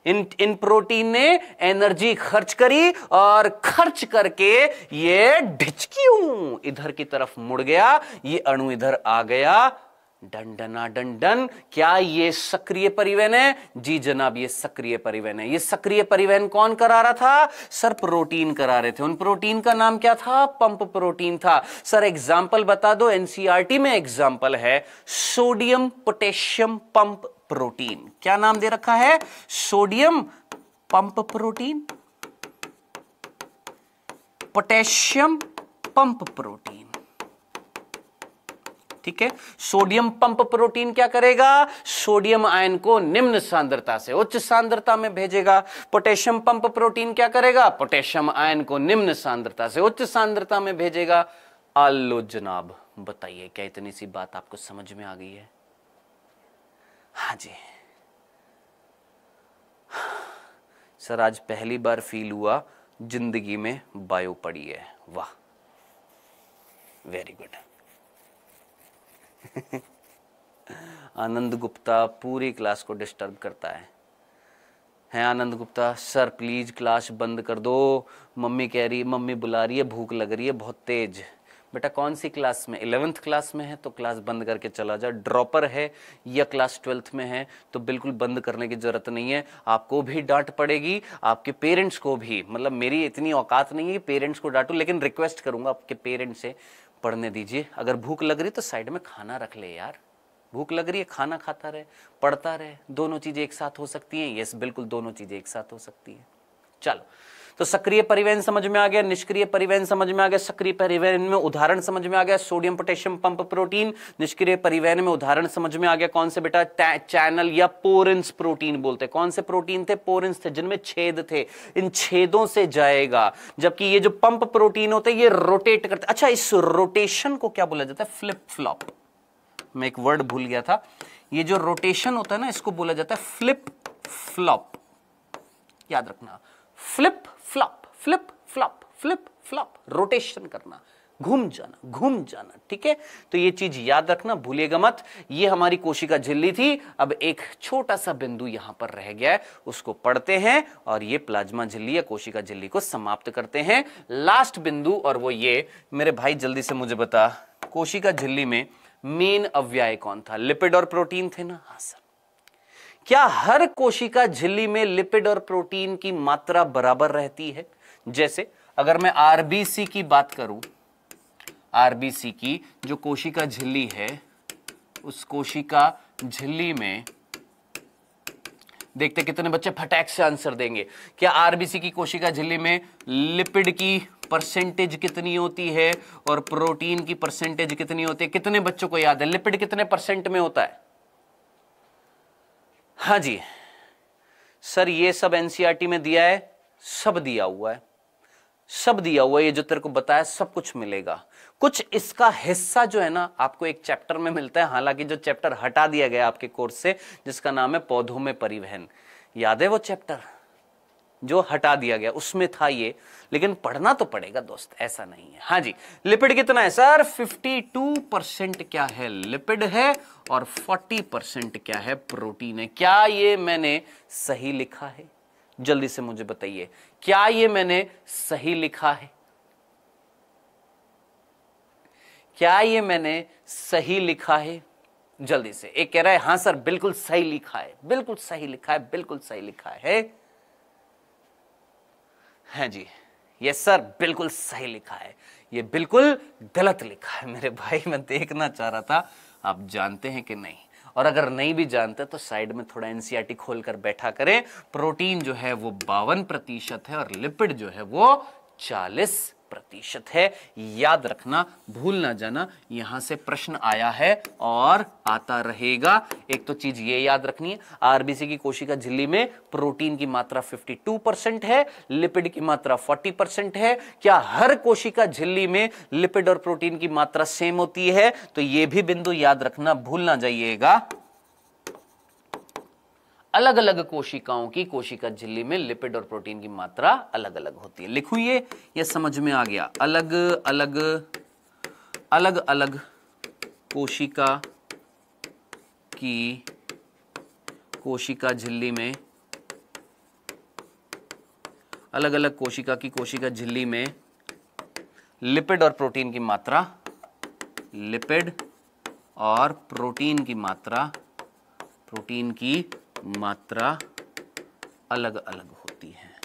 इन प्रोटीन ने एनर्जी खर्च करी और खर्च करके ये ढिचक्यू इधर की तरफ मुड़ गया, ये अणु इधर आ गया, डंडना डंडन। क्या ये सक्रिय परिवहन है? जी जनाब, ये सक्रिय परिवहन है। ये सक्रिय परिवहन कौन करा रहा था? सर प्रोटीन करा रहे थे। उन प्रोटीन का नाम क्या था? पंप प्रोटीन था। सर एग्जाम्पल बता दो, एनसीईआरटी में एग्जाम्पल है सोडियम पोटेशियम पंप प्रोटीन। क्या नाम दे रखा है? Sodium pump protein, potassium pump protein. ठीक है, सोडियम पंप प्रोटीन क्या करेगा? सोडियम आयन को निम्न सांद्रता से उच्च सांद्रता में भेजेगा। पोटेशियम पंप प्रोटीन क्या करेगा? पोटेशियम आयन को निम्न सांद्रता से उच्च सांद्रता में भेजेगा। आलो जनाब, बताइए क्या इतनी सी बात आपको समझ में आ गई है? हाँ जी सर, आज पहली बार फील हुआ जिंदगी में बायो पढ़ी है। वाह, वेरी गुड। आनंद गुप्ता पूरी क्लास को डिस्टर्ब करता है आनंद गुप्ता। सर प्लीज क्लास बंद कर दो, मम्मी कह रही, मम्मी बुला रही है, भूख लग रही है बहुत तेज। बेटा कौन सी क्लास में? 11th क्लास में है तो क्लास बंद करके चला जा। ड्रॉपर है या क्लास 12th में है तो बिल्कुल बंद करने की जरूरत नहीं है। आपको भी डांट पड़ेगी, आपके पेरेंट्स को भी। मतलब मेरी इतनी औकात नहीं है कि पेरेंट्स को डांटूं, लेकिन रिक्वेस्ट करूंगा आपके पेरेंट्स से, पढ़ने दीजिए। अगर भूख लग रही तो साइड में खाना रख ले यार। भूख लग रही है, खाना खाता रहे, पढ़ता रहे। दोनों चीजें एक साथ हो सकती हैं। यस, बिल्कुल दोनों चीजें एक साथ हो सकती हैं। चलो, तो सक्रिय परिवहन समझ में आ गया, निष्क्रिय परिवहन समझ में आ गया। सक्रिय परिवहन में उदाहरण समझ में आ गया सोडियम पोटेशियम पंप प्रोटीन। निष्क्रिय परिवहन में उदाहरण समझ में आ गया कौन से बेटा? चैनल या पोरेंस प्रोटीन बोलते। कौन से प्रोटीन थे? पोरेंस थे, जिनमें छेद थे। इन छेदों से जाएगा। जबकि ये जो पंप प्रोटीन होते हैं ये रोटेट करते। अच्छा, इस रोटेशन को क्या बोला जाता है? Flip flop. मैं एक वर्ड भूल गया था। ये जो रोटेशन होता है ना, इसको बोला जाता है फ्लिप फ्लॉप। याद रखना, flip flop, flip flop, flip flop, rotation करना, घूम जाना, घूम जाना। ठीक है, तो ये चीज याद रखना, भूलिएगा मत। ये हमारी कोशिका झिल्ली थी। अब एक छोटा सा बिंदु यहां पर रह गया है, उसको पढ़ते हैं और ये प्लाज्मा झिल्ली या कोशिका झिल्ली को समाप्त करते हैं। लास्ट बिंदु, और वो ये, मेरे भाई जल्दी से मुझे बता, कोशिका झिल्ली में मेन अव्यय कौन था? लिपिड और प्रोटीन थे ना? हाँ सर। क्या हर कोशिका झिल्ली में लिपिड और प्रोटीन की मात्रा बराबर रहती है? जैसे अगर मैं आरबीसी की बात करूं, आरबीसी की जो कोशिका झिल्ली है, उस कोशिका झिल्ली में देखते कितने बच्चे फटाक से आंसर देंगे। क्या आरबीसी की कोशिका झिल्ली में लिपिड की परसेंटेज कितनी होती है और प्रोटीन की परसेंटेज कितनी होती है? कितने बच्चों को याद है लिपिड कितने परसेंट में होता है? हाँ जी सर, ये सब एनसीईआरटी में दिया है, सब दिया हुआ है, सब दिया हुआ है। ये जो तेरे को बताया सब कुछ मिलेगा। कुछ इसका हिस्सा जो है ना आपको एक चैप्टर में मिलता है, हालांकि जो चैप्टर हटा दिया गया आपके कोर्स से, जिसका नाम है पौधों में परिवहन। याद है वो चैप्टर जो हटा दिया गया? उसमें था ये, लेकिन पढ़ना तो पड़ेगा दोस्त, ऐसा नहीं है। हाँ जी, लिपिड कितना है सर? 52% क्या है? लिपिड है और 40% क्या है? प्रोटीन है। क्या ये मैंने सही लिखा है? जल्दी से मुझे बताइए, क्या ये मैंने सही लिखा है? क्या ये मैंने सही लिखा है? जल्दी से। एक कह रहा है हाँ सर बिल्कुल सही लिखा है, बिल्कुल सही लिखा है, बिल्कुल सही लिखा है। हाँ जी, यस सर बिल्कुल सही लिखा है। ये बिल्कुल गलत लिखा है मेरे भाई। मैं देखना चाह रहा था आप जानते हैं कि नहीं, और अगर नहीं भी जानते तो साइड में थोड़ा एनसीईआरटी खोलकर बैठा करें। प्रोटीन जो है वो 52% है और लिपिड जो है वो 40% है। याद रखना, भूल ना जाना, यहां से प्रश्न आया है और आता रहेगा। एक तो चीज ये याद रखनी है, आरबीसी की कोशिका झिल्ली में प्रोटीन की मात्रा 52% है, लिपिड की मात्रा 40% है। क्या हर कोशिका झिल्ली में लिपिड और प्रोटीन की मात्रा सेम होती है? तो यह भी बिंदु याद रखना, भूल ना जाइएगा। अलग अलग कोशिकाओं की कोशिका झिल्ली में लिपिड और प्रोटीन की मात्रा अलग अलग होती है। लिखूं ये समझ में आ गया। अलग अलग कोशिका की कोशिका झिल्ली में अलग अलग कोशिका की कोशिका झिल्ली में लिपिड और प्रोटीन की मात्रा, लिपिड और प्रोटीन की मात्रा अलग अलग होती है।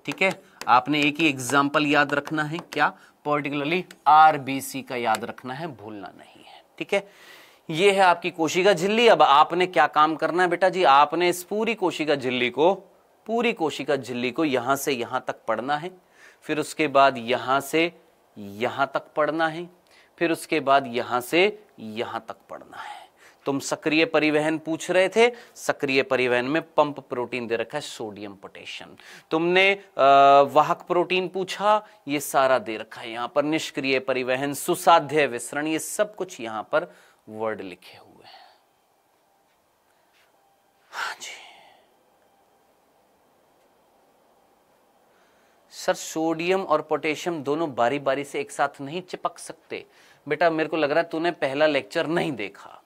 ठीक है, आपने एक ही एग्जाम्पल याद रखना है, क्या? पर्टिकुलरली आरबीसी का याद रखना है, भूलना नहीं है। ठीक है, ये है आपकी कोशिका झिल्ली। अब आपने क्या काम करना है बेटा जी, आपने इस पूरी कोशिका झिल्ली को यहां से यहां तक पढ़ना है, फिर उसके बाद यहां से यहां तक पढ़ना है, फिर उसके बाद यहां से यहां तक पढ़ना है। तुम सक्रिय परिवहन पूछ रहे थे, सक्रिय परिवहन में पंप प्रोटीन दे रखा है, सोडियम पोटेशियम। तुमने वाहक प्रोटीन पूछा, ये सारा दे रखा है यहां पर। निष्क्रिय परिवहन, सुसाध्य विसरण, ये सब कुछ यहां पर वर्ड लिखे हुए हैं। हाँ जी सर, सोडियम और पोटेशियम दोनों बारी बारी से एक साथ नहीं चिपक सकते। बेटा मेरे को लग रहा है तूने पहला लेक्चर नहीं देखा।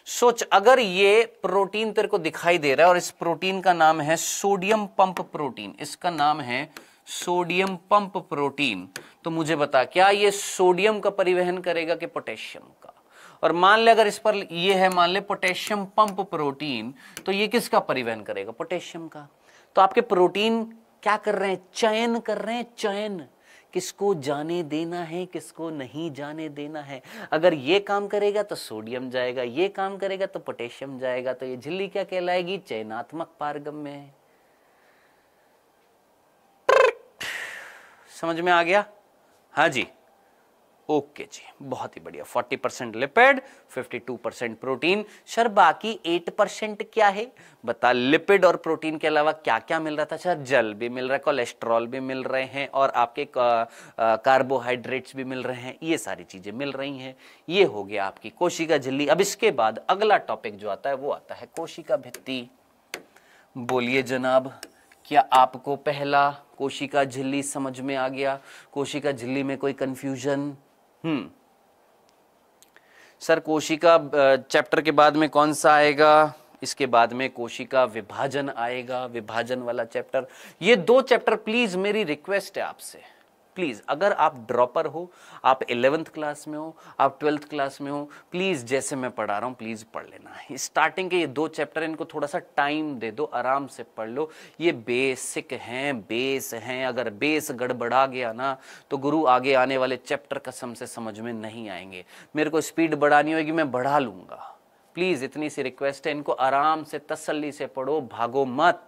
सोच, अगर ये प्रोटीन तेरे को दिखाई दे रहा है और इस प्रोटीन का नाम है सोडियम पंप प्रोटीन, इसका नाम है सोडियम पंप प्रोटीन, तो मुझे बता क्या ये सोडियम का परिवहन करेगा कि पोटेशियम का? और मान ले अगर इस पर ये है, मान ले पोटेशियम पंप प्रोटीन, तो ये किसका परिवहन करेगा? पोटेशियम का। तो आपके प्रोटीन क्या कर रहे हैं? चयन कर रहे हैं, चयन, किसको जाने देना है, किसको नहीं जाने देना है। अगर ये काम करेगा तो सोडियम जाएगा, ये काम करेगा तो पोटेशियम जाएगा। तो ये झिल्ली क्या कहलाएगी? चयनात्मक पारगम्य है। समझ में आ गया? हाँ जी, ओके जी, बहुत ही बढ़िया। 40% लिपिड, 52% प्रोटीन। सर बाकी 8% क्या है? बता, लिपिड और प्रोटीन के अलावा क्या क्या मिल रहा था? सर जल भी मिल रहा है, कोलेस्ट्रॉल भी मिल रहे हैं, और आपके कार्बोहाइड्रेट्स भी मिल रहे हैं, ये सारी चीजें मिल रही हैं। ये हो गया आपकी कोशिका झिल्ली। अब इसके बाद अगला टॉपिक जो आता है वो आता है कोशिका भित्ति। बोलिए जनाब, क्या आपको पहला कोशिका झिल्ली समझ में आ गया? कोशिका झिल्ली में कोई कंफ्यूजन? सर कोशिका चैप्टर के बाद में कौन सा आएगा? इसके बाद में कोशिका विभाजन आएगा, विभाजन वाला चैप्टर। ये 2 चैप्टर प्लीज, मेरी रिक्वेस्ट है आपसे, प्लीज, अगर आप ड्रॉपर हो, आप 11th क्लास में हो, आप 12th क्लास में हो, प्लीज जैसे मैं पढ़ा रहा हूं प्लीज पढ़ लेना। स्टार्टिंग के ये 2 चैप्टर, इनको थोड़ा सा टाइम दे दो, आराम से पढ़ लो। ये बेसिक हैं, बेस हैं। अगर बेस गड़बड़ा गया ना तो गुरु आगे आने वाले चैप्टर कसम से समझ में नहीं आएंगे। मेरे को स्पीड बढ़ानी होगी, मैं बढ़ा लूंगा। प्लीज इतनी सी रिक्वेस्ट है, इनको आराम से तसल्ली से पढ़ो, भागो मत।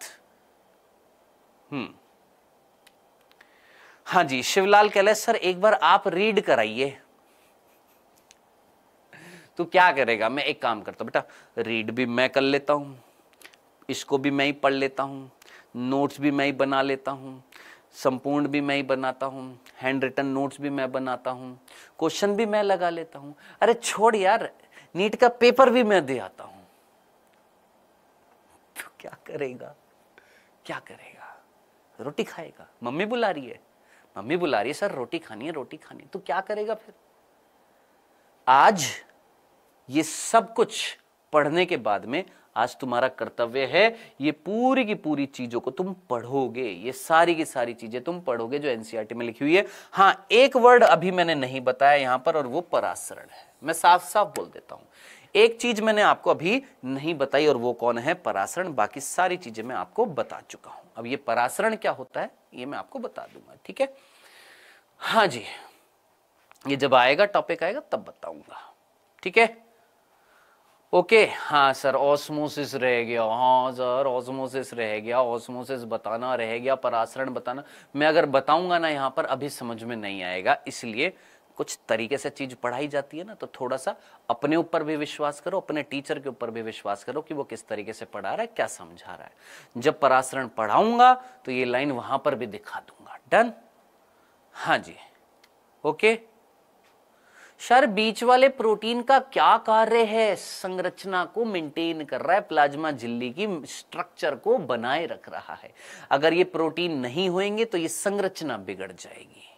हाँ जी, शिवलाल कह रहे सर एक बार आप रीड कराइए। तू क्या करेगा? मैं एक काम करता हूं बेटा, रीड भी मैं कर लेता हूं, इसको भी मैं ही पढ़ लेता हूं, नोट्स भी मैं ही बना लेता हूं, संपूर्ण भी मैं ही बनाता हूं, हैंड रिटन नोट्स भी मैं बनाता हूं, क्वेश्चन भी मैं लगा लेता हूं। अरे छोड़ यार, नीट का पेपर भी मैं दे आता हूं। तो क्या करेगा? क्या करेगा? रोटी खाएगा? मम्मी बुला रही है, मम्मी बुला रही है, सर रोटी खानी है, रोटी खानी है। तो क्या करेगा फिर? आज ये सब कुछ पढ़ने के बाद में आज तुम्हारा कर्तव्य है, ये पूरी की पूरी चीजों को तुम पढ़ोगे, ये सारी की सारी चीजें तुम पढ़ोगे जो एनसीईआरटी में लिखी हुई है। हाँ, एक वर्ड अभी मैंने नहीं बताया यहां पर, और वो परासरण है। मैं साफ साफ बोल देता हूं, एक चीज मैंने आपको अभी नहीं बताई, और वो कौन है? परासरण। बाकी सारी चीजें मैं आपको बता चुका हूं। अब ये परासरण क्या होता है ये मैं आपको बता दूंगा, ठीक है? हाँ जी, ये जब आएगा, टॉपिक आएगा तब बताऊंगा, ठीक है? ओके। हाँ सर, ऑस्मोसिस रह गया। हाँ सर, ऑस्मोसिस रह गया, ऑस्मोसिस बताना रह गया, परासरण बताना। मैं अगर बताऊंगा ना यहाँ पर, अभी समझ में नहीं आएगा, इसलिए कुछ तरीके से चीज पढ़ाई जाती है ना, तो थोड़ा सा अपने ऊपर भी विश्वास करो, अपने टीचर के ऊपर भी विश्वास करो कि वो किस तरीके से पढ़ा रहा है, क्या समझा रहा है। जब परासरण पढ़ाऊंगा तो ये लाइन वहां पर भी दिखा दूंगा। डन? हाँ जी, ओके। सर बीच वाले प्रोटीन का क्या कार्य है? संरचना को मेंटेन कर रहा है, प्लाज्मा झिल्ली की स्ट्रक्चर को बनाए रख रहा है। अगर ये प्रोटीन नहीं होंगे तो ये संरचना बिगड़ जाएगी,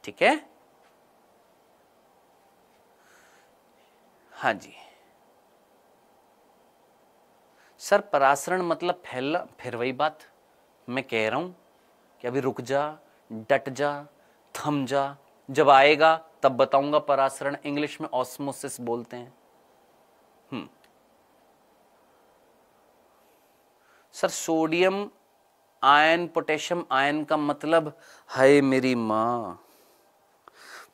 ठीक है? हाँ जी, सर परासरण मतलब फैलना, फिर वही बात मैं कह रहा हूं कि अभी रुक जा, डट जा, थम जा, जब आएगा तब बताऊंगा। परासरण इंग्लिश में ऑस्मोसिस बोलते हैं। Sir sodium ion potassium ion का मतलब, हाय मेरी मां,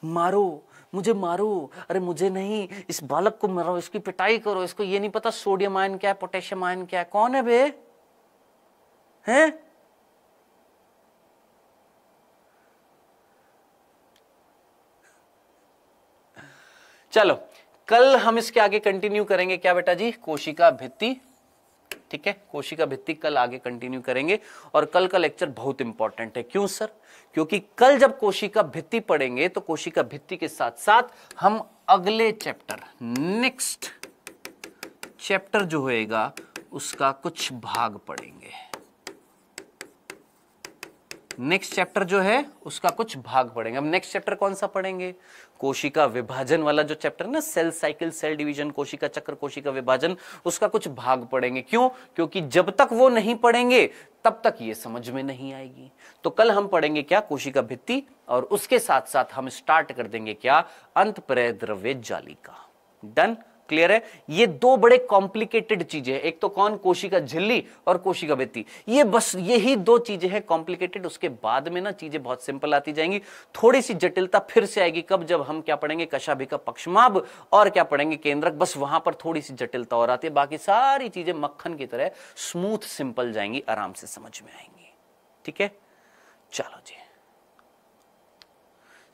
मारो मुझे, मारो, अरे मुझे नहीं, इस बालक को मारो, इसकी पिटाई करो, इसको ये नहीं पता सोडियम आयन क्या है, पोटेशियम आयन क्या है। कौन है बे? हैं? चलो कल हम इसके आगे कंटिन्यू करेंगे। क्या बेटा जी? कोशिका भित्ति। ठीक है, कोशिका भित्ति कल आगे कंटिन्यू करेंगे। और कल का लेक्चर बहुत इंपॉर्टेंट है। क्यों सर? क्योंकि कल जब कोशिका भित्ति पढ़ेंगे तो कोशिका भित्ति के साथ साथ हम अगले चैप्टर, नेक्स्ट चैप्टर जो होएगा उसका कुछ भाग पढ़ेंगे। नेक्स्ट चैप्टर जो है उसका कुछ भाग पढ़ेंगे। अब नेक्स्ट चैप्टर कौन सा पढ़ेंगे? कोशिका विभाजन वाला जो चैप्टर ना, सेल साइकिल, सेल डिवीजन, कोशिका चक्र, कोशिका विभाजन, उसका कुछ भाग पढ़ेंगे। क्यों? क्योंकि जब तक वो नहीं पढ़ेंगे तब तक ये समझ में नहीं आएगी। तो कल हम पढ़ेंगे क्या? कोशिका भित्ति। और उसके साथ साथ हम स्टार्ट कर देंगे क्या? अंतःप्रेरक द्रव्य जालिका। डन? क्लियर है? ये दो बड़े कॉम्प्लिकेटेड चीजें हैं। एक तो कौन? कोशिका झिल्ली और कोशिका भित्ति। ये बस यही दो चीजें हैं कॉम्प्लिकेटेड। उसके बाद में ना चीजें बहुत सिंपल आती जाएंगी। थोड़ी सी जटिलता फिर से आएगी। कब? जब हम क्या पढ़ेंगे? कशाभिका पक्षमाभ और क्या पढ़ेंगे? केंद्रक। बस वहां पर थोड़ी सी जटिलता और आती है। बाकी सारी चीजें मक्खन की तरह स्मूथ सिंपल जाएंगी, आराम से समझ में आएंगी। ठीक है, चलो जी।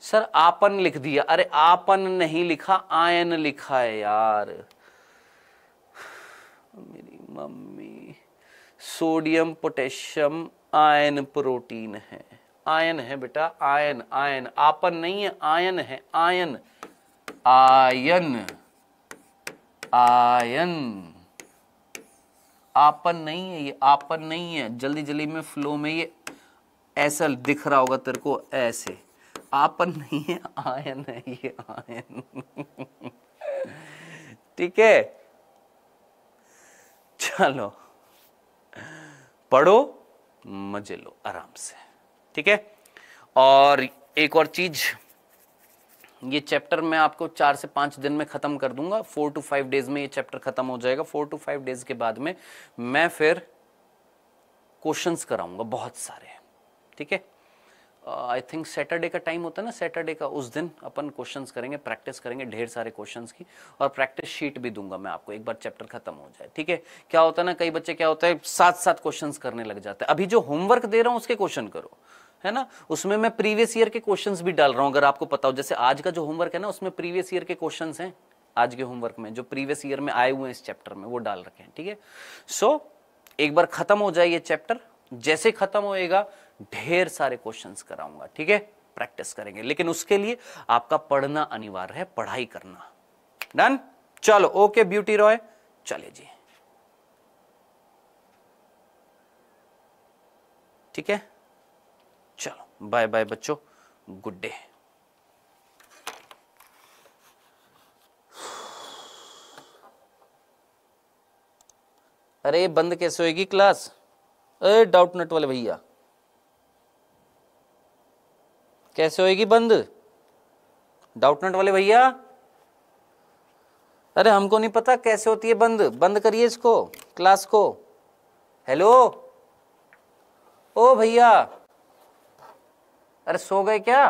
सर आपन लिख दिया। अरे आपन नहीं लिखा, आयन लिखा है यार, मेरी mummy. Sodium potassium ion protein है। आयन है बेटा, आयन। आयन, आपन नहीं है, आयन है। Ion, ion, ion. आपन नहीं है ये, आपन नहीं है। जल्दी जल्दी में फ्लो में ये ऐसा दिख रहा होगा तेरे को, ऐसे। आपन नहीं है, आयन है ये, आयन। ठीक है, चलो पढ़ो, मजे लो आराम से। ठीक है, और एक और चीज, ये चैप्टर मैं आपको 4 से 5 दिन में खत्म कर दूंगा। 4 to 5 डेज में ये चैप्टर खत्म हो जाएगा। 4 to 5 डेज के बाद में मैं फिर क्वेश्चंस कराऊंगा बहुत सारे। ठीक है, आई थिंक सैटरडे का टाइम होता है ना, सैटरडे का, उस दिन अपन क्वेश्चंस करेंगे, प्रैक्टिस करेंगे ढेर सारे क्वेश्चंस की। और प्रैक्टिस शीट भी दूंगा मैं आपको एक बार चैप्टर खत्म हो जाए। ठीक है, क्या होता है ना, कई बच्चे क्या होता है साथ साथ क्वेश्चंस करने लग जाते हैं। अभी जो होमवर्क दे रहा हूं उसके क्वेश्चन करो, है ना। उसमें मैं प्रीवियस ईयर के क्वेश्चंस भी डाल रहा हूं, अगर आपको पता हो। जैसे आज का जो होमवर्क है ना, उसमें प्रीवियस ईयर के क्वेश्चंस हैं। आज के होमवर्क में जो प्रीवियस ईयर में आए हुए हैं इस चैप्टर में, वो डाल रखे हैं। ठीक है, सो एक बार खत्म हो जाए ये चैप्टर, जैसे खत्म होएगा ढेर सारे क्वेश्चंस कराऊंगा। ठीक है, प्रैक्टिस करेंगे, लेकिन उसके लिए आपका पढ़ना अनिवार्य है, पढ़ाई करना। डन? चलो, ओके ब्यूटी रॉय, चले जी। ठीक है, चलो बाय बाय बच्चों, गुड डे। अरे बंद कैसे होएगी क्लास? अरे डाउट नट वाले भैया, कैसे होएगी बंद? डाउट नट वाले भैया, अरे हमको नहीं पता कैसे होती है बंद। बंद करिए इसको, क्लास को। हेलो ओ भैया, अरे सो गए क्या?